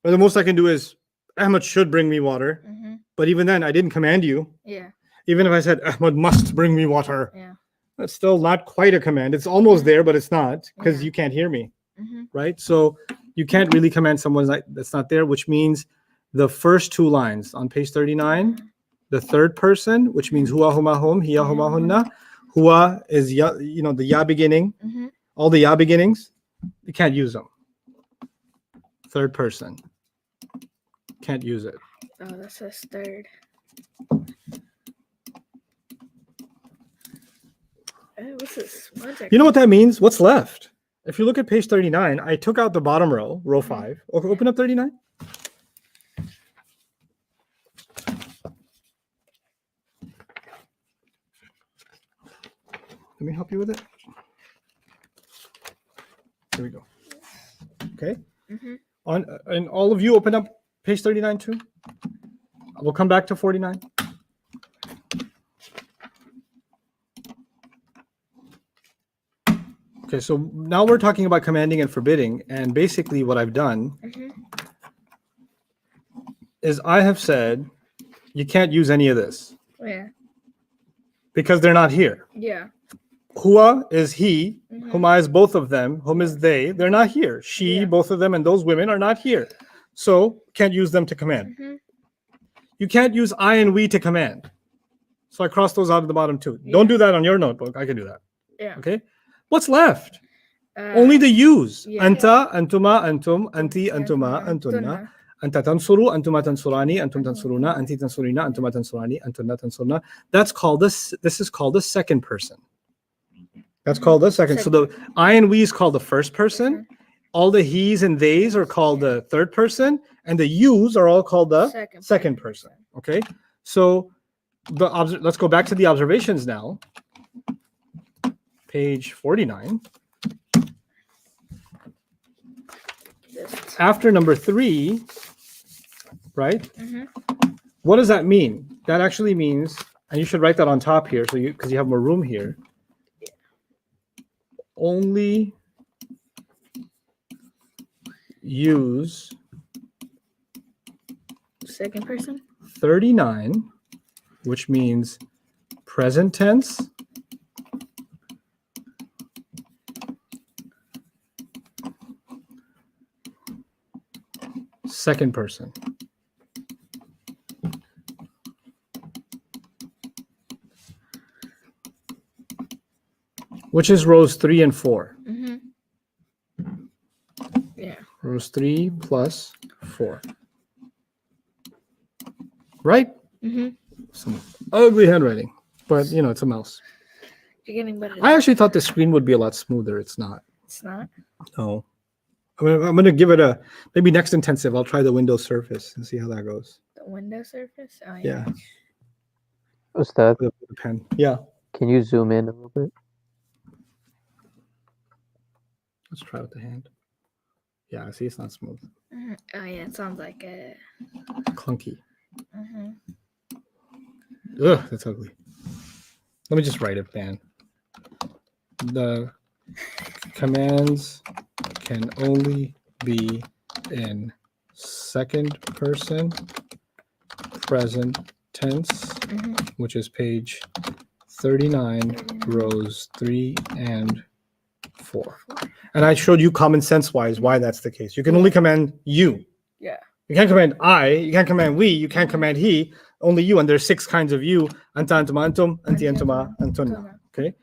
S1: But the most I can do is, Ahmed should bring me water.
S2: Mm-hmm.
S1: But even then, I didn't command you.
S2: Yeah.
S1: Even if I said, Ahmed must bring me water.
S2: Yeah.
S1: That's still not quite a command. It's almost there, but it's not because
S2: Yeah.
S1: you can't hear me.
S2: Mm-hmm.
S1: Right? So you can't really command someone that's not there, which means the first two lines on page 39, the third person, which means huwa huma hum, hiya huma hunna. Huwa is ya, the ya beginning,
S2: Mm-hmm.
S1: all the ya beginnings, you can't use them. Third person. can't use it.
S2: Oh, that says third. What's this?
S1: You know what that means? What's left? If you look at page 39, I took out the bottom row, row 5. Open up 39. Let me help you with it. Here we go. Okay. And all of you open up page 39 too. We'll come back to 49. Okay, so now we're talking about commanding and forbidding, and basically what I've done is I have said you can't use any of this
S2: Yeah.
S1: because they're not here.
S2: Yeah.
S1: Huwa is he, huma is both of them, hum is they. They're not here. She,
S2: Yeah.
S1: both of them, and those women are not here. So can't use them to command. You can't use I and we to command. So I crossed those out at the bottom too. Don't do that on your notebook. I can do that.
S2: Yeah.
S1: Okay. What's left? Only the use.
S2: yeah.
S1: Anta, antuma, antum, anti, antuma, antunna. Anta tansuru, antuma tansurani, antum tansuruna, anti tansurina, antuma tansurani, antunna tansurna. That's called this is called the second person. That's called the second. So the I and we is called the first person. All the he's and they's are called the third person, and the yous are all called the second person. Okay. So let's go back to the observations now. Page 49. After number 3, right? What does that mean? That actually means, and you should write that on top here, so because you have more room here. Only use
S2: second person.
S1: 39, which means present tense, second person. Which is rows 3 and 4.
S2: Yeah.
S1: Rows 3 plus 4. Right? Some ugly handwriting, but you know, it's a mouse.
S2: You're getting better.
S1: I actually thought the screen would be a lot smoother. It's not.
S2: It's not.
S1: No. I'm gonna give it a maybe next intensive. I'll try the Windows Surface and see how that goes.
S2: The window surface. Oh
S1: Yeah.
S4: Ustad,
S1: The pen. Yeah.
S4: can you zoom in a little bit?
S1: Let's try with the hand. Yeah. See, it's not smooth.
S2: Oh yeah, it sounds like a.
S1: Clunky. Ugh, that's ugly. Let me just write it, man. The commands can only be in second person present tense, which is page 39, rows 3 and 4. And I showed you common sense wise why that's the case. You can only command you.
S2: Yeah.
S1: You can't command I, you can't command we, you can't command he, only you. And there's 6 kinds of you. Anta, antuma, antum, anti, antuma, antunna. Okay.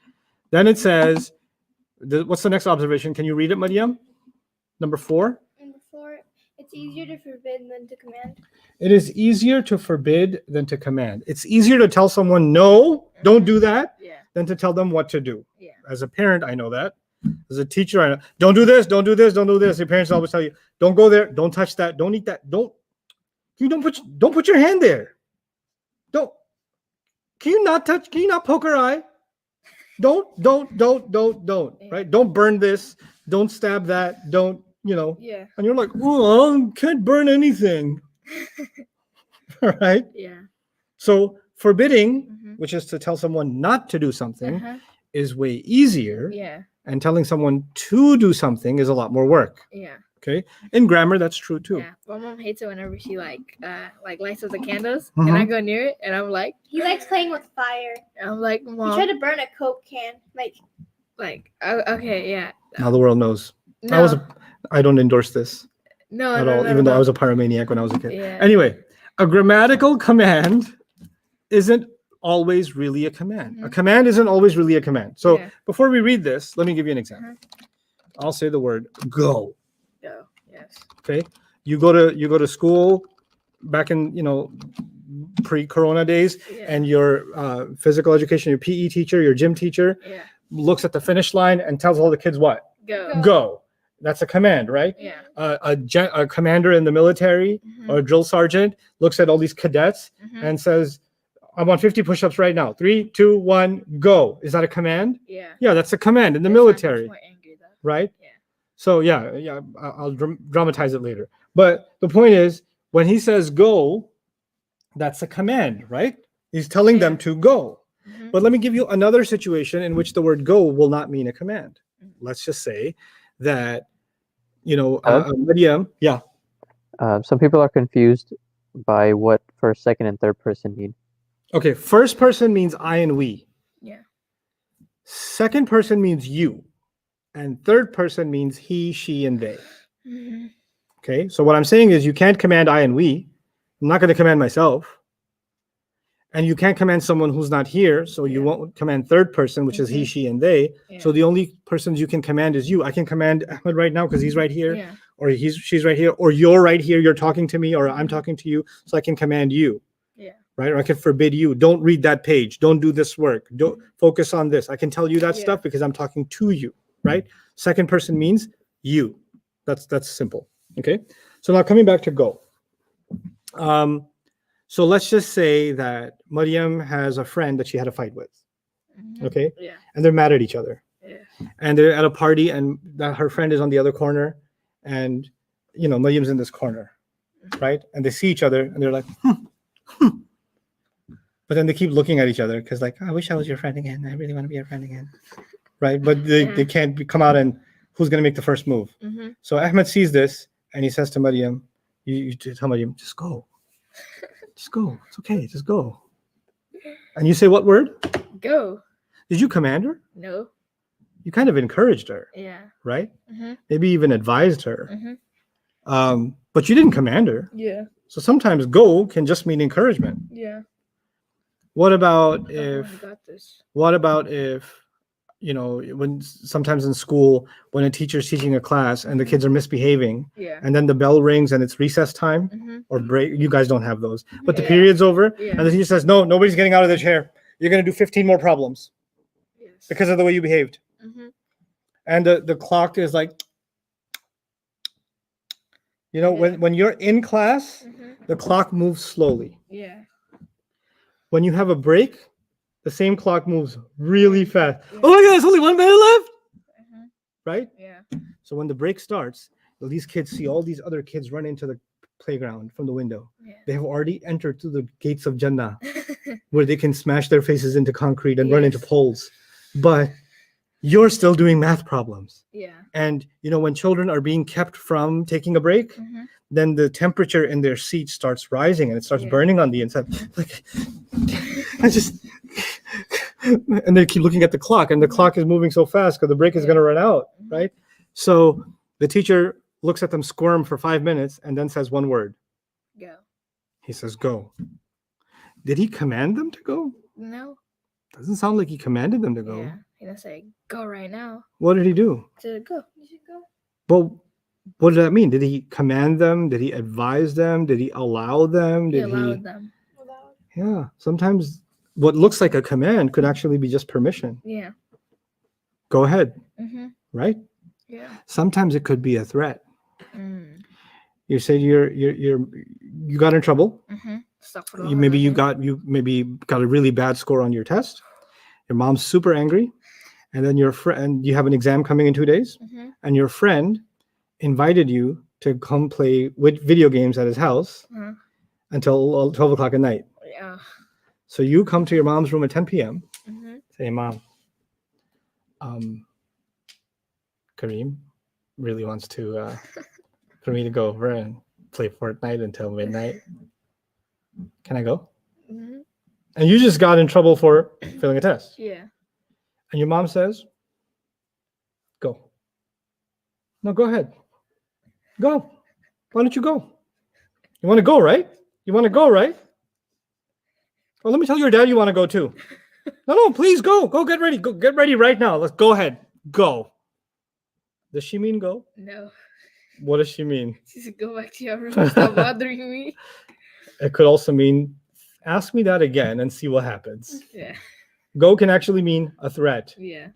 S1: Then it says, what's the next observation? Can you read it, Mariam? Number 4.
S3: Number 4, it's easier to forbid than to command.
S1: It is easier to forbid than to command. It's easier to tell someone, no, don't do that, than to tell them what to do.
S2: Yeah.
S1: As a parent, I know that. As a teacher, I know, don't do this, don't do this, don't do this. Your parents always tell you, don't go there, don't touch that, don't eat that, don't put your hand there. Can you not touch, can you not poke her eye? Don't,
S2: Yeah.
S1: right? Don't burn this, don't stab that, don't,
S2: Yeah.
S1: and you're like, oh, I can't burn anything. All right.
S2: Yeah.
S1: So forbidding, which is to tell someone not to do something, is way easier.
S2: Yeah.
S1: And telling someone to do something is a lot more work.
S2: Yeah.
S1: Okay. In grammar, that's true too.
S2: Yeah. My mom hates it whenever she like lights up the candles and I go near it and I'm like,
S3: He likes playing with fire.
S2: I'm like,
S3: He
S2: Mom,
S3: tried to burn a Coke can.
S2: okay, yeah.
S1: Now the world knows.
S2: No.
S1: I don't endorse this
S2: No,
S1: at
S2: no,
S1: all,
S2: no,
S1: even
S2: no.
S1: though I was a pyromaniac when I was a kid.
S2: Yeah.
S1: Anyway, a grammatical command isn't always really a command. A command isn't always really a command. So before we read this, let me give you an example. I'll say the word go.
S2: Go. Yes.
S1: Okay. You go to school back in pre-corona days,
S2: Yeah.
S1: and your physical education, your PE teacher, your gym teacher
S2: Yeah.
S1: looks at the finish line and tells all the kids what?
S2: Go.
S1: Go. That's a command, right?
S2: Yeah.
S1: A commander in the military or a drill sergeant looks at all these cadets and says, I want 50 push-ups right now. 3, 2, 1, go. Is that a command?
S2: Yeah.
S1: Yeah, that's a command in the
S2: They sound much
S1: military,
S2: more angry, though.
S1: right?
S2: Yeah.
S1: So yeah, I'll dramatize it later. But the point is, when he says go, that's a command, right? He's telling them to go.
S2: Mhm.
S1: But let me give you another situation in which the word go will not mean a command. Let's just say that, Maryam, yeah.
S4: Some people are confused by what first, second, and third person mean.
S1: Okay, first person means I and we.
S2: Yeah.
S1: Second person means you. And third person means he, she, and they.
S2: Mhm.
S1: Okay, so what I'm saying is you can't command I and we. I'm not going to command myself. And you can't command someone who's not here, so you won't command third person, which is he, she, and they.
S2: Yeah.
S1: So the only persons you can command is you. I can command Ahmed right now because he's right here,
S2: Yeah.
S1: or she's right here, or you're right here, you're talking to me, or I'm talking to you, so I can command you.
S2: Yeah.
S1: Right? Or I can forbid you. Don't read that page. Don't do this work. Don't focus on this. I can tell you that stuff because I'm talking to you, right? Second person means you. That's simple. Okay. So now coming back to go. So let's just say that Maryam has a friend that she had a fight with.
S2: Mhm.
S1: Okay.
S2: Yeah.
S1: And they're mad at each other.
S2: Yeah.
S1: And they're at a party, and her friend is on the other corner, and Maryam's in this corner, right? And they see each other, and they're like, But then they keep looking at each other because, like, I wish I was your friend again. I really want to be your friend again, right? But they can't come out and who's going to make the first move.
S2: Mm-hmm.
S1: So Ahmed sees this, and he says to Maryam, you tell Maryam, just go. Just go. It's okay. Just go. And you say what word?
S2: Go.
S1: Did you command her?
S2: No.
S1: You kind of encouraged her,
S2: Yeah.
S1: right?
S2: Mm-hmm.
S1: Maybe even advised her.
S2: Mm-hmm.
S1: But you didn't command her.
S2: Yeah.
S1: So sometimes go can just mean encouragement.
S2: Yeah.
S1: What about
S2: I
S1: if
S2: got this.
S1: when sometimes in school, when a teacher's teaching a class and the kids are misbehaving,
S2: Yeah.
S1: and then the bell rings and it's recess time
S2: Mm-hmm.
S1: or break, you guys don't have those, but the
S2: Yeah.
S1: period's over,
S2: Yeah.
S1: and the teacher says, no, nobody's getting out of their chair. You're going to do 15 more problems
S2: Yes.
S1: because of the way you behaved.
S2: Mm-hmm.
S1: And the clock is like, when you're in class,
S2: Mm-hmm.
S1: the clock moves slowly.
S2: Yeah.
S1: When you have a break, the same clock moves really fast.
S2: Yeah.
S1: Oh my God, there's only 1 minute left,
S2: Mm-hmm.
S1: right?
S2: Yeah.
S1: So when the break starts, these kids see all these other kids run into the playground from the window.
S2: Yeah.
S1: They have already entered through the gates of Jannah, where they can smash their faces into concrete and run into
S2: Yes.
S1: poles. But you're still doing math problems.
S2: Yeah.
S1: And when children are being kept from taking a break,
S2: Mm-hmm.
S1: then the temperature in their seat starts rising and it starts
S2: Yeah.
S1: burning on the inside. Like, and they keep looking at the clock, and the clock is moving so fast because the break is going to run out, right? So the teacher looks at them squirm for 5 minutes and then says one word.
S2: Go.
S1: He says, go. Did he command them to go?
S2: No.
S1: Doesn't sound like he commanded them to go.
S2: Yeah. He didn't say go right now.
S1: What did he do?
S2: He said go. You should go.
S1: Well, what did that mean? Did he command them? Did he advise them? Did he allow them?
S2: He
S1: Did
S2: allowed them.
S1: Yeah. Sometimes what looks like a command could actually be just permission.
S2: Yeah.
S1: Go ahead,
S2: Mm-hmm.
S1: right?
S2: Yeah.
S1: Sometimes it could be a threat.
S2: Mm.
S1: You say you got in trouble.
S2: Mm-hmm.
S1: You maybe got a really bad score on your test. Your mom's super angry, and then your friend, you have an exam coming in 2 days,
S2: Mm-hmm.
S1: and your friend invited you to come play with video games at his house
S2: Uh-huh.
S1: until 12 o'clock at night.
S2: Yeah.
S1: So you come to your mom's room at 10 p.m.
S2: Mm-hmm.
S1: Say, Mom, Kareem really wants for me to go over and play Fortnite until midnight. Can I go?
S2: Mm-hmm.
S1: And you just got in trouble for failing a test.
S2: Yeah.
S1: And your mom says, go. No, go ahead. Go. Why don't you go? You want to go, right? You want to go, right? Well, let me tell your dad you want to go too. No, please go. Go get ready. Go get ready right now. Let's go ahead. Go. Does she mean go?
S2: No.
S1: What does she mean?
S2: She said go back to your room. Stop bothering me.
S1: It could also mean, ask me that again and see what happens.
S2: Yeah.
S1: Go can actually mean a threat,
S2: Yeah.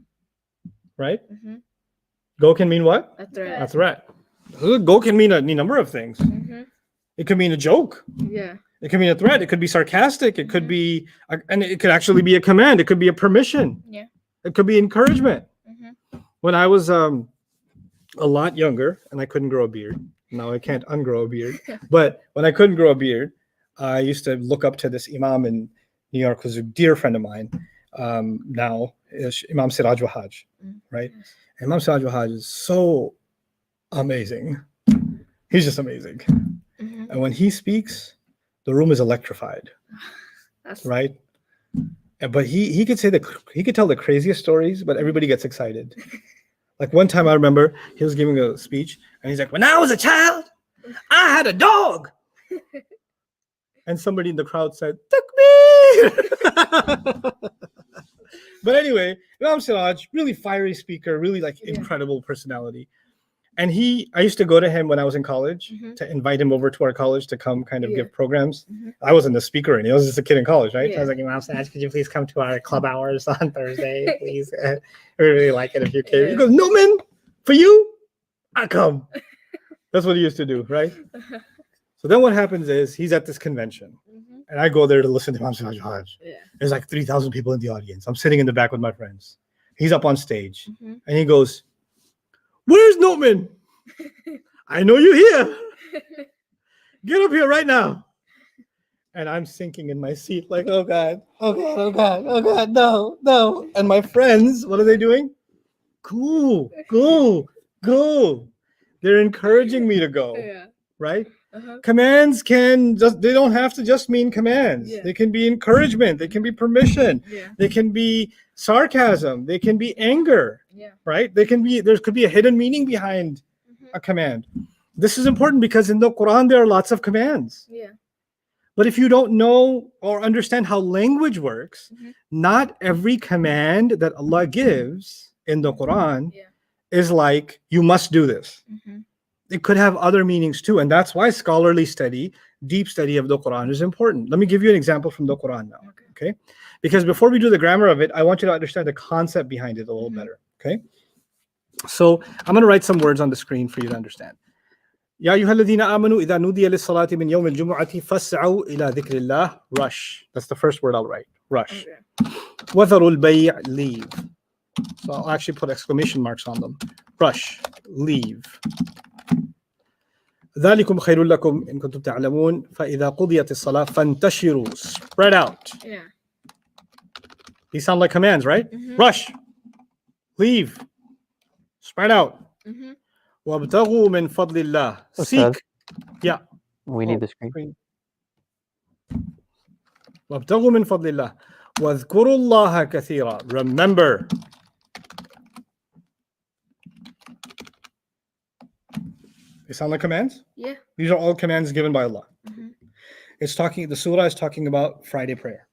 S1: right?
S2: Mm-hmm.
S1: Go can mean what?
S2: A
S1: A
S2: threat.
S1: threat. Go can mean any number of things.
S2: Mm-hmm.
S1: It could mean a joke.
S2: Yeah.
S1: It could mean a threat. It could be sarcastic. It could
S2: Mhm.
S1: be, and it could actually be a command. It could be a permission.
S2: Yeah.
S1: It could be encouragement.
S2: Mm-hmm.
S1: When I was a lot younger and I couldn't grow a beard, now I can't ungrow a beard. But when I couldn't grow a beard, I used to look up to this imam in New York, who's a dear friend of mine. Now is Imam Siraj Wahaj, right?
S2: Yes.
S1: Imam Siraj Wahaj is so amazing. He's just amazing.
S2: Mm-hmm.
S1: And when he speaks, the room is electrified,
S2: That's
S1: right? But he could say he could tell the craziest stories, but everybody gets excited. Like one time I remember he was giving a speech and he's like, when I was a child, I had a dog. And somebody in the crowd said, Takbir! But anyway, Imam Siraj, really fiery speaker, really like
S2: Yeah.
S1: incredible personality. And I used to go to him when I was in college
S2: Mhm.
S1: to invite him over to our college to come kind of
S2: Yeah.
S1: give programs.
S2: Mhm.
S1: I wasn't a speaker or anything. I was just a kid in college, right? So I
S2: Yeah.
S1: was like, Imam Siraj, could you please come to our club hours on Thursday, please? We really like it if you came. He
S2: Yeah.
S1: goes, Nouman, for you, I come. That's what he used to do, right? So then what happens is he's at this convention.
S2: Mm-hmm.
S1: And I go there to listen to Imam Siraj Hajj.
S2: Yeah.
S1: There's like 3,000 people in the audience. I'm sitting in the back with my friends. He's up on stage
S2: Mm-hmm.
S1: and he goes, where's Nouman? I know you're here. Get up here right now. And I'm sinking in my seat like, oh God, oh God, oh God, oh God, no, no. And my friends, what are they doing? Go, go, go. They're encouraging me to go,
S2: Yeah.
S1: right?
S2: Uh-huh.
S1: Commands they don't have to just mean commands.
S2: Yeah.
S1: They can be encouragement. They can be permission.
S2: Yeah.
S1: They can be sarcasm. They can be anger,
S2: Yeah.
S1: right? There could be a hidden meaning behind
S2: Mm-hmm.
S1: a command. This is important because in the Quran, there are lots of commands.
S2: Yeah.
S1: But if you don't know or understand how language works,
S2: Mhm.
S1: not every command that Allah gives in the Quran
S2: Yeah.
S1: is like, you must do this.
S2: Mm-hmm.
S1: It could have other meanings too. And that's why scholarly study, deep study of the Quran is important. Let me give you an example from the Quran now. Okay? Because before we do the grammar of it, I want you to understand the concept behind it a little
S2: Mhm.
S1: better. Okay? So I'm going to write some words on the screen for you to understand. يا أيها الذين آمنوا إذا نودي للصلاة من يوم الجمعة فاسعوا إلى ذكر الله. Rush. That's the first word I'll write. Rush.
S2: Okay.
S1: وذروا البيع. Leave. So I'll actually put exclamation marks on them. Rush. Leave. ذلكم خير لكم إن كنتم تعلمون فإذا قضيت الصلاة فانتشروا. Spread out.
S2: Yeah.
S1: These sound like commands, right?
S2: Mhm.
S1: Rush. Leave. Spread out.
S2: Mm-hmm.
S1: وابتغوا من فضل الله.
S4: Ustad,
S1: Seek. Yeah.
S4: we need the screen.
S1: Screen. وابتغوا من فضل الله واذكروا الله كثيرا. Remember. They sound like commands?
S2: Yeah.
S1: These are all commands given by Allah.
S2: Mhm.
S1: The surah is talking about Friday prayer.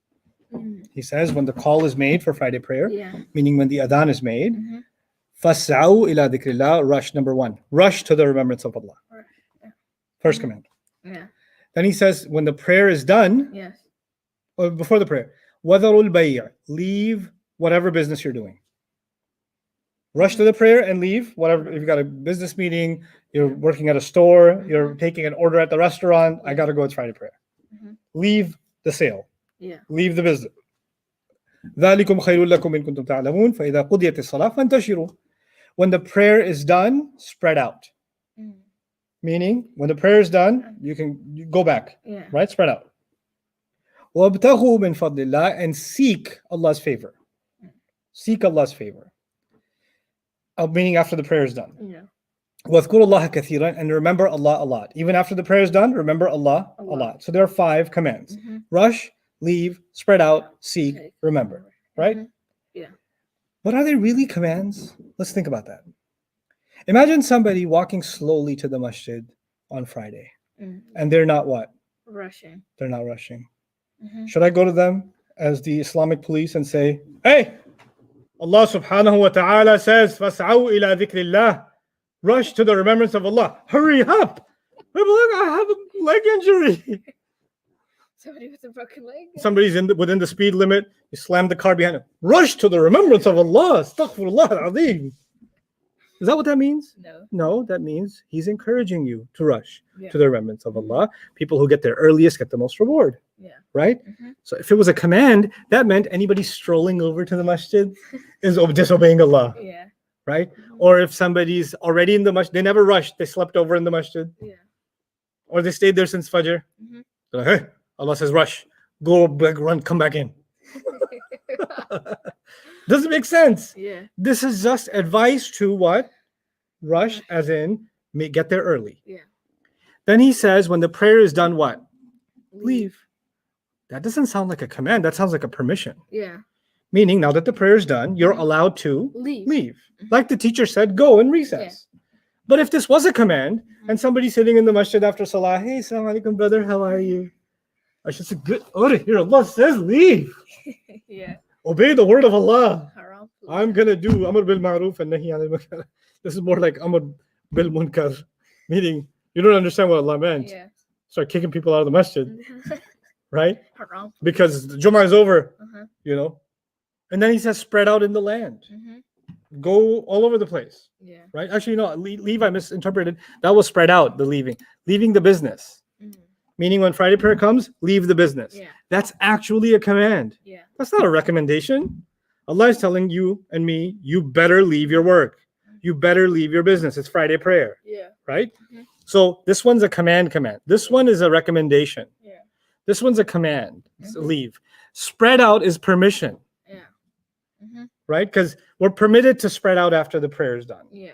S2: Mm-hmm.
S1: He says when the call is made for Friday prayer,
S2: Yeah.
S1: meaning when the adhan is made,
S2: Mm-hmm.
S1: فَاسْعَوْا إِلَى ذِكْرِ اللَّهِ. Rush, number one. Rush to the remembrance of Allah.
S2: Rush, yeah.
S1: First
S2: Mhm.
S1: command.
S2: Yeah.
S1: Then he says when the prayer is done,
S2: Yes.
S1: or before the prayer, وَذَرُوا الْبَيْعَ. Leave whatever business you're doing. Rush to the prayer and leave whatever. If you've got a business meeting, you're working at a store, you're taking an order at the restaurant, I got to go, it's Friday prayer.
S2: Mhm.
S1: Leave the sale.
S2: Yeah.
S1: Leave the business. ذَلِكُمْ خَيْرٌ لَكُمْ إِن كُنتُمْ تَعْلَمُونَ فَإِذَا قُضِيَتِ الصَّلَاةُ فَانْتَشِرُوا. When the prayer is done, spread out.
S2: Mm.
S1: Meaning, when the prayer is done, you go back,
S2: Yeah.
S1: right? Spread out. وَابْتَغُوا مِنْ فَضْلِ اللَّهِ. And seek Allah's favor. Seek Allah's favor. Meaning after the prayer is done.
S2: Yeah.
S1: وَاذْكُرُوا اللَّهَ كَثِيرًا. And remember Allah a lot. Even after the prayer is done, remember Allah a
S2: Allah.
S1: lot. So there are 5 commands.
S2: Mhm.
S1: Rush, leave, spread out, seek,
S2: Okay.
S1: remember. Right?
S2: Mhm. Yeah.
S1: But are they really commands? Let's think about that. Imagine somebody walking slowly to the masjid on Friday,
S2: Mm.
S1: and they're not what?
S2: Rushing.
S1: They're not rushing.
S2: Mhm.
S1: Should I go to them as the Islamic police and say, hey, Allah subhanahu wa ta'ala says, فَاسْعَوْا إِلَى ذِكْرِ اللَّهِ. Rush to the remembrance of Allah. Hurry up. Look, I have a leg injury.
S2: Somebody with a broken leg.
S1: Somebody's within the speed limit. You slam the car behind him. Rush to the remembrance of Allah. Astaghfirullah al-Azim. Is that what that means?
S2: No.
S1: No, that means he's encouraging you to rush
S2: Yeah.
S1: to the remembrance of Allah. People who get there earliest get the most reward.
S2: Yeah.
S1: Right?
S2: Mhm.
S1: So if it was a command, that meant anybody strolling over to the masjid is disobeying Allah.
S2: Yeah.
S1: Right? Or if somebody's already in the masjid, they never rushed, they slept over in the masjid.
S2: Yeah.
S1: Or they stayed there since Fajr.
S2: Mhm.
S1: They're like, hey, Allah says rush. Go back, run, come back in. Doesn't make sense.
S2: Yeah.
S1: This is just advice to what? Rush, as in get there early.
S2: Yeah.
S1: Then he says, when the prayer is done, what? Leave. That doesn't sound like a command. That sounds like a permission.
S2: Yeah.
S1: Meaning, now that the prayer is done, you're allowed to
S2: Leave.
S1: leave. Like the teacher said, go and recess. But if this was a command, and somebody sitting in the masjid after salah, hey, assalamu alaikum, brother, how are you? I should say, good. Oh, here Allah says, leave.
S2: Yeah.
S1: Obey the word of Allah.
S2: Haram.
S1: I'm going to do Amr bil Ma'ruf and Nahi anil Munkar. This is more like Amr bil Munkar, meaning you don't understand what Allah meant.
S2: Yeah.
S1: Start kicking people out of the masjid, right?
S2: Haram.
S1: Because the Jummah is over,
S2: Uh-huh.
S1: you know. And then he says, spread out in the land.
S2: Mhm.
S1: Go all over the place,
S2: Yeah.
S1: right? Actually, no, leave, I misinterpreted. That was spread out, the leaving. Leaving the business.
S2: Mhm.
S1: Meaning when Friday prayer comes, leave the business.
S2: Yeah.
S1: That's actually a command.
S2: Yeah.
S1: That's not a recommendation. Allah is telling you and me, you better leave your work. You better leave your business. It's Friday prayer,
S2: Yeah.
S1: right?
S2: Mhm.
S1: So this one's a command. This one is a recommendation.
S2: Yeah.
S1: This one's a command. It's
S2: Mhm.
S1: leave. Spread out is permission,
S2: Yeah. Mhm.
S1: right? Because we're permitted to spread out after the prayer is done.
S2: Yeah.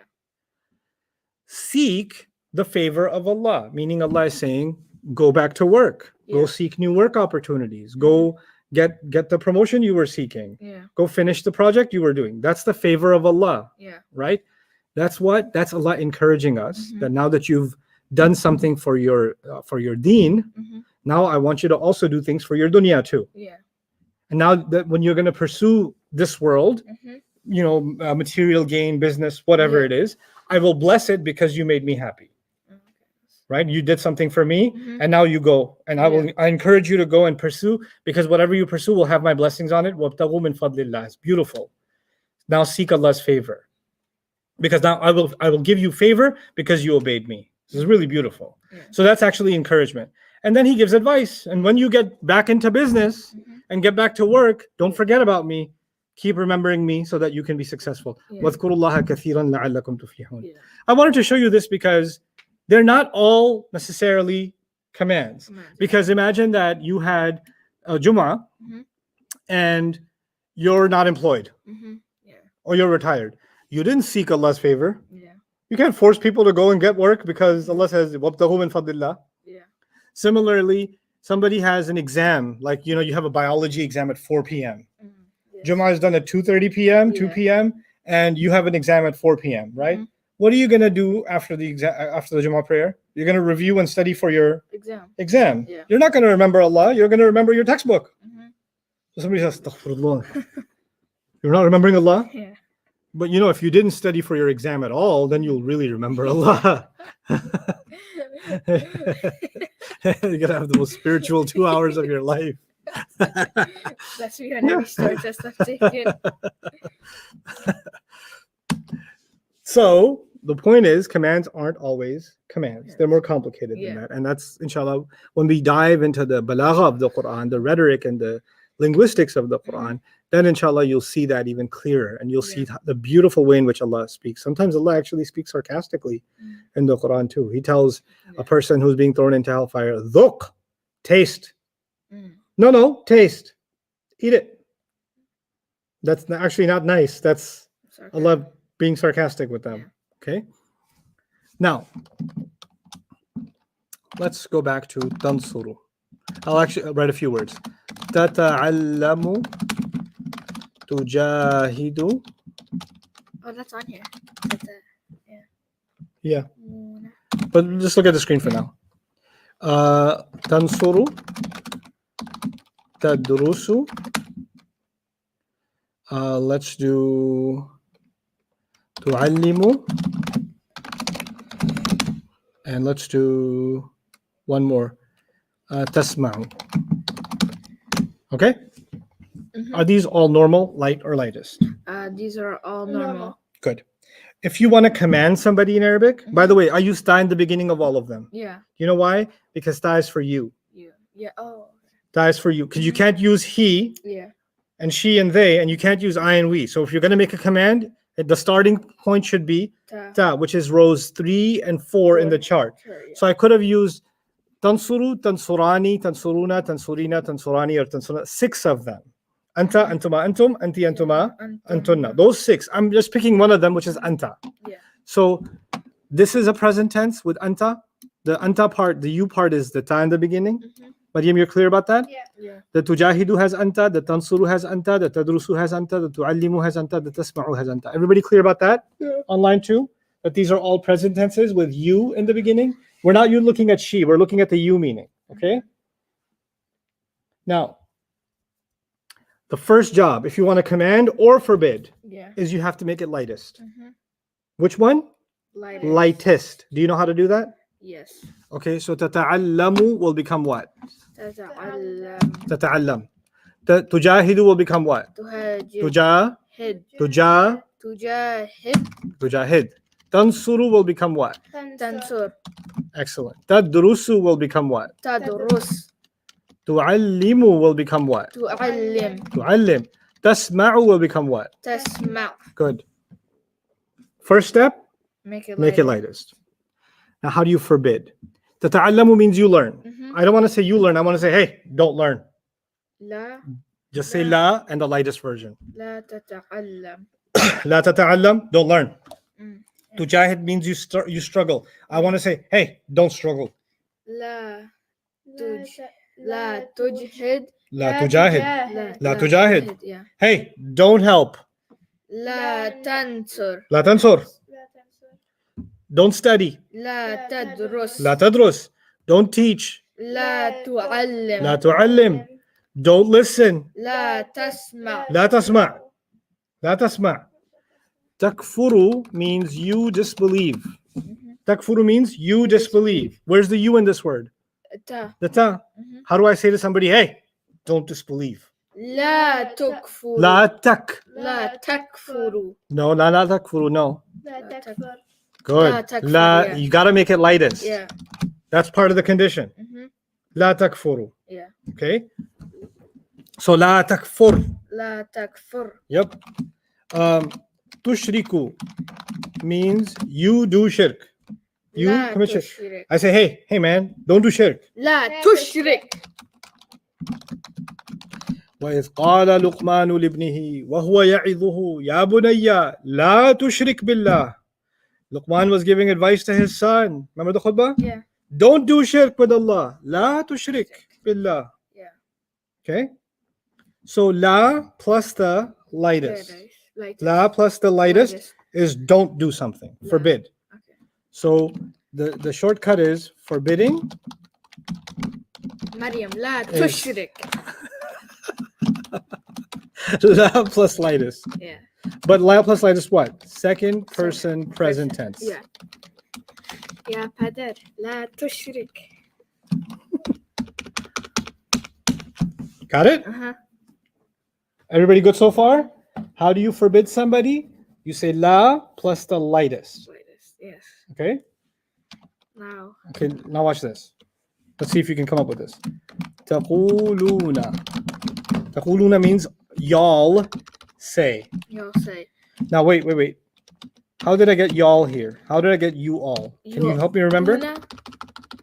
S1: Seek the favor of Allah, meaning Allah is saying, go back to work. Go
S2: Yeah.
S1: seek new work opportunities. Go get the promotion you were seeking.
S2: Yeah.
S1: Go finish the project you were doing. That's the favor of Allah,
S2: Yeah.
S1: right? That's Allah encouraging us
S2: Mhm.
S1: that now that you've done something for your deen,
S2: Mhm.
S1: now I want you to also do things for your dunya too.
S2: Yeah.
S1: And now that when you're going to pursue this world,
S2: Mhm.
S1: you know, material gain, business, whatever
S2: Yeah.
S1: it is, I will bless it because you made me happy.
S2: Okay.
S1: Right? You did something for me,
S2: Mhm.
S1: and now you go. And I encourage you to go and pursue, because whatever you pursue will have my blessings on it. وَابْتَغُوا مِنْ فَضْلِ اللَّهِ. It's beautiful. Now seek Allah's favor. Because now I will give you favor because you obeyed me. This is really beautiful.
S2: Yeah.
S1: So that's actually encouragement. And then he gives advice. And when you get back into business
S2: Mhm.
S1: and get back to work, don't forget about me. Keep remembering me so that you can be successful.
S2: Yeah.
S1: وَاذْكُرُوا اللَّهَ كَثِيرًا لَعَلَّكُمْ تُفْلِحُونَ.
S2: Yeah.
S1: I wanted to show you this because they're not all necessarily commands.
S2: Commands.
S1: Because imagine that you had a Jummah
S2: Mhm.
S1: and you're not employed
S2: Mhm. Yeah.
S1: or you're retired. You didn't seek Allah's favor.
S2: Yeah.
S1: You can't force people to go and get work because Allah says, وَابْتَغُوا مِنْ فَضْلِ اللَّهِ.
S2: Yeah.
S1: Similarly, somebody has an exam, like, you know, you have a biology exam at 4 p.m.
S2: Mhm. Yeah.
S1: Jummah is done at 2:30 p.m., 2
S2: Yeah.
S1: p.m., and you have an exam at 4 p.m., right?
S2: Mhm.
S1: What are you going to do after the exam, after the Jummah prayer? You're going to review and study for your exam.
S2: Yeah.
S1: You're not going to remember Allah. You're going to remember your textbook.
S2: Mhm.
S1: So somebody says, Astaghfirullah. You're not remembering Allah?
S2: Yeah.
S1: But you know, if you didn't study for your exam at all, then you'll really remember Allah. You're going to have the most spiritual 2 hours of your life.
S2: That's me on every story test I've taken.
S1: So the point is, commands aren't always commands. They're more complicated
S2: Yeah.
S1: than that. And that's, inshallah, when we dive into the balagha of the Quran, the rhetoric and the linguistics of the Quran, then inshallah you'll see that even clearer, and you'll see the beautiful way in which Allah speaks. Sometimes Allah actually speaks sarcastically in the Quran too. He tells a person who's being thrown into hellfire, "Dhuq, taste."
S2: Mm.
S1: No, taste. Eat it. That's actually not nice. That's
S2: Sorry.
S1: Allah being sarcastic with them. Okay. Now, let's go back to tansuru. I'll actually write a few words. Tata'allamu, tujahidu.
S2: Oh, that's on here. That's
S1: Yeah,
S2: Mm.
S1: but just look at the screen for now. Tansuru, tadrusu. Let's do tu'allimu. And let's do one more. Tasma'u. Okay.
S2: Mhm.
S1: Are these all normal, light, or lightest?
S2: These are all normal.
S1: Good. If you want to command somebody in Arabic, by the way, I use ta in the beginning of all of them.
S2: Yeah.
S1: You know why? Because ta is for you.
S2: You. Yeah. Oh.
S1: Ta is for you. Because you can't use he
S2: Yeah.
S1: and she and they, and you can't use I and we. So if you're going to make a command, the starting point should be ta, which is rows 3 and 4 in the chart.
S2: Sure, yeah.
S1: So I could have used tansuru, tansurani, tansuruna, tansurina, tansurani, or tansurana, 6 of them. Anta, antuma, antum, anti, antuma, antunna. Those 6. I'm just picking one of them, which is anta.
S2: Yeah.
S1: So this is a present tense with anta. The anta part, the you part is the ta in the beginning. Mariam, you're clear about that?
S3: Yeah.
S2: Yeah.
S1: The tujahidu has anta, the tansuru has anta, the tadrusu has anta, the tuallimu has anta, the tasma'u has anta. Everybody clear about that?
S2: Yeah.
S1: Online too? That these are all present tenses with you in the beginning? We're not you looking at she, we're looking at the you meaning. Okay? Now, the first job, if you want to command or forbid,
S2: Yeah.
S1: is you have to make it lightest.
S2: Mhm.
S1: Which one?
S2: Lightest.
S1: Lightest. Do you know how to do that?
S2: Yes.
S1: Okay, so tata'allamu will become what?
S2: تتعلم.
S1: Tata'allam. Tujahidu will become what?
S2: تهاجر.
S1: Tuja, tuja,
S2: تجاهد.
S1: tujahid. Tansuru will become what?
S2: تنصر.
S1: Excellent. Tadrusu will become what?
S2: تدرس.
S1: Tuallimu will become what?
S2: تعلم.
S1: Tuallim. Tasma'u will become what?
S2: تسمع.
S1: Good. First step,
S2: Make it
S1: make it
S2: lighter.
S1: lightest. Now, how do you forbid? Tata'allamu means you learn.
S2: Mhm.
S1: I don't want to say you learn. I want to say, hey, don't learn.
S2: لا.
S1: Just say la and the lightest version.
S2: لا تتعلم.
S1: La tata'allam, don't learn.
S2: Mm.
S1: Tujahid means you struggle. I want to say, hey, don't struggle.
S2: لا لا تجهد.
S1: La tujahid.
S2: لا
S1: لا تجاهد.
S2: تجهد. Yeah.
S1: Hey, don't help.
S2: لا تنصر.
S1: La tansur. Don't study.
S2: لا تدرس.
S1: La tadrus. Don't teach.
S2: لا تعلم.
S1: La tu'allim. Don't listen.
S2: لا تسمع.
S1: La tasma'. La tasma'. Takfuru means you disbelieve. Takfuru means you disbelieve. Where's the you in this word?
S2: تا.
S1: The ta. How do I say to somebody, hey, don't disbelieve?
S2: لا تكفر.
S1: La tak.
S2: لا تكفر.
S1: No, la takfuru, no.
S3: لا تكفر.
S1: Good.
S2: La takfuru,
S1: La,
S2: yeah.
S1: you gotta make it lightest.
S2: Yeah.
S1: That's part of the condition.
S2: Mhm.
S1: La takfuru.
S2: Yeah.
S1: Okay. So la takfur.
S2: لا تكفر.
S1: Yep. Tushriku means you do shirk. You
S2: لا
S1: commit shirk.
S2: تشرك.
S1: I say, hey man, don't do shirk.
S2: لا تشرك.
S1: وإذ قال لقمان لابنه وهو يعظه يا بني لا تشرك بالله. Luqman was giving advice to his son. Remember the khutbah?
S2: Yeah.
S1: Don't do shirk with Allah. لا تشرك بالله.
S2: Yeah.
S1: Okay? So la plus the lightest.
S2: Lightest.
S1: La plus the lightest
S2: Lightest.
S1: is don't do something.
S2: La.
S1: Forbid.
S2: Okay.
S1: So the shortcut is forbidding.
S2: مريم لا
S1: Is-
S2: تشرك.
S1: La plus lightest.
S2: Yeah.
S1: But la plus lightest what? Second person present tense.
S2: Yeah. يا پدر لا تشرك.
S1: Got it?
S2: Uh-huh.
S1: Everybody good so far? How do you forbid somebody? You say la plus the lightest.
S2: Lightest. Yes.
S1: Okay?
S2: Now.
S1: Okay, now watch this. Let's see if you can come up with this. Taquluna. Taquluna means y'all say.
S2: You'll say.
S1: Now wait. How did I get y'all here? How did I get you all? Can you
S2: You-
S1: help me remember?
S2: Una?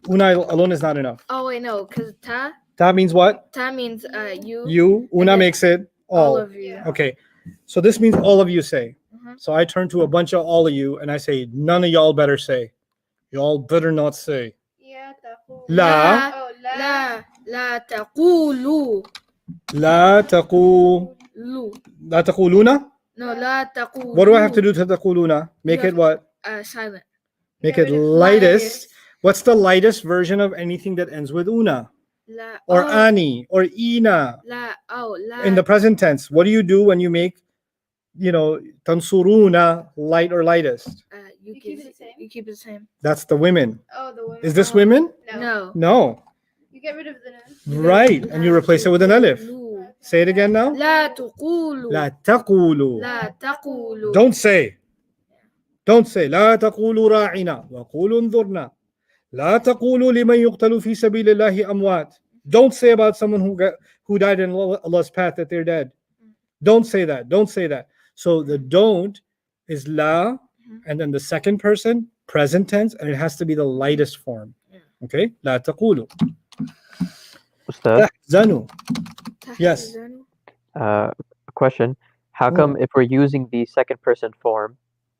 S1: Una alone is not enough.
S2: Oh wait, no, because ta
S1: Ta means what?
S2: means you.
S1: You. Una
S2: then
S1: makes it
S2: all
S1: all.
S2: of you.
S1: Okay. So this means all of you say.
S2: Mhm.
S1: So I turn to a bunch of all of you and I say, none of y'all better say. Y'all better not say.
S3: يا تقول.
S1: La.
S3: أو
S2: لا لا تقولوا.
S1: La taqu. La taquluna.
S2: No, لا تقولوا.
S1: What do I have to do to taquluna? Make
S2: You
S1: it what?
S2: Silent.
S1: Make
S3: Get
S1: it
S3: rid of
S1: lightest. What's the lightest version of anything that ends with una?
S2: لا.
S1: Or
S2: oh,
S1: ani or ina?
S2: لا. Oh, لا.
S1: In the present tense, what do you do when you make, tansuruna light or lightest?
S2: You
S3: You
S2: keep
S3: keep it the same?
S2: You keep it the same.
S1: That's the women.
S3: Oh, the women.
S1: Is this
S2: Oh.
S1: women?
S3: No.
S2: No.
S1: No.
S3: You get rid of the nun.
S1: Right. And you replace it with an alif.
S2: Lu.
S1: Say it again now.
S2: لا تقولوا.
S1: لا تقولوا.
S2: لا تقولوا.
S1: Don't say. Don't say. لا تقولوا راعنا وقولوا انظرنا. لا تقولوا لمن يقتل في سبيل الله أموات. Don't say about someone who died in Allah's path that they're dead. Don't say that. Don't say that. So the don't is la, and then the second person, present tense, and it has to be the lightest form. Okay? لا تقولوا.
S4: Ustad,
S1: تحزنوا. Yes.
S4: a question. How come if we're using the second person form,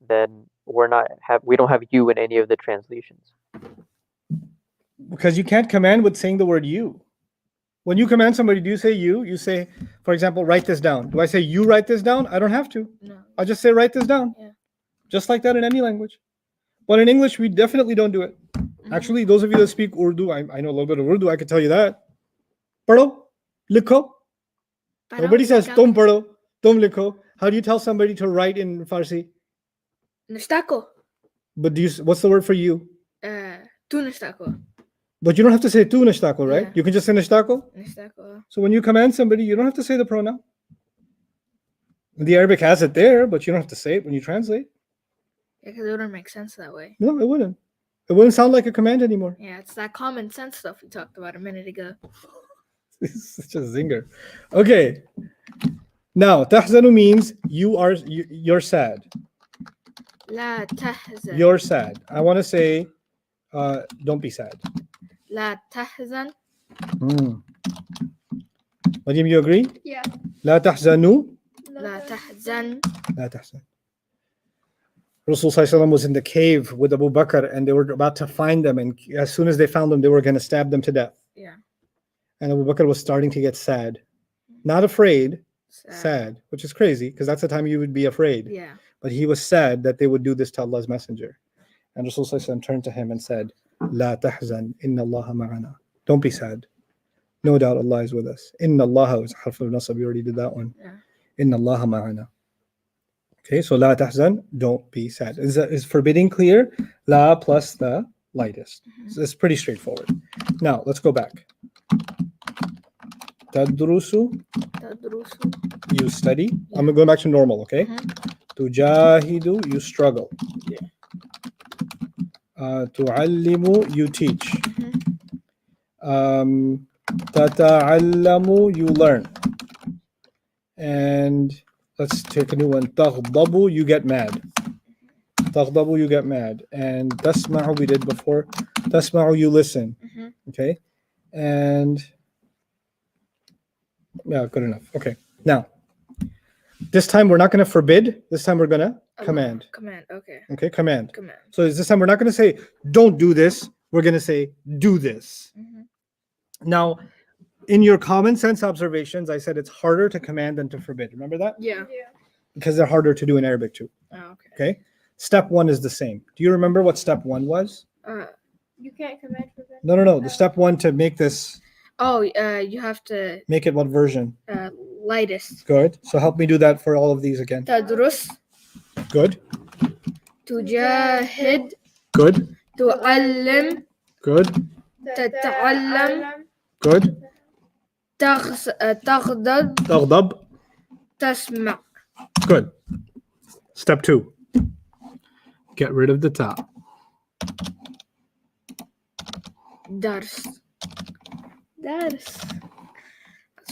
S4: then we don't have you in any of the translations?
S1: Because you can't command with saying the word you. When you command somebody, do you say you? You say, for example, write this down. Do I say you write this down? I don't have to.
S2: No.
S1: I'll just say write this down.
S2: Yeah.
S1: Just like that in any language. But in English, we definitely don't do it. Actually, those of you that speak Urdu, I know a little bit of Urdu, I can tell you that. Paro, likho. Nobody says tum paro, tum likho. How do you tell somebody to write in Farsi?
S2: نشتاقو.
S1: But what's the word for you?
S2: Tu نشتاقو.
S1: But you don't have to say tu nishtako, right?
S2: Yeah.
S1: You can just say nishtako.
S2: نشتاقو.
S1: So when you command somebody, you don't have to say the pronoun. The Arabic has it there, but you don't have to say it when you translate.
S2: Yeah, because it wouldn't make sense that way.
S1: No, it wouldn't. It wouldn't sound like a command anymore.
S2: Yeah, it's that common sense stuff we talked about a minute ago.
S1: It's such a zinger. Okay. Now, tahzanu means you're sad.
S2: لا تحزن.
S1: You're sad. I want to say, don't be sad.
S2: لا تحزن.
S1: Mariam, you agree?
S3: Yeah.
S1: لا تحزنوا.
S2: لا تحزن.
S1: لا تحزن. Rasul Sallallahu Alaihi Wasallam was in the cave with Abu Bakr, and they were about to find them, and as soon as they found them, they were going to stab them to death.
S2: Yeah.
S1: And Abu Bakr was starting to get sad. Not afraid, sad, which is crazy, because that's the time you would be afraid.
S2: Yeah.
S1: But he was sad that they would do this to Allah's messenger. And Rasul Sallallahu Alaihi Wasallam turned to him and said, La tahzan, inna Allaha ma'ana. Don't be sad. No doubt Allah is with us. Inna Allaha was harf al-nasab, we already did that one.
S2: Yeah.
S1: Inna Allaha ma'ana. Okay, so la tahzan, don't be sad. Is forbidding clear? La plus the lightest. So it's pretty straightforward. Now, let's go back. Tadrusu,
S2: تدرس.
S1: you study. I'm going back to normal, okay? Tujahidu, you struggle. Tu'allimu, you teach. Tata'allamu, you learn. And let's take a new one. Taghdabu, you get mad. Taghdabu, you get mad. And tasma'u, we did before. Tasma'u, you listen. Okay? And yeah, good enough. Okay. Now, this time we're not going to forbid. This time we're going to command.
S2: Command. Okay.
S1: Okay, command.
S2: Command.
S1: So this time we're not going to say, don't do this. We're going to say, do this. Now, in your common sense observations, I said it's harder to command than to forbid. Remember that?
S2: Yeah.
S1: Because they're harder to do in Arabic too.
S2: Oh, okay.
S1: Okay. Step one is the same. Do you remember what step one was?
S3: You can't command for that.
S1: No. The step one to make this,
S2: Oh, you have to
S1: make it what version?
S2: lightest.
S1: Good. So help me do that for all of these again.
S2: تدرس.
S1: Good.
S2: تجاهد.
S1: Good.
S2: تعلم.
S1: Good.
S2: تتعلم.
S1: Good.
S2: تغضب.
S1: تغضب.
S2: تسمع.
S1: Good. Step two. Get rid of the ta.
S2: درس. That's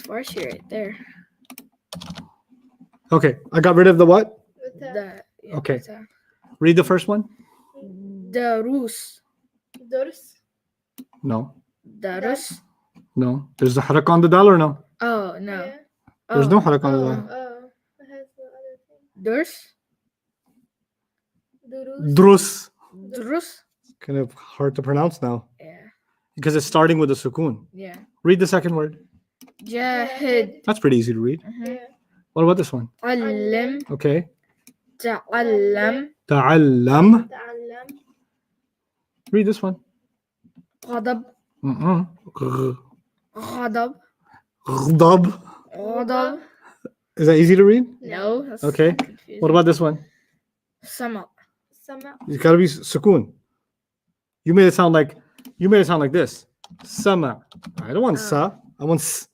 S2: Farsi right there.
S1: Okay. I got rid of the what? Okay.
S2: the-
S1: Read the first one.
S2: دروس.
S3: Durs.
S1: No.
S2: درس.
S1: No. There's a harak on the dal or no?
S2: Oh no.
S3: Yeah.
S1: There's no harak on the
S2: Oh.
S1: dal.
S3: Oh. It has the other thing.
S2: Durs.
S3: Durus.
S1: Drus.
S2: Drus.
S1: Kind of hard to pronounce now
S2: Yeah.
S1: because it's starting with a sukoon.
S2: Yeah.
S1: Read the second word.
S2: جاهد.
S1: That's pretty easy to read.
S3: Yeah.
S1: What about this one?
S2: علم.
S1: Okay.
S2: تعلم.
S1: Ta'allam.
S3: تعلم.
S1: Read this one.
S2: غضب.
S1: Ghadab.
S2: غضب. غضب.
S1: Is that easy to read?
S2: No. That's
S1: Okay.
S2: confusing.
S1: What about this one?
S2: سمع.
S3: سمع.
S1: It's got to be sukoon. You made it sound like this. Sama. I don't want sa. I want s.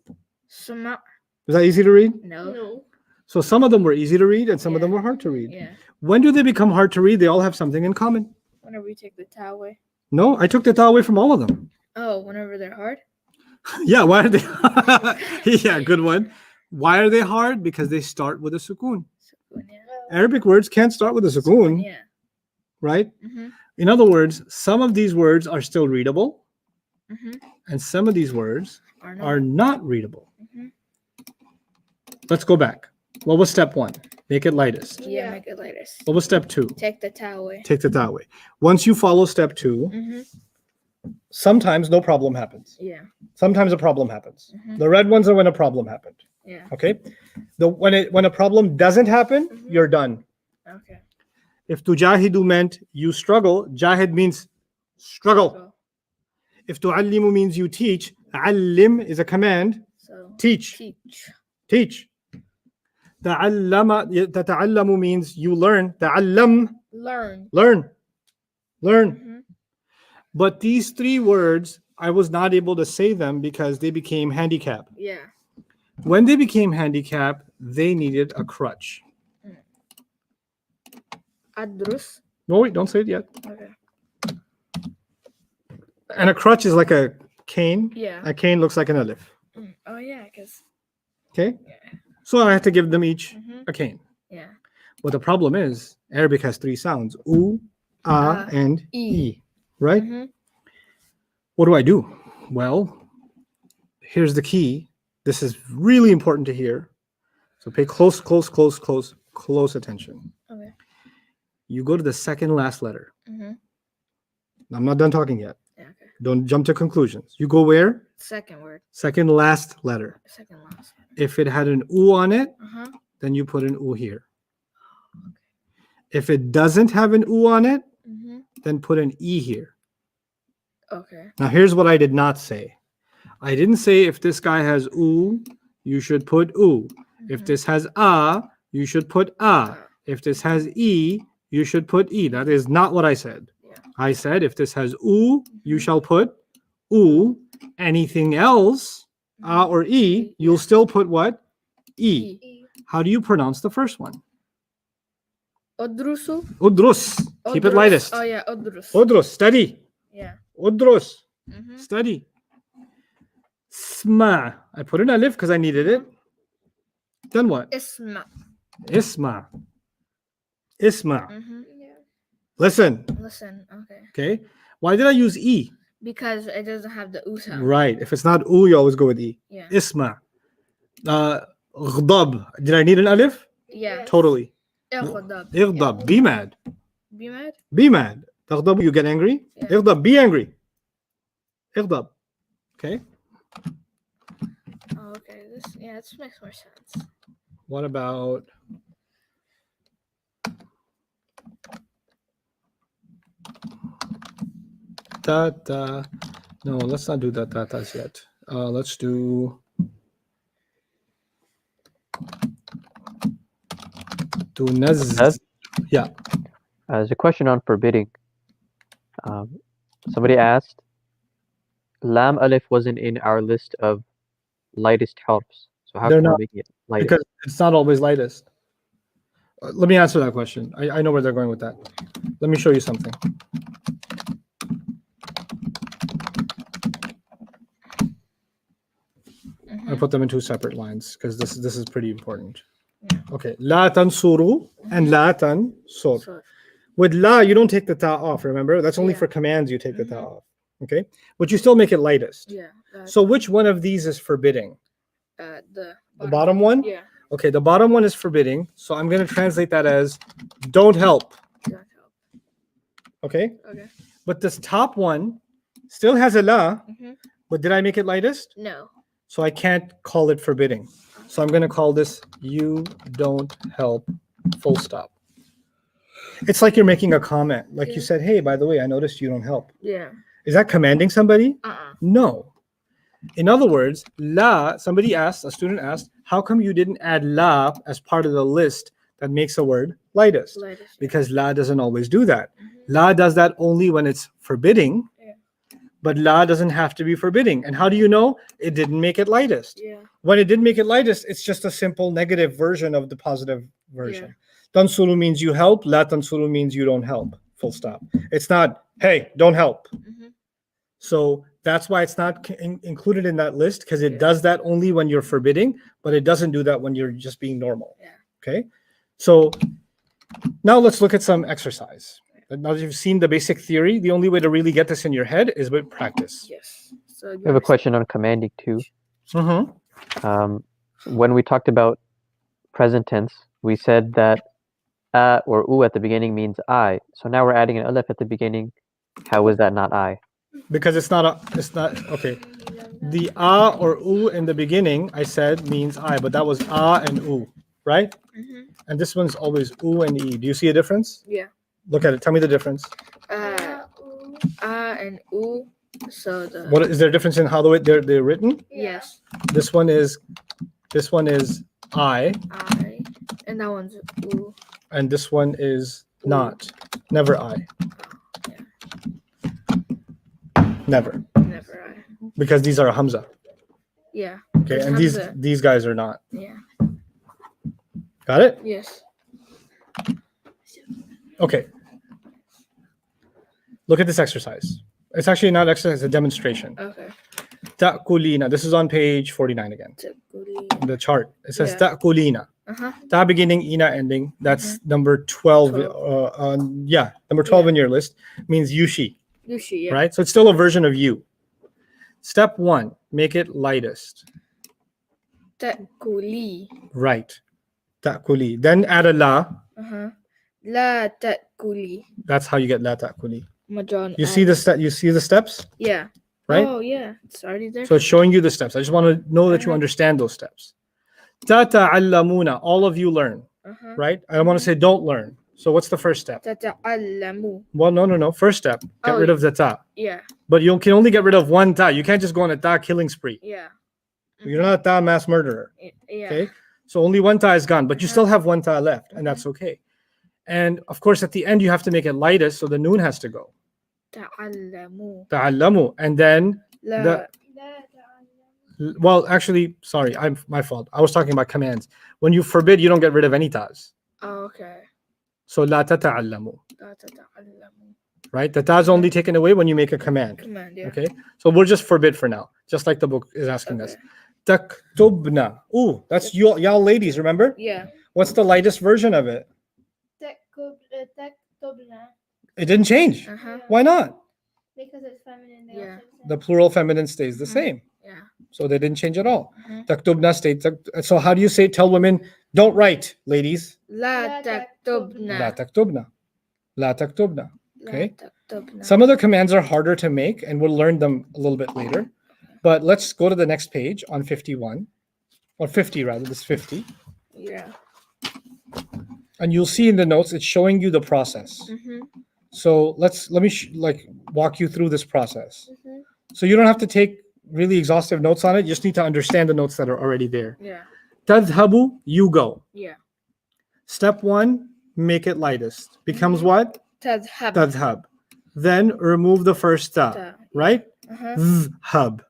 S2: سمع.
S1: Was that easy to read?
S2: No.
S3: No.
S1: So some of them were easy to read and some of them
S2: Yeah.
S1: were hard to read.
S2: Yeah.
S1: When do they become hard to read? They all have something in common.
S2: Whenever we take the ta away.
S1: No, I took the ta away from all of them.
S2: Oh, whenever they're hard.
S1: Yeah, why are they? Yeah, good one. Why are they hard? Because they start with a sukoon.
S2: Sukun, yeah.
S1: Arabic words can't start with a
S2: Sukun,
S1: sukoon,
S2: yeah.
S1: right?
S2: Mm-hmm.
S1: In other words, some of these words are still readable,
S2: Mm-hmm.
S1: and some of these words
S2: Or
S1: are not readable.
S2: Mm-hmm.
S1: Let's go back. What was step 1? Make it lightest.
S2: Yeah,
S3: Yeah.
S2: make it lightest.
S1: What was step 2?
S2: Take the ta away.
S1: Take the ta away. Once you follow step 2,
S2: Mm-hmm.
S1: sometimes no problem happens.
S2: Yeah.
S1: Sometimes a problem happens.
S2: Mhm.
S1: The red ones are when a problem happened.
S2: Yeah.
S1: Okay. When a problem doesn't happen,
S2: Mhm.
S1: you're done.
S2: Okay.
S1: If tujahidu meant you struggle, jahid means struggle.
S2: So,
S1: If tuallimu means you teach, allim is a command, teach,
S2: teach.
S1: teach. Tata'allamu means you learn. Ta'allam,
S2: Learn.
S1: learn, learn.
S2: Mm-hmm.
S1: But these 3 words, I was not able to say them because they became handicap.
S2: Yeah.
S1: When they became handicap, they needed a crutch.
S2: Adrus.
S1: No, wait, don't say it yet.
S2: Okay.
S1: And a crutch is like a cane.
S2: Yeah.
S1: A cane looks like an alif.
S2: Oh yeah, because.
S1: Okay.
S2: Yeah.
S1: So I had to give them each
S2: Mm-hmm.
S1: a cane.
S2: Yeah.
S1: But the problem is Arabic has 3 sounds: u, a, and e. Right?
S2: Mm-hmm.
S1: What do I do? Well, here's the key. This is really important to hear. So pay close attention.
S2: Okay.
S1: You go to the second last letter.
S2: Mm-hmm.
S1: I'm not done talking yet.
S2: Yeah. Okay.
S1: Don't jump to conclusions. You go where?
S2: Second word.
S1: Second last letter.
S2: Second last.
S1: If it had an u on it,
S2: Uh-huh.
S1: then you put an u here. If it doesn't have an u on it,
S2: Mm-hmm.
S1: then put an e here.
S2: Okay.
S1: Now here's what I did not say. I didn't say if this guy has u, you should put u. If
S2: Mhm.
S1: this has a, you should put a. If this has e, you should put e. That is not what I said.
S2: Yeah.
S1: I said if this has u, you
S2: Mhm.
S1: shall put u. Anything else, a or e, you'll still put what? E.
S3: E.
S1: How do you pronounce the first one?
S2: Odrusu.
S1: Udrus. Keep it
S2: Odrus.
S1: lightest.
S2: Oh yeah, odrus.
S1: Udrus. Study.
S2: Yeah.
S1: Udrus.
S2: Mm-hmm.
S1: Study. Sma. I put an alif because I needed it. Then what?
S2: Isma.
S1: Isma. Isma.
S2: Mm-hmm.
S3: Yeah.
S1: Listen.
S2: Listen. Okay.
S1: Okay. Why did I use e?
S2: Because it doesn't have the u sound.
S1: Right. If it's not u, you always go with e.
S2: Yeah.
S1: Isma. Ghdab. Did I need an alif?
S2: Yeah.
S1: Totally.
S2: Ighdab.
S1: Ighdab. Be mad.
S2: Be mad?
S1: Be mad. Taghdab, you get angry.
S2: Yeah.
S1: Ighdab. Be angry. Ighdab. Okay.
S2: Oh, okay. This makes more sense.
S1: What about ta? No, let's not do tatas yet. Let's do tunaz. Yeah.
S4: There's a question on forbidding. Somebody asked, Lam Alif wasn't in our list of lightest harfs. So how
S1: They're
S4: can we
S1: not,
S4: make it lightest?
S1: Because it's not always lightest. Let me answer that question. I know where they're going with that. Let me show you something. I put them in 2 separate lines because this is pretty important.
S2: Yeah.
S1: Okay. La tansuru and la tansur.
S2: So,
S1: With la, you don't take the ta off, remember? That's only
S2: Yeah.
S1: for commands you take the ta
S2: Mhm.
S1: off. Okay? But you still make it lightest.
S2: yeah.
S1: So which one of these is forbidding?
S2: The
S1: bottom one?
S2: Yeah.
S1: Okay, the bottom one is forbidding. So I'm going to translate that as don't help.
S2: Don't help.
S1: Okay?
S2: Okay.
S1: But this top one still has a la,
S2: Mhm.
S1: but did I make it lightest?
S2: No.
S1: So I can't call it forbidding. So I'm going to call this you don't help, full stop. It's like you're making a comment. Like you
S2: Yeah.
S1: said, hey, by the way, I noticed you don't help.
S2: Yeah.
S1: Is that commanding somebody?
S2: Uh-uh.
S1: No. In other words, la, somebody asked, a student asked, how come you didn't add la as part of the list that makes a word lightest?
S2: Lightest.
S1: Because la doesn't always do that.
S2: Mhm.
S1: La does that only when it's forbidding.
S2: Yeah.
S1: but la doesn't have to be forbidding. And how do you know? It didn't make it lightest.
S2: Yeah.
S1: When it didn't make it lightest, it's just a simple negative version of the positive version. Tansuru means you help. La tansuru means you don't help. Full stop. It's not, hey, don't help.
S2: Mhm.
S1: So that's why it's not included in that list, because it
S2: Yeah.
S1: does that only when you're forbidding, but it doesn't do that when you're just being normal.
S2: Yeah.
S1: Okay. So now let's look at some exercise. Now that you've seen the basic theory, the only way to really get this in your head is with practice.
S2: Yes. So
S4: I have a question on commanding too.
S1: Mm-hmm.
S4: When we talked about present tense, we said that a or u at the beginning means I. So now we're adding an alif at the beginning. How is that not I?
S1: Because it's not okay. The a or u in the beginning, I said, means I, but that was a and u, right?
S2: Mhm.
S1: And this one's always u and e. Do you see a difference?
S2: Yeah.
S1: Look at it. Tell me the difference.
S2: And u. So the
S1: What is there a difference in how they're written?
S2: yes.
S1: This one is I,
S2: I. And that one's u.
S1: and this one is not. Never I. Never.
S2: Never I.
S1: Because these are a hamza.
S2: Yeah.
S1: Okay,
S2: It's
S1: and
S2: hamza.
S1: these guys are not.
S2: Yeah.
S1: Got it?
S2: Yes.
S1: Okay. Look at this exercise. It's actually not exercise, it's a demonstration.
S2: Okay.
S1: Ta'kulina. This is on page 49 again.
S2: Takuli.
S1: The chart. It says
S2: Yeah.
S1: ta'kulina. Ta beginning, ina ending. That's number 12.
S2: 12.
S1: Number 12
S2: Yeah.
S1: in your list means yushi,
S2: Yushi. Yeah.
S1: right? So it's still a version of you. Step 1, make it lightest.
S2: Takuli.
S1: Right. Ta'kuli. Then add a la.
S2: La takuli.
S1: That's how you get la ta'kuli.
S2: Majon.
S1: You see the steps,
S2: Yeah.
S1: right?
S2: Oh yeah. It's already there.
S1: So it's showing you the steps. I just want to know that you understand those steps. Tata'allamuna. All of you learn, right? I don't want to say don't learn. So what's the first step?
S2: Tata'allamu.
S1: Well, no. First step, get
S2: Oh,
S1: rid of the ta.
S2: Yeah.
S1: But you can only get rid of one ta. You can't just go on a ta killing spree.
S2: Yeah.
S1: You're not a ta mass murderer.
S2: Yeah.
S1: Okay. So only one ta is gone, but you still have one ta left, and that's okay. And of course, at the end, you have to make it lightest, so the noon has to go.
S2: Ta'allamu.
S1: Ta'allamu. And then
S2: La.
S1: the well, actually, sorry, my fault. I was talking about commands. When you forbid, you don't get rid of any tas.
S2: Oh, okay.
S1: So la tata'allamu,
S2: La tata'allamu.
S1: right? The ta is only taken away when you make a command.
S2: Command. Yeah.
S1: Okay, so we'll just forbid for now, just like the book is asking us. Taktubna. Ooh, that's y'all ladies, remember?
S2: Yeah.
S1: What's the lightest version of it?
S3: Taktubna.
S1: It didn't change. Why not?
S3: Because it's feminine. They
S2: Yeah.
S3: also say.
S1: The plural feminine stays the same.
S2: Yeah.
S1: So they didn't change at all. Taktubna stays. So how do you say, tell women, don't write, ladies?
S2: La
S3: La
S2: taktubna.
S1: La taktubna. La taktubna. Okay.
S2: La taktubna.
S1: Some of the commands are harder to make, and we'll learn them a little bit later. But let's go to the next page on 51, or 50 rather. This is 50,
S2: Yeah.
S1: and you'll see in the notes it's showing you the process. So let me walk you through this process. So you don't have to take really exhaustive notes on it. You just need to understand the notes that are already there.
S2: Yeah.
S1: Tadhabu, you go.
S2: Yeah.
S1: Step 1, make it lightest. Becomes what?
S2: Tadhab.
S1: Tadhab. Then remove the first ta,
S2: Ta.
S1: right?
S2: Uh-huh.
S1: Zhab.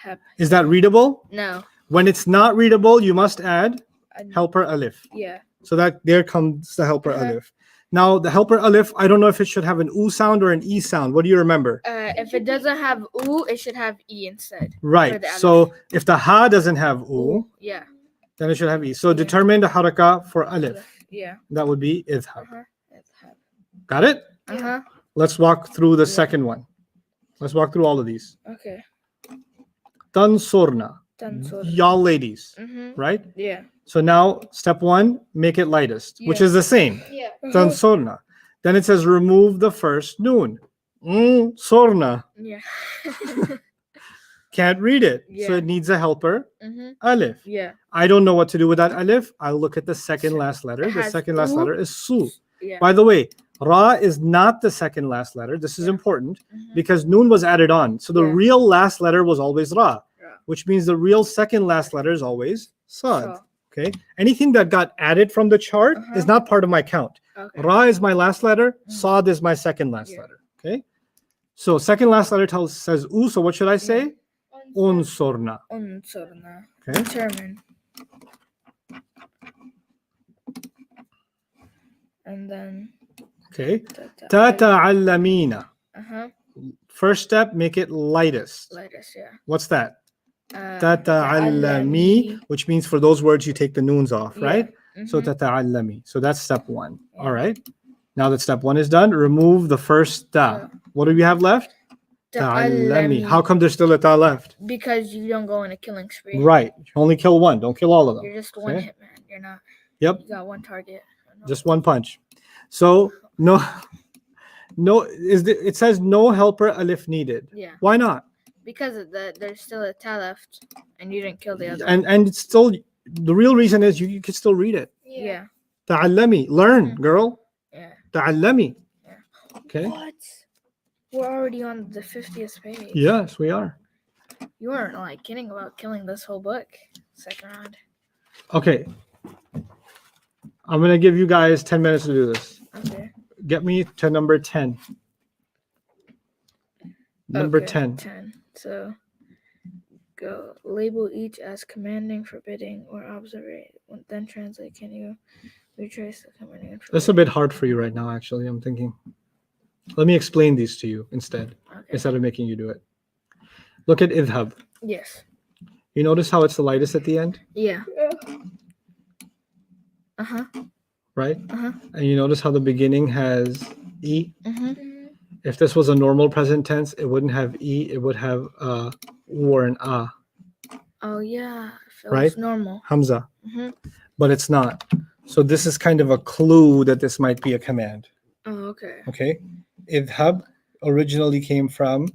S2: Hab.
S1: Is that readable?
S2: No.
S1: When it's not readable, you must add
S2: An-
S1: helper alif.
S2: Yeah.
S1: So that there comes the helper
S2: Uh-huh.
S1: alif. Now the helper alif, I don't know if it should have an u sound or an e sound. What do you remember?
S2: If it doesn't have u, it should have e instead.
S1: Right.
S2: the alif.
S1: So if the ha doesn't have u,
S2: Yeah.
S1: then it should have e. So
S2: Yeah.
S1: determine the haraka for alif.
S2: Yeah.
S1: That would be idhab.
S2: Uh-huh. Idhab.
S1: Got it?
S2: Uh-huh.
S1: Let's walk through the second one. Let's walk through all of these.
S2: Okay.
S1: Tansurna.
S2: Tansur.
S1: Y'all ladies,
S2: Mm-hmm.
S1: right?
S2: Yeah.
S1: So now step 1, make it lightest, which
S2: Yeah.
S1: is the same.
S3: Yeah.
S1: Tansurna. Then it says remove the first noon. Sorna.
S2: Yeah.
S1: Can't read it. So
S2: Yeah.
S1: it needs a helper
S2: Mm-hmm.
S1: alif.
S2: Yeah.
S1: I don't know what to do with that alif. I'll look at the second last letter.
S2: It
S1: The
S2: has
S1: second last
S2: u.
S1: letter is su.
S2: Yeah.
S1: By the way, ra is not the second last letter. This is important because noon was added on. So the
S2: Yeah.
S1: real last letter was always ra,
S2: Ra.
S1: which means the real second last letter is always sad.
S2: So,
S1: Okay. Anything that got added from the chart is not part of my count.
S2: okay.
S1: Ra is my last letter. Sad is my second last
S2: Yeah.
S1: letter. Okay. So second last letter says U. So what should I say? Unsurna.
S2: Unsurna.
S1: Okay.
S2: Determine. And then
S1: Okay. Tata'allamina.
S2: uh-huh.
S1: First step, make it lightest.
S2: Lightest, yeah.
S1: What's that?
S2: Tata'allami.
S1: Tata'allami, which means for those words you take the noons off,
S2: Yeah.
S1: right? So
S2: Mhm.
S1: tata'allami. So that's step one.
S2: Yeah.
S1: All right. Now that step one is done, remove the first ta.
S2: Yeah.
S1: What do we have left? Ta'allami. How come there's still a ta left?
S2: Because you don't go on a killing spree.
S1: Right. You only kill one. Don't kill all of them.
S2: You're just one
S1: Okay.
S2: hit man. You're not.
S1: Yep.
S2: You got one target.
S1: Just one punch. So no, it says no helper alif needed.
S2: Yeah.
S1: Why not?
S2: Because of there's still a ta left, and you didn't kill the other.
S1: And it's still the real reason is you can still read it.
S2: Yeah.
S1: Ta'allami. Learn,
S2: Mhm.
S1: girl.
S2: Yeah.
S1: Ta'allami.
S2: Yeah.
S1: Okay.
S2: What? We're already on the 50th page.
S1: Yes, we are.
S2: You weren't like kidding about killing this whole book. Second round.
S1: Okay. I'm gonna give you guys 10 minutes to do this.
S2: Okay.
S1: Get me to number 10. Number
S2: Okay,
S1: 10.
S2: 10. So go label each as commanding, forbidding, or observate. Then translate. Can you retrace the commanding and
S1: That's a bit hard for you right now, actually. I'm thinking. Let me explain these to you instead
S2: Okay.
S1: of making you do it. Look at idhab.
S2: Yes.
S1: You notice how it's the lightest at the end,
S2: Yeah. Uh-huh.
S1: right?
S2: Uh-huh.
S1: And you notice how the beginning has e.
S2: Mm-hmm.
S1: If this was a normal present tense, it wouldn't have e. It would have u or an a,
S2: Oh yeah. Feels
S1: Right?
S2: normal.
S1: hamza,
S2: Mm-hmm.
S1: but it's not. So this is kind of a clue that this might be a command.
S2: Oh, okay.
S1: Okay, idhab originally came from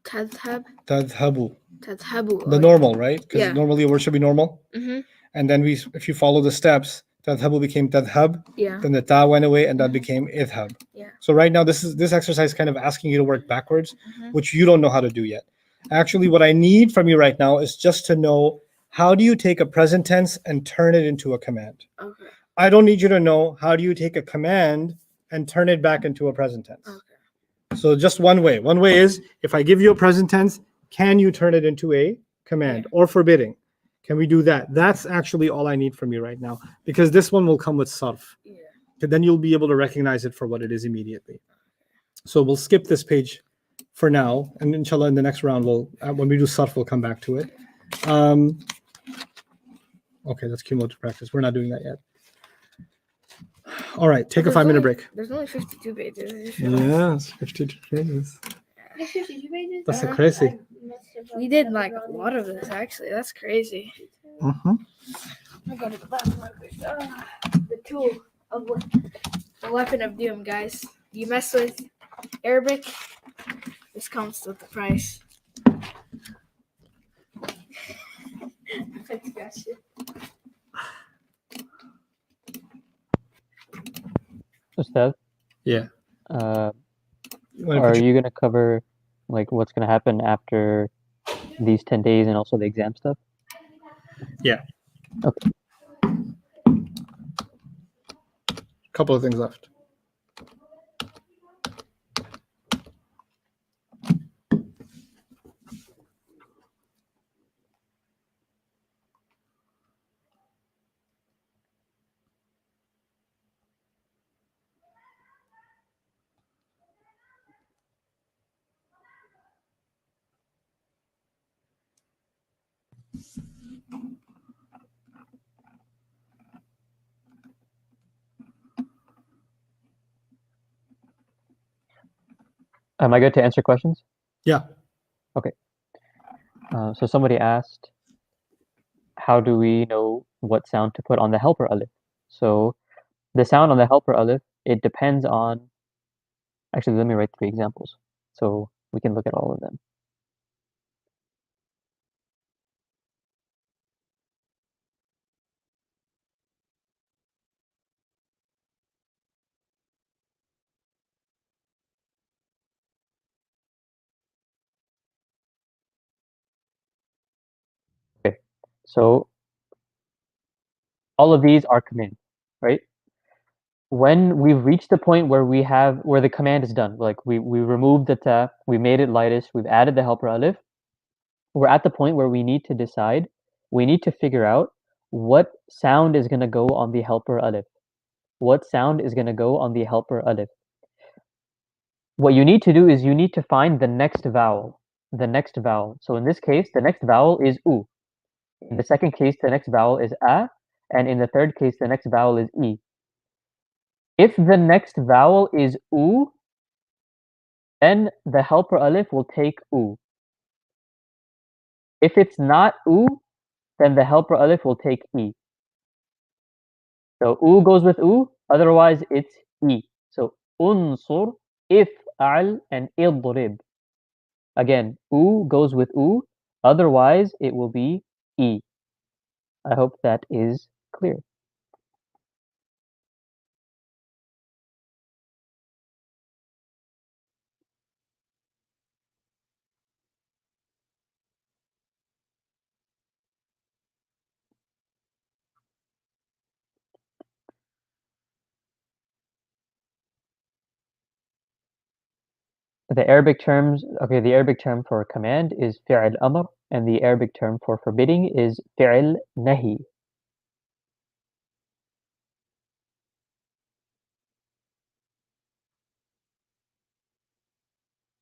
S2: Tadhab.
S1: tadhabu,
S2: Tadhabu.
S1: the normal, right? Because
S2: Yeah.
S1: normally a word should be normal.
S2: Mm-hmm.
S1: And then if you follow the steps, tadhabu became tadhab,
S2: Yeah.
S1: then the ta went away, and that became idhab.
S2: Yeah.
S1: So right now, this exercise is kind of asking you to work backwards,
S2: Mm-hmm.
S1: which you don't know how to do yet. Actually, what I need from you right now is just to know, how do you take a present tense and turn it into a command?
S2: Okay.
S1: I don't need you to know, how do you take a command and turn it back into a present tense?
S2: Okay.
S1: So just one way. One way is, if I give you a present tense, can you turn it into a command? Or forbidding? Can we do that? That's actually all I need from you right now, because this one will come with sarf.
S2: Yeah.
S1: Then you'll be able to recognize it for what it is immediately. So we'll skip this page for now, and inshallah in the next round, when we do sarf, we'll come back to it. Okay, that's cumulative practice. We're not doing that yet. All right, take a 5-minute break.
S2: There's only 52 pages. I just realized.
S1: Yes, 52 pages.
S3: There's 52 pages?
S1: That's so crazy.
S3: I must have
S2: We did like a lot of this actually. That's crazy.
S1: Mm-hmm.
S2: I go to the bathroom real quick. The tool of the weapon of doom, guys. You mess with Arabic, this comes with the price.
S4: Ustad,
S1: Yeah.
S4: are you going to cover like what's going to happen after these 10 days and also the exam stuff?
S1: Yeah.
S4: Okay.
S1: Couple of things left.
S4: Am I good to answer questions?
S1: Yeah.
S4: Okay. So somebody asked, how do we know what sound to put on the helper alif? So the sound on the helper alif, it depends on, actually, let me write 3 examples so we can look at all of them. Okay, so all of these are commands, right? when we've reached the point where where the command is done, like we removed the ta, we made it lightest, we've added the helper alif, we're at the point where we need to decide, we need to figure out what sound is going to go on the helper alif. What sound is going to go on the helper alif? What you need to do is you need to find the next vowel. The next vowel. So in this case, the next vowel is u. In the second case, the next vowel is a. And in the third case, the next vowel is e. If the next vowel is u, then the helper alif will take u. If it's not u, then the helper alif will take e. So u goes with u, otherwise it's e. So unsur, if'al, and idrib. Again, u goes with u, otherwise it will be e. I hope that is clear. The Arabic term for command is fi'l amr, and the Arabic term for forbidding is fi'l nahi.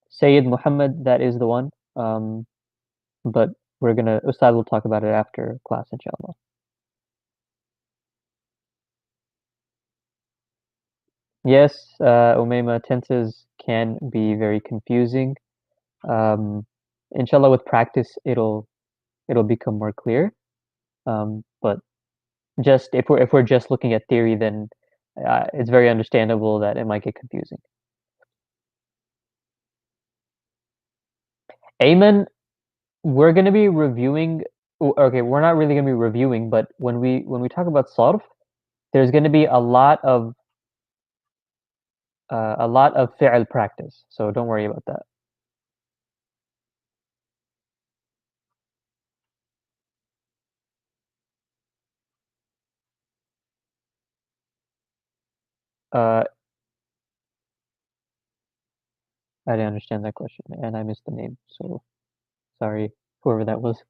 S4: Sayyid Muhammad, that is the one. But Ustad will talk about it after class, inshallah. Yes, Umayma, tenses can be very confusing. Inshallah, with practice, it'll become more clear. But just if we're just looking at theory, then it's very understandable that it might get confusing. Ayman, we're going to be reviewing. Okay, we're not really going to be reviewing, but when we talk about sarf, there's going to be a lot of fi'l practice. So don't worry about that. Uh, I didn't understand that question, and I missed the name. So sorry, whoever that was.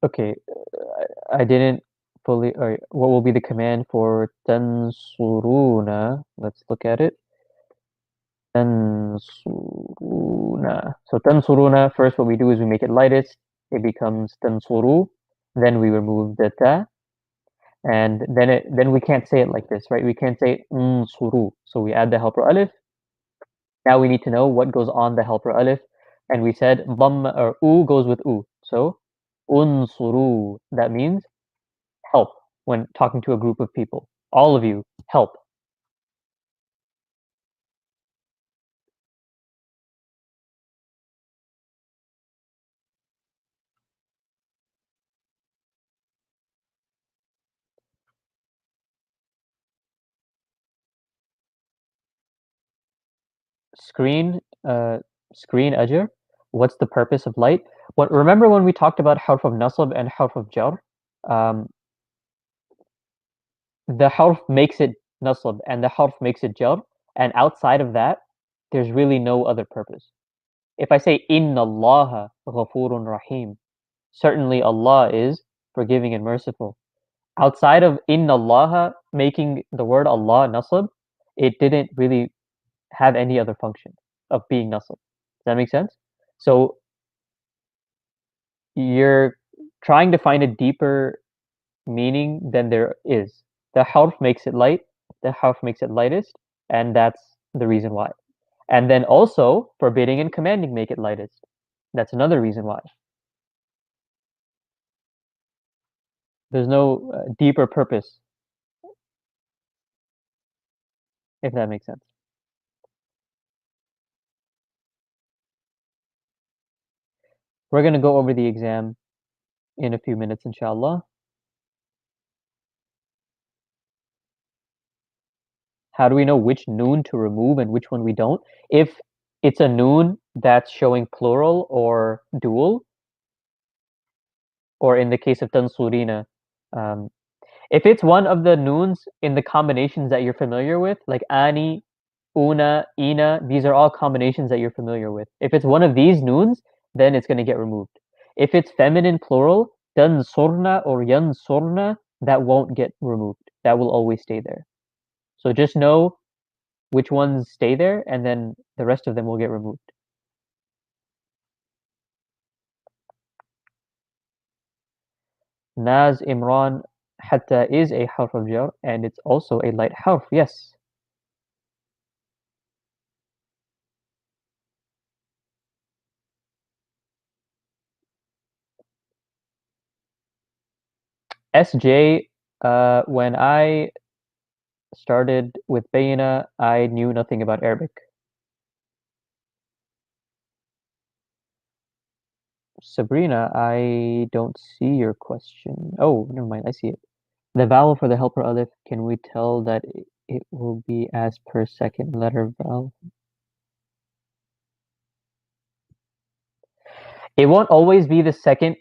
S4: Okay, I didn't fully. Alright, what will be the command for tansuruna? Let's look at it. Tansuruna. So tansuruna, first what we do is we make it lightest. It becomes tansuru. Then we remove the ta. And then we can't say it like this, right? We can't say suru. So we add the helper alif. Now we need to know what goes on the helper alif. And we said dhamma or u goes with u. So unsuru. That means help when talking to a group of people. All of you, help. Screen screen ajr. What's the purpose of light? Remember when we talked about harf of nasab and harf of jar? Um, the harf makes it nasab and the harf makes it jar, and outside of that, there's really no other purpose. If I say inna Allaha ghafurun rahim, certainly Allah is forgiving and merciful. Outside of inna Allaha making the word Allah nasab, it didn't really have any other function of being nasab. Does that make sense? So you're trying to find a deeper meaning than there is. The harf makes it light, the harf makes it lightest, and that's the reason why. And then also forbidding and commanding make it lightest. That's another reason why. There's no deeper purpose, if that makes sense. We're going to go over the exam in a few minutes, inshallah. How do we know which noon to remove and which one we don't? If it's a noon that's showing plural or dual, or in the case of tansurina, if it's one of the noons in the combinations that you're familiar with, like ani, una, ina, these are all combinations that you're familiar with. If it's one of these noons, then it's going to get removed. If it's feminine plural, tansurna or yansurna, that won't get removed. That will always stay there. So just know which ones stay there, and then the rest of them will get removed. Naz Imran hatta is a harf of jar, and it's also a light harf, yes. SJ, when I started with Bayna, I knew nothing about Arabic. Sabrina, I don't see your question. Oh, never mind, I see it. The vowel for the helper alif, can we tell that it will be as per second letter vowel? It won't always be the second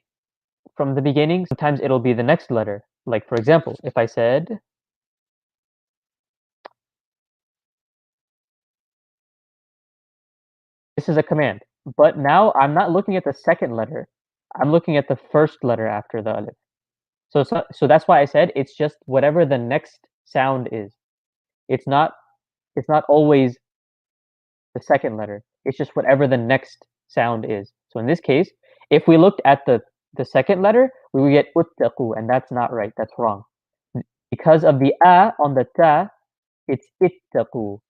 S4: from the beginning. Sometimes it'll be the next letter. Like, for example, if I said, this is a command, but now I'm not looking at the second letter. I'm looking at the first letter after the alif. So that's why I said it's just whatever the next sound is. It's not always the second letter. It's just whatever the next sound is. So in this case, if we looked at the second letter, we would get uttaqu, and that's not right. That's wrong. Because of the a on the ta, it's ittaqu.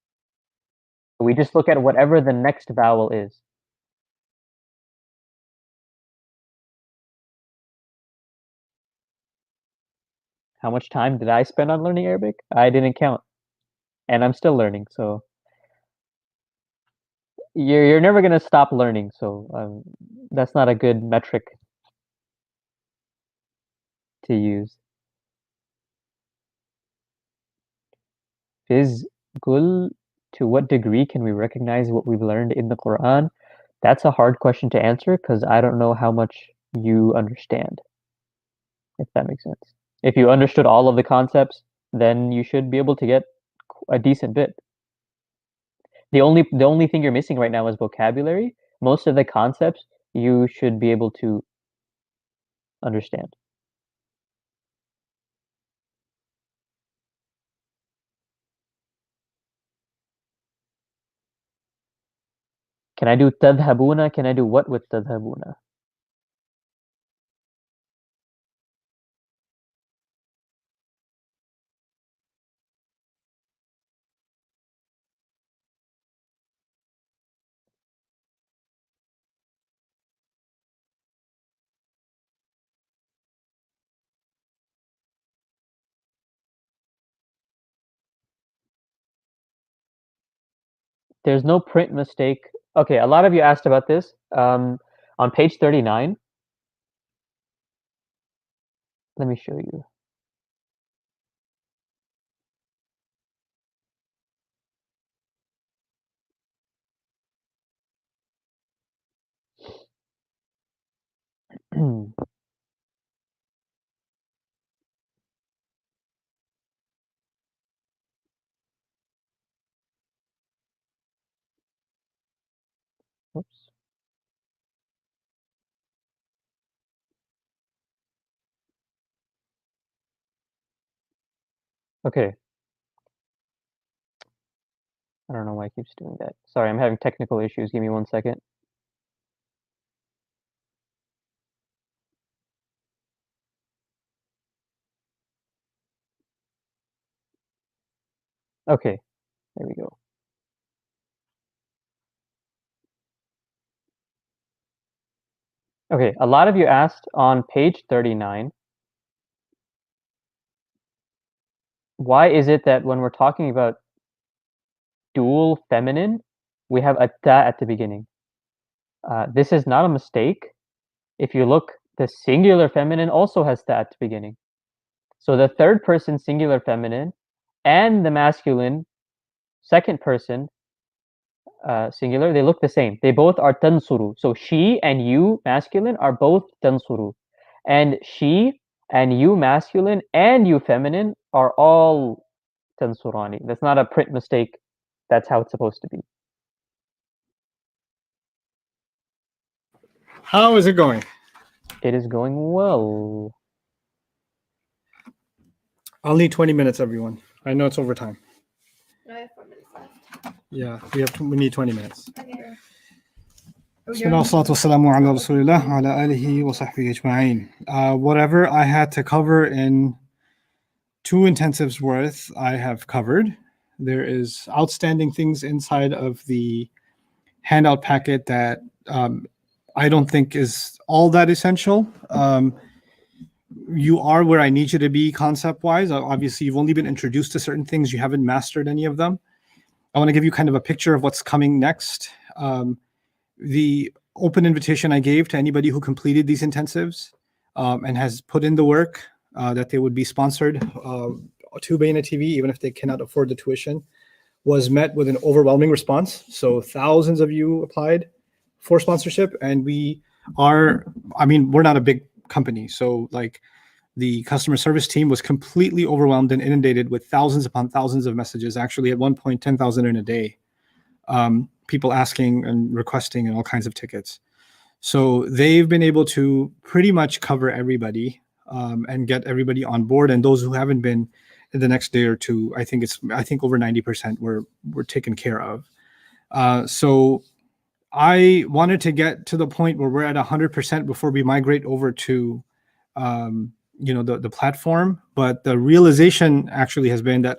S4: We just look at whatever the next vowel is. How much time did I spend on learning Arabic? I didn't count, and I'm still learning. So you're never gonna stop learning. So that's not a good metric to use. Gul, to what degree can we recognize what we've learned in the Quran? That's a hard question to answer because I don't know how much you understand, if that makes sense. If you understood all of the concepts, then you should be able to get a decent bit. The only thing you're missing right now is vocabulary. Most of the concepts you should be able to understand. Can I do tadhabuna? Can I do what with tadhabuna? There's no print mistake. Okay, a lot of you asked about this. On page 39, let me show you. Oops. Okay. I don't know why it keeps doing that. Sorry, I'm having technical issues. Give me 1 second. Okay, there we go. Okay, a lot of you asked on page 39, why is it that when we're talking about dual feminine, we have a ta at the beginning? This is not a mistake. If you look, the singular feminine also has ta at the beginning. So the third person singular feminine and the masculine second person singular, they look the same. They both are tansuru. So she and you masculine are both tansuru. And she and you masculine and you feminine are all tansurani. That's not a print mistake. That's how it's supposed to be.
S1: How is it going?
S4: It is going well.
S1: I'll need 20 minutes, everyone. I know it's overtime.
S3: I have 4 minutes left.
S1: Yeah, we need 20 minutes.
S3: Okay.
S1: Whatever I had to cover in 2 intensives worth, I have covered. There is outstanding things inside of the handout packet that I don't think is all that essential. You are where I need you to be concept-wise. Obviously, you've only been introduced to certain things. You haven't mastered any of them. I want to give you kind of a picture of what's coming next. The open invitation I gave to anybody who completed these intensives and has put in the work that they would be sponsored to Baina TV, even if they cannot afford the tuition, was met with an overwhelming response. So thousands of you applied for sponsorship, and we're not a big company. So like the customer service team was completely overwhelmed and inundated with thousands upon thousands of messages. Actually, at one point, 10,000 in a day. People asking and requesting and all kinds of tickets. So they've been able to pretty much cover everybody and get everybody on board. And those who haven't been, in the next day or two, I think over 90% were taken care of. So I wanted to get to the point where we're at 100% before we migrate over to the platform. But the realization actually has been that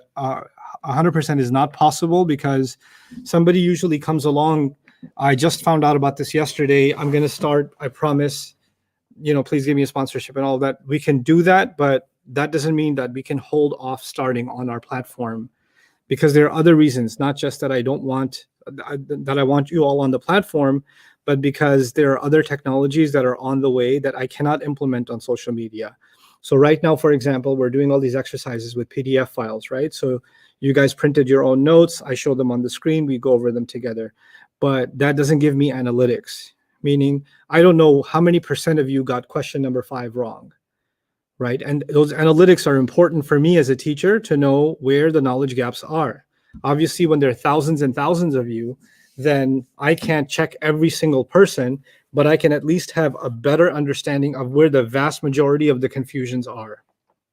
S1: 100% is not possible because somebody usually comes along. I just found out about this yesterday. I'm going to start, I promise, please give me a sponsorship and all that. We can do that, but that doesn't mean that we can hold off starting on our platform, because there are other reasons, not just that I want you all on the platform, but because there are other technologies that are on the way that I cannot implement on social media. So right now, for example, we're doing all these exercises with PDF files, right? So you guys printed your own notes. I show them on the screen. We go over them together. But that doesn't give me analytics, meaning I don't know how many % of you got question number 5 wrong, right? And those analytics are important for me as a teacher to know where the knowledge gaps are. Obviously, when there are thousands and thousands of you, then I can't check every single person, but I can at least have a better understanding of where the vast majority of the confusions are,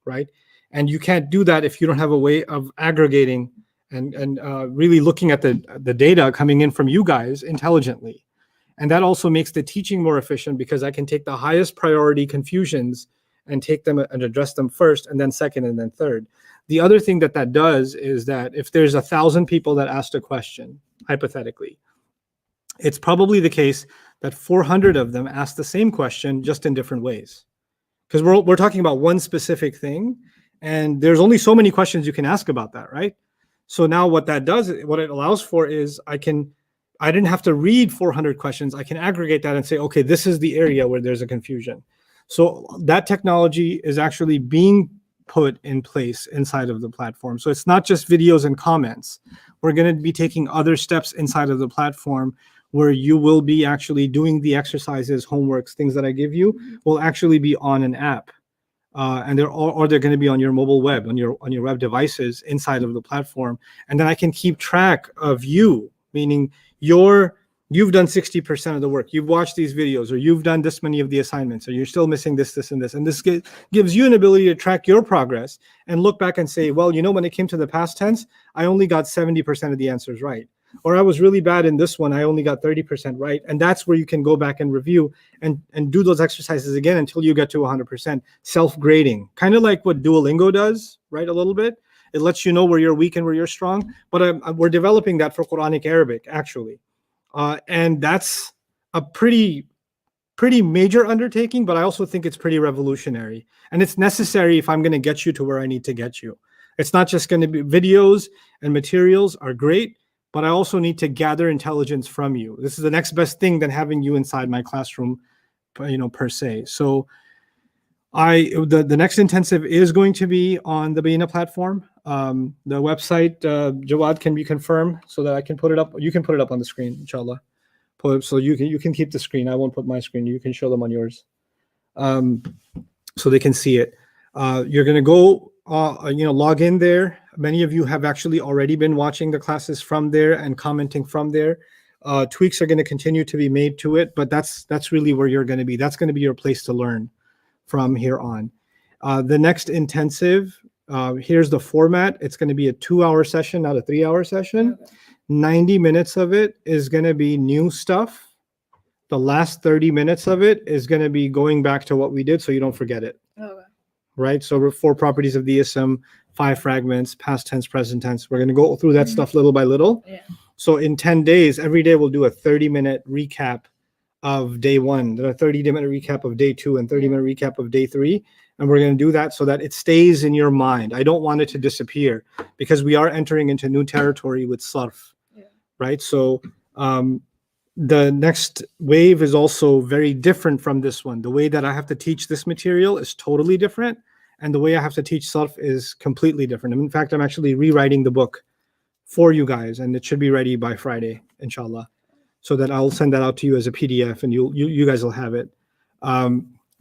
S1: right? And you can't do that if you don't have a way of aggregating and really looking at the data coming in from you guys intelligently. And that also makes the teaching more efficient because I can take the highest priority confusions and take them and address them first, and then second, and then third. The other thing that does is that if there's 1,000 people that asked a question, hypothetically, it's probably the case that 400 of them asked the same question just in different ways. Because we're talking about one specific thing, and there's only so many questions you can ask about that, right? So now what it allows for is I didn't have to read 400 questions. I can aggregate that and say, okay, this is the area where there's a confusion. So that technology is actually being put in place inside of the platform. So it's not just videos and comments. We're going to be taking other steps inside of the platform where you will be actually doing the exercises, homeworks, things that I give you will actually be on an app. And they're going to be on your mobile web, on your web devices inside of the platform. And then I can keep track of you, meaning you've done 60% of the work. You've watched these videos, or you've done this many of the assignments, or you're still missing this, this, and this. And this gives you an ability to track your progress and look back and say, well, when it came to the past tense, I only got 70% of the answers right. Or I was really bad in this one. I only got 30% right. And that's where you can go back and review and do those exercises again until you get to 100%. Self-grading, kind of like what Duolingo does, right? A little bit. It lets you know where you're weak and where you're strong. But we're developing that for Quranic Arabic, actually. And that's a pretty major undertaking, but I also think it's pretty revolutionary. And it's necessary if I'm going to get you to where I need to get you. It's not just going to be videos and materials are great, but I also need to gather intelligence from you. This is the next best thing than having you inside my classroom, per se. So the next intensive is going to be on the Baina platform. The website, Jawad, can be confirmed so that I can put it up. You can put it up on the screen, inshallah. So you can keep the screen. I won't put my screen. You can show them on yours. so they can see it. You're going to go, log in there. Many of you have actually already been watching the classes from there and commenting from there. Tweaks are going to continue to be made to it, but that's really where you're going to be. That's going to be your place to learn from here on. The next intensive, here's the format. It's going to be a 2-hour session, not a 3-hour session. 90 minutes of it is going to be new stuff. The last 30 minutes of it is going to be going back to what we did so you don't forget it.
S2: Okay.
S1: Right? So 4 properties of the ism, 5 fragments, past tense, present tense. We're going to go through that stuff little by little.
S2: Yeah.
S1: So in 10 days, every day we'll do a 30-minute recap of day 1, then a 30-minute recap of day 2, and 30-minute recap of day 3. And we're going to do that so that it stays in your mind. I don't want it to disappear because we are entering into new territory with sarf, right? So the next wave is also very different from this one. The way that I have to teach this material is totally different. And the way I have to teach sarf is completely different. In fact, I'm actually rewriting the book for you guys, and it should be ready by Friday, inshallah. So that I'll send that out to you as a PDF, and you guys will have it.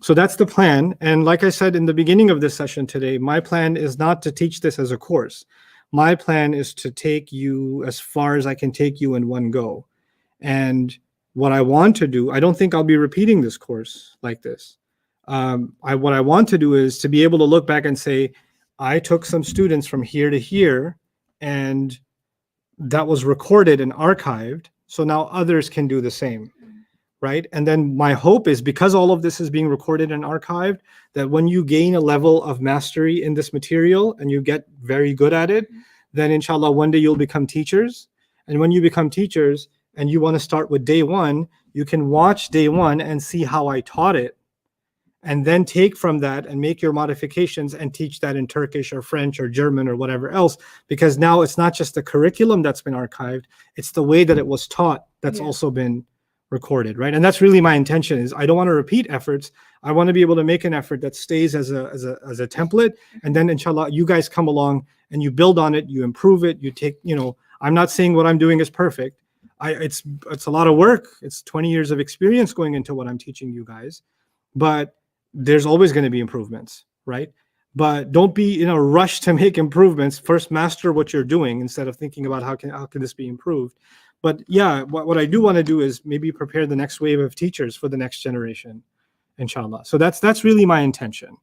S1: So that's the plan. And like I said in the beginning of this session today, my plan is not to teach this as a course. My plan is to take you as far as I can take you in one go. And what I want to do, I don't think I'll be repeating this course like this. What I want to do is to be able to look back and say, I took some students from here to here, and that was recorded and archived. So now others can do the same. Right? And then my hope is, because all of this is being recorded and archived, that when you gain a level of mastery in this material and you get very good at it, then inshallah, one day you'll become teachers. And when you become teachers and you want to start with day 1, you can watch day 1 and see how I taught it. And then take from that and make your modifications and teach that in Turkish or French or German or whatever else. Because now it's not just the curriculum that's been archived, it's the way that it was taught that's also been recorded, right? And that's really my intention. Is I don't want to repeat efforts. I want to be able to make an effort that stays as a template, and then inshallah you guys come along and you build on it, you improve it, you take, I'm not saying what I'm doing is perfect. It's a lot of work. It's 20 years of experience going into what I'm teaching you guys, but there's always going to be improvements, right? But don't be in a rush to make improvements. First, master what you're doing instead of thinking about how can this be improved. But yeah, what I do want to do is maybe prepare the next wave of teachers for the next generation, inshallah. So that's really my intention.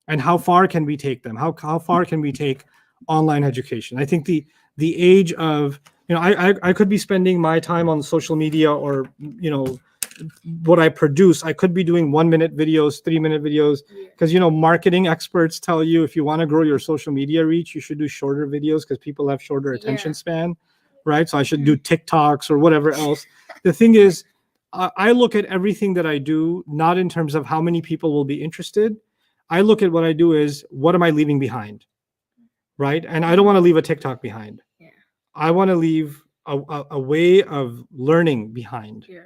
S1: And how far can we take them? How far can we take online education? I think the age of, I could be spending my time on social media or, what I produce. I could be doing 1-minute videos, 3-minute videos, because, marketing experts tell you if you want to grow your social media reach, you should do shorter videos because people have shorter attention span. Right? So I should do TikToks or whatever else. The thing is, I look at everything that I do, not in terms of how many people will be interested. I look at what I do is, what am I leaving behind? Right? And I don't want to leave a TikTok behind. Yeah. I want to leave a way of learning behind. Yeah.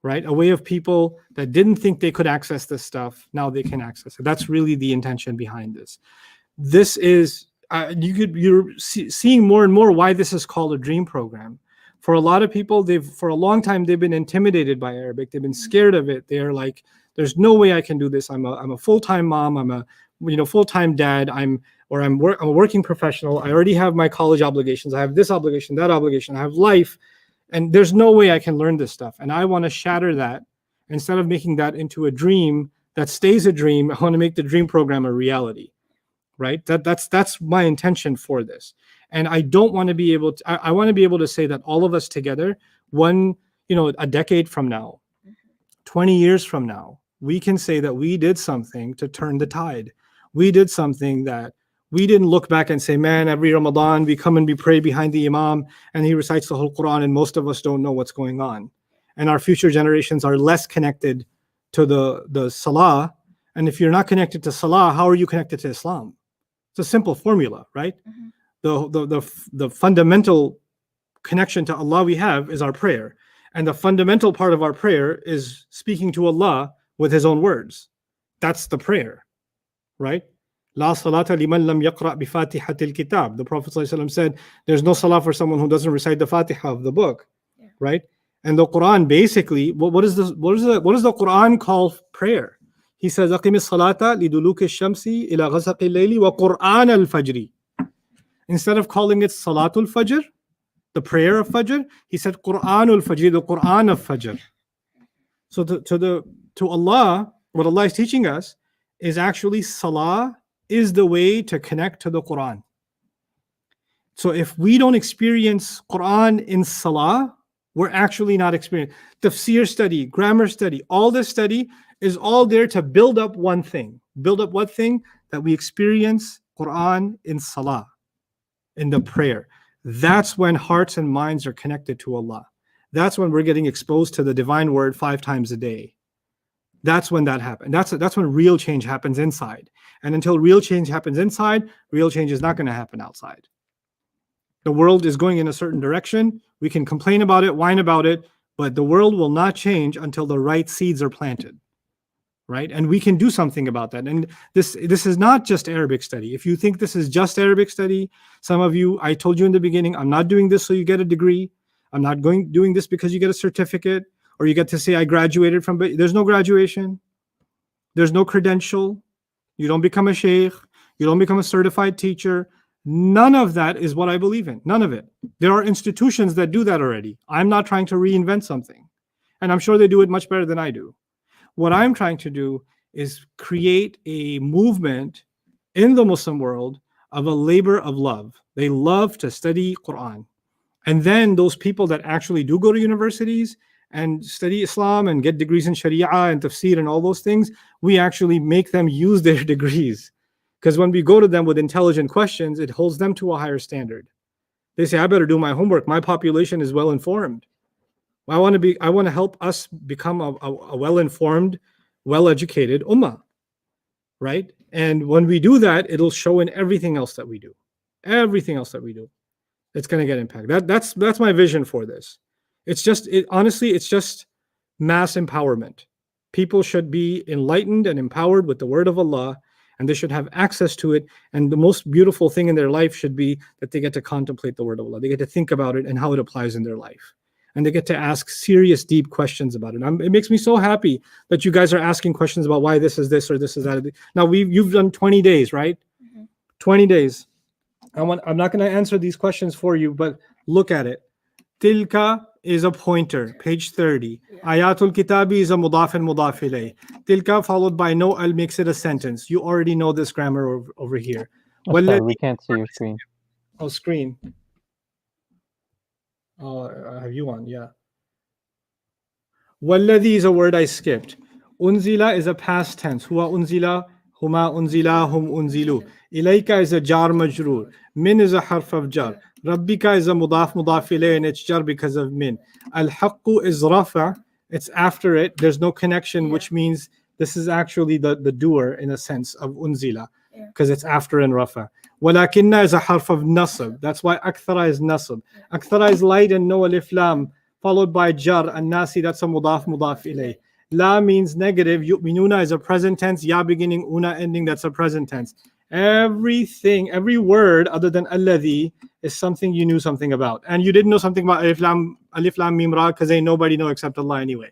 S1: Right? A way of people that didn't think they could access this stuff. Now they can access it. That's really the intention behind this. This is, you're seeing more and more why this is called a dream program. For a lot of people, for a long time, they've been intimidated by Arabic. They've been scared of it. They're like, there's no way I can do this. I'm a full-time mom. I'm a full-time dad. I'm a working professional. I already have my college obligations. I have this obligation, that obligation. I have life. And there's no way I can learn this stuff. And I want to shatter that. Instead of making that into a dream that stays a dream, I want to make the dream program a reality. Right? That's my intention for this. And I don't want to be able to, I want to be able to say that all of us together, a decade from now, 20 years from now, we can say that we did something to turn the tide. We did something that we didn't look back and say, man, every Ramadan we come and we pray behind the Imam and he recites the whole Quran and most of us don't know what's going on. And our future generations are less connected to the Salah. And if you're not connected to Salah, how are you connected to Islam? It's a simple formula, right? The fundamental connection to Allah we have is our prayer. And the fundamental part of our prayer is speaking to Allah with his own words. That's the prayer, right? La salata liman lam yaqra bi fatihatil kitab. The Prophet ﷺ said, there's no salah for someone who doesn't recite the Fatiha of the book, right? And the Quran basically, what does the Quran call prayer? He says, أقم الصلاة لدلوك الشمس إلى غسق الليل وقرآن الفجر. Instead of calling it Salatul Fajr, the prayer of Fajr, he said Qur'anul Fajr, the Qur'an of Fajr. So to Allah, what Allah is teaching us is actually Salah is the way to connect to the Qur'an. So if we don't experience Qur'an in Salah, we're actually not experiencing. Tafsir study, grammar study, all this study is all there to build up one thing. Build up what thing? That we experience Qur'an in Salah, in the prayer. That's when hearts and minds are connected to Allah. That's when we're getting exposed to the divine word 5 times a day. That's when that happens. That's when real change happens inside. And until real change happens inside, real change is not going to happen outside. The world is going in a certain direction. We can complain about it, whine about it, but the world will not change until the right seeds are planted. Right? And we can do something about that. And this is not just Arabic study. If you think this is just Arabic study, some of you, I told you in the beginning, I'm not doing this so you get a degree. I'm not doing this because you get a certificate or you get to say I graduated from. There's no graduation. There's no credential. You don't become a sheikh. You don't become a certified teacher. None of that is what I believe in. None of it. There are institutions that do that already. I'm not trying to reinvent something. And I'm sure they do it much better than I do. What I'm trying to do is create a movement in the Muslim world of a labor of love. They love to study Quran. And then those people that actually do go to universities and study Islam and get degrees in Sharia and Tafsir and all those things, we actually make them use their degrees. Because when we go to them with intelligent questions, it holds them to a higher standard. They say, I better do my homework. My population is well informed. I want to help us become a well-informed, well-educated ummah, right? And when we do that, it'll show in everything else that we do. Everything else that we do, it's going to get impact. That's my vision for this. Honestly, it's just mass empowerment. People should be enlightened and empowered with the word of Allah, and they should have access to it. And the most beautiful thing in their life should be that they get to contemplate the word of Allah. They get to think about it and how it applies in their life. And they get to ask serious, deep questions about it. It makes me so happy that you guys are asking questions about why this is this or this is that. Now, you've done 20 days, right? Mm-hmm. 20 days. I'm not going to answer these questions for you, but look at it. Tilka is a pointer, page 30. Yeah. Ayatul Kitabi is a mudaf and mudaf ilayh. Tilka followed by no al makes it a sentence. You already know this grammar over here.
S4: Oh, sorry, we can't see your screen.
S1: Oh, screen. I have you on, yeah. Walladhi is a word I skipped. Unzila is a past tense. Huwa unzila, huma unzila, hum unzilu. Ilayka is a jar majroor. Min is a harf of jar. Rabbika is a mudaf ilayh and it's jar because of min. Al-haqqu is rafa. It's after it. There's no connection, which means this is actually the doer in a sense of unzila because it's after and rafa. Walakinna is a harf of nasab. That's why akthara is nasab. Akthara is light and no alif lam, followed by jar and nasi. That's a mudaf ilayh. La means negative. Yu'minuna is a present tense. Ya beginning, una ending. That's a present tense. Everything, every word other than alladhi is something you knew something about. And you didn't know something about alif lam mim ra because ain't nobody know except Allah anyway.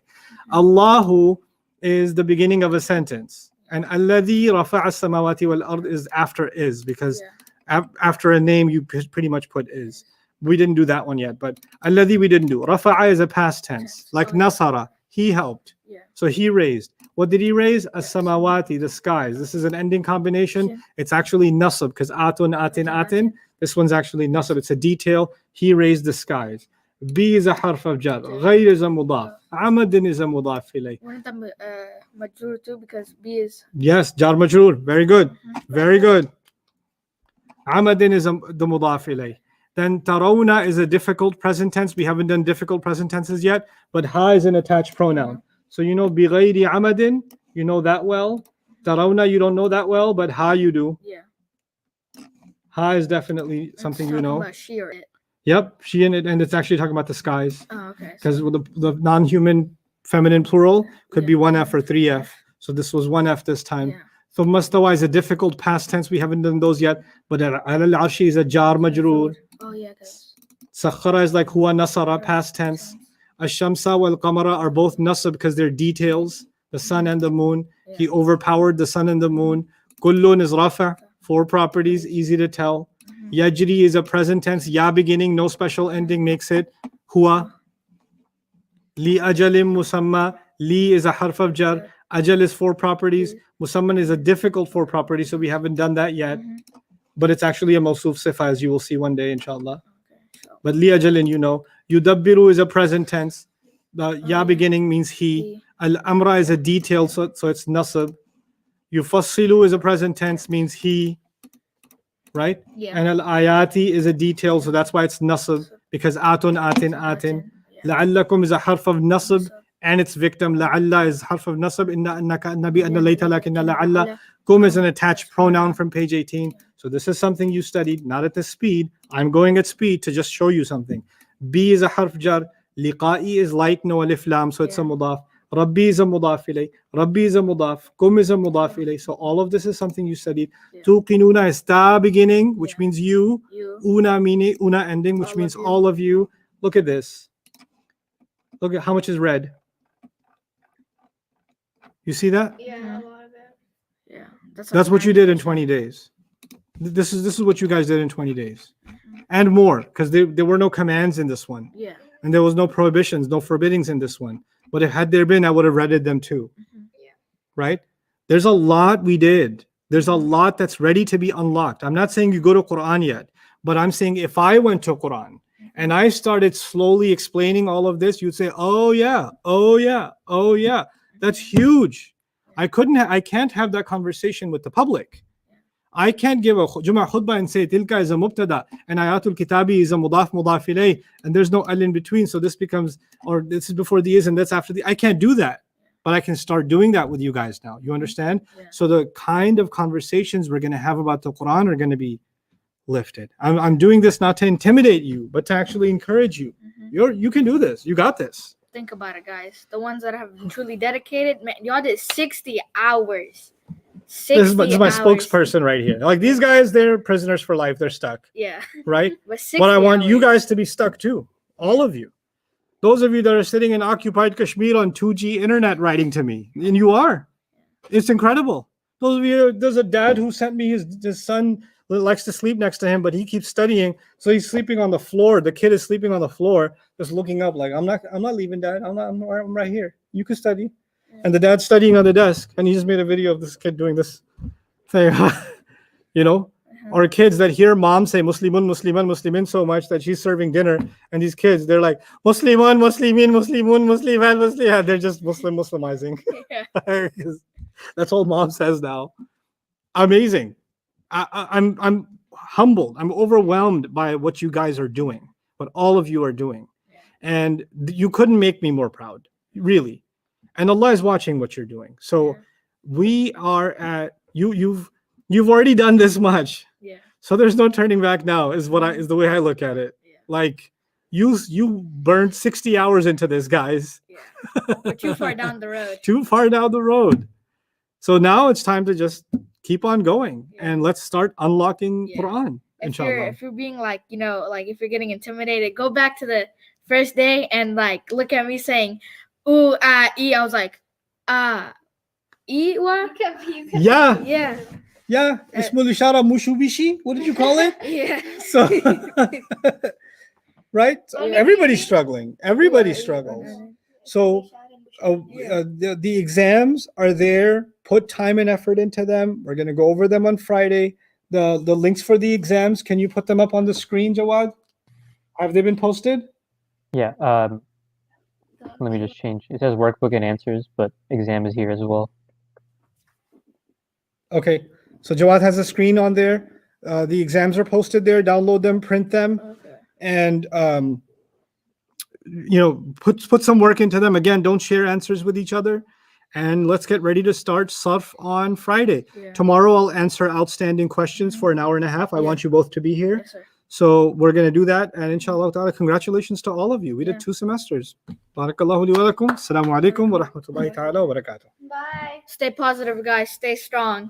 S1: Allahu is the beginning of a sentence. And alladhi rafa'a as-samawati wal ard is after is because after a name you pretty much put is. We didn't do that one yet, but alladhi we didn't do. Rafa'a is a past tense, like nasara, he helped. So he raised. What did he raise? As-samawati, the skies. This is an ending combination. It's actually nasab because atun, atin, atin. This one's actually nasab. It's a detail. He raised the skies. B is a harf of jar. Ghayr is a mudaf. Amadin is a mudaf ilayh.
S2: Wasn't that majroor too because B is...
S1: Yes, jar majroor. Very good. Very good. Amadin is the mudaf ilayh. Then tarawna is a difficult present tense. We haven't done difficult present tenses yet, but ha is an attached pronoun. So you know bighayri amadin, you know that well. Tarawna you don't know that well, but ha you do.
S2: Yeah.
S1: Ha is definitely something you know.
S2: About she or it.
S1: Yep, she and it, and it's actually talking about the skies.
S2: Oh, okay.
S1: Because the non-human feminine plural could be 1F or 3F. So this was 1F this time.
S2: Yeah.
S1: So mustawa is a difficult past tense. We haven't done those yet. But al-arshi is a jar majroor.
S2: Oh yeah.
S1: Sakhara is like huwa nasara, past tense. Ash-shamsa wal qamara are both nasab because they're details. the sun and the moon.
S2: Yeah.
S1: He overpowered the sun and the moon. Kullun is rafa, 4 properties, easy to tell. Yajri is a present tense, ya beginning, no special ending makes it huwa. Li ajalim musamma, li is a harf of jar, ajal is 4 properties, musamman is a difficult 4 properties, so we haven't done that yet. But it's actually a mawsuf sifa, as you will see one day, inshallah. But li ajalin, you know. Yudabbiru is a present tense. The ya beginning means he. Al-amra is a detail, so it's nasab. Yufassilu is a present tense, means he. Right?
S2: Yeah.
S1: And al-ayati is a detail, so that's why it's nasab. Because atun, atin. La'allakum is a harf of nasab and its victim. La'alla is harf of nasab. Inna annaka nabi anna layta lakinna la'alla. Kum is an attached pronoun from page 18. So this is something you studied, not at the speed. I'm going at speed to just show you something. B is a harf jar. Liqa'i is like no alif lam, so it's a mudaf. Rabbi is a mudaf ilay. Rabbi is a mudaf. Kum is a mudaf ilay. So all of this is something you studied. Tuqinuna is ta beginning, which means you. Una meaning, una ending, which means all of you. Look at this. Look at how much is red. You see that?
S3: Yeah, a lot of it.
S2: Yeah.
S1: That's what you did in 20 days. This is what you guys did in 20 days. And more, because there were no commands in this one.
S2: Yeah.
S1: And there was no prohibitions, no forbiddings in this one. But if had there been, I would have read them too.
S3: Yeah.
S1: Right? There's a lot we did. There's a lot that's ready to be unlocked. I'm not saying you go to Quran yet, but I'm saying if I went to Quran and I started slowly explaining all of this, you'd say, oh yeah, oh yeah, oh yeah. That's huge. I can't have that conversation with the public. I can't give a Jum'ah khutbah and say tilka is a mubtada and ayatul kitabi is a mudaf ilay and there's no al in between. So this becomes, or this is before the is and that's after the. I can't do that, but I can start doing that with you guys now. You understand?
S2: Yeah.
S1: So the kind of conversations we're going to have about the Quran are going to be lifted. I'm doing this not to intimidate you, but to actually encourage you. You can do this. You got this.
S2: Think about it, guys. The ones that have truly dedicated, man, y'all did 60 hours. 60
S1: This is my
S2: hours.
S1: spokesperson right here. Like these guys, they're prisoners for life. They're stuck,
S2: Yeah.
S1: right?
S2: But 60
S1: But I want you
S2: hours.
S1: guys to be stuck too. All of you. Those of you that are sitting in occupied Kashmir on 2G internet writing to me. And you are. It's incredible. Those of you, there's a dad who sent me his son likes to sleep next to him, but he keeps studying. So he's sleeping on the floor. The kid is sleeping on the floor, just looking up like, I'm not leaving, Dad. I'm right here. You can study. And the dad's studying on the desk. And he just made a video of this kid doing this thing. You know? Or kids that hear mom say Muslimun, Musliman, Muslimin so much that she's serving dinner. And these kids, they're like, Musliman, Muslimin, Muslimun, Musliman, Musliman. They're just Muslimizing.
S2: Yeah.
S1: That's all mom says now. Amazing. I'm humbled. I'm overwhelmed by what you guys are doing, what all of you are doing. And you couldn't make me more proud, really. And Allah is watching what you're doing. So we are at you've already done this much.
S2: Yeah.
S1: So there's no turning back now, is the way I look at it.
S2: Yeah.
S1: Like you burned 60 hours into this, guys.
S2: Yeah. We're too far down the road.
S1: Too far down the road. So now it's time to just keep on going and let's start unlocking Quran. Inshallah.
S2: If you're being like, like if you're getting intimidated, go back to the first day and like look at me saying, ooh, e. I was like, e what?
S1: Yeah.
S2: Yeah.
S1: Yeah. Ismul Ishara Mushubishi. What did you call it?
S2: Yeah.
S1: So right? So everybody's struggling. Everybody struggles. So the exams are there. Put time and effort into them. We're going to go over them on Friday. The links for the exams, can you put them up on the screen, Jawad? Have they been posted?
S4: Yeah. Let me just change. It says workbook and answers, but exam is here as well.
S1: Okay. So Jawad has a screen on there. The exams are posted there. Download them, print them, and put some work into them. Again, don't share answers with each other. And let's get ready to start Sarf on Friday. Yeah. Tomorrow I'll answer outstanding questions for an hour and a half. I want you both to be here.
S2: Yes, sir.
S1: So we're going to do that. And inshallah ta'ala, congratulations to all of you. We did 2 semesters. Barakallahu li wa lakum. Assalamu alaikum wa rahmatullahi ta'ala wa barakatuh.
S3: Bye.
S2: Stay positive, guys. Stay strong.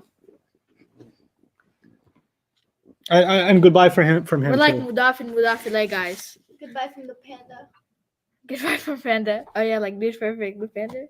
S1: And goodbye from him.
S2: We're like Mudaf and Mudafilay, guys.
S3: Goodbye from the panda.
S2: Goodbye from Panda. Oh yeah, like Dude Perfect with Panda.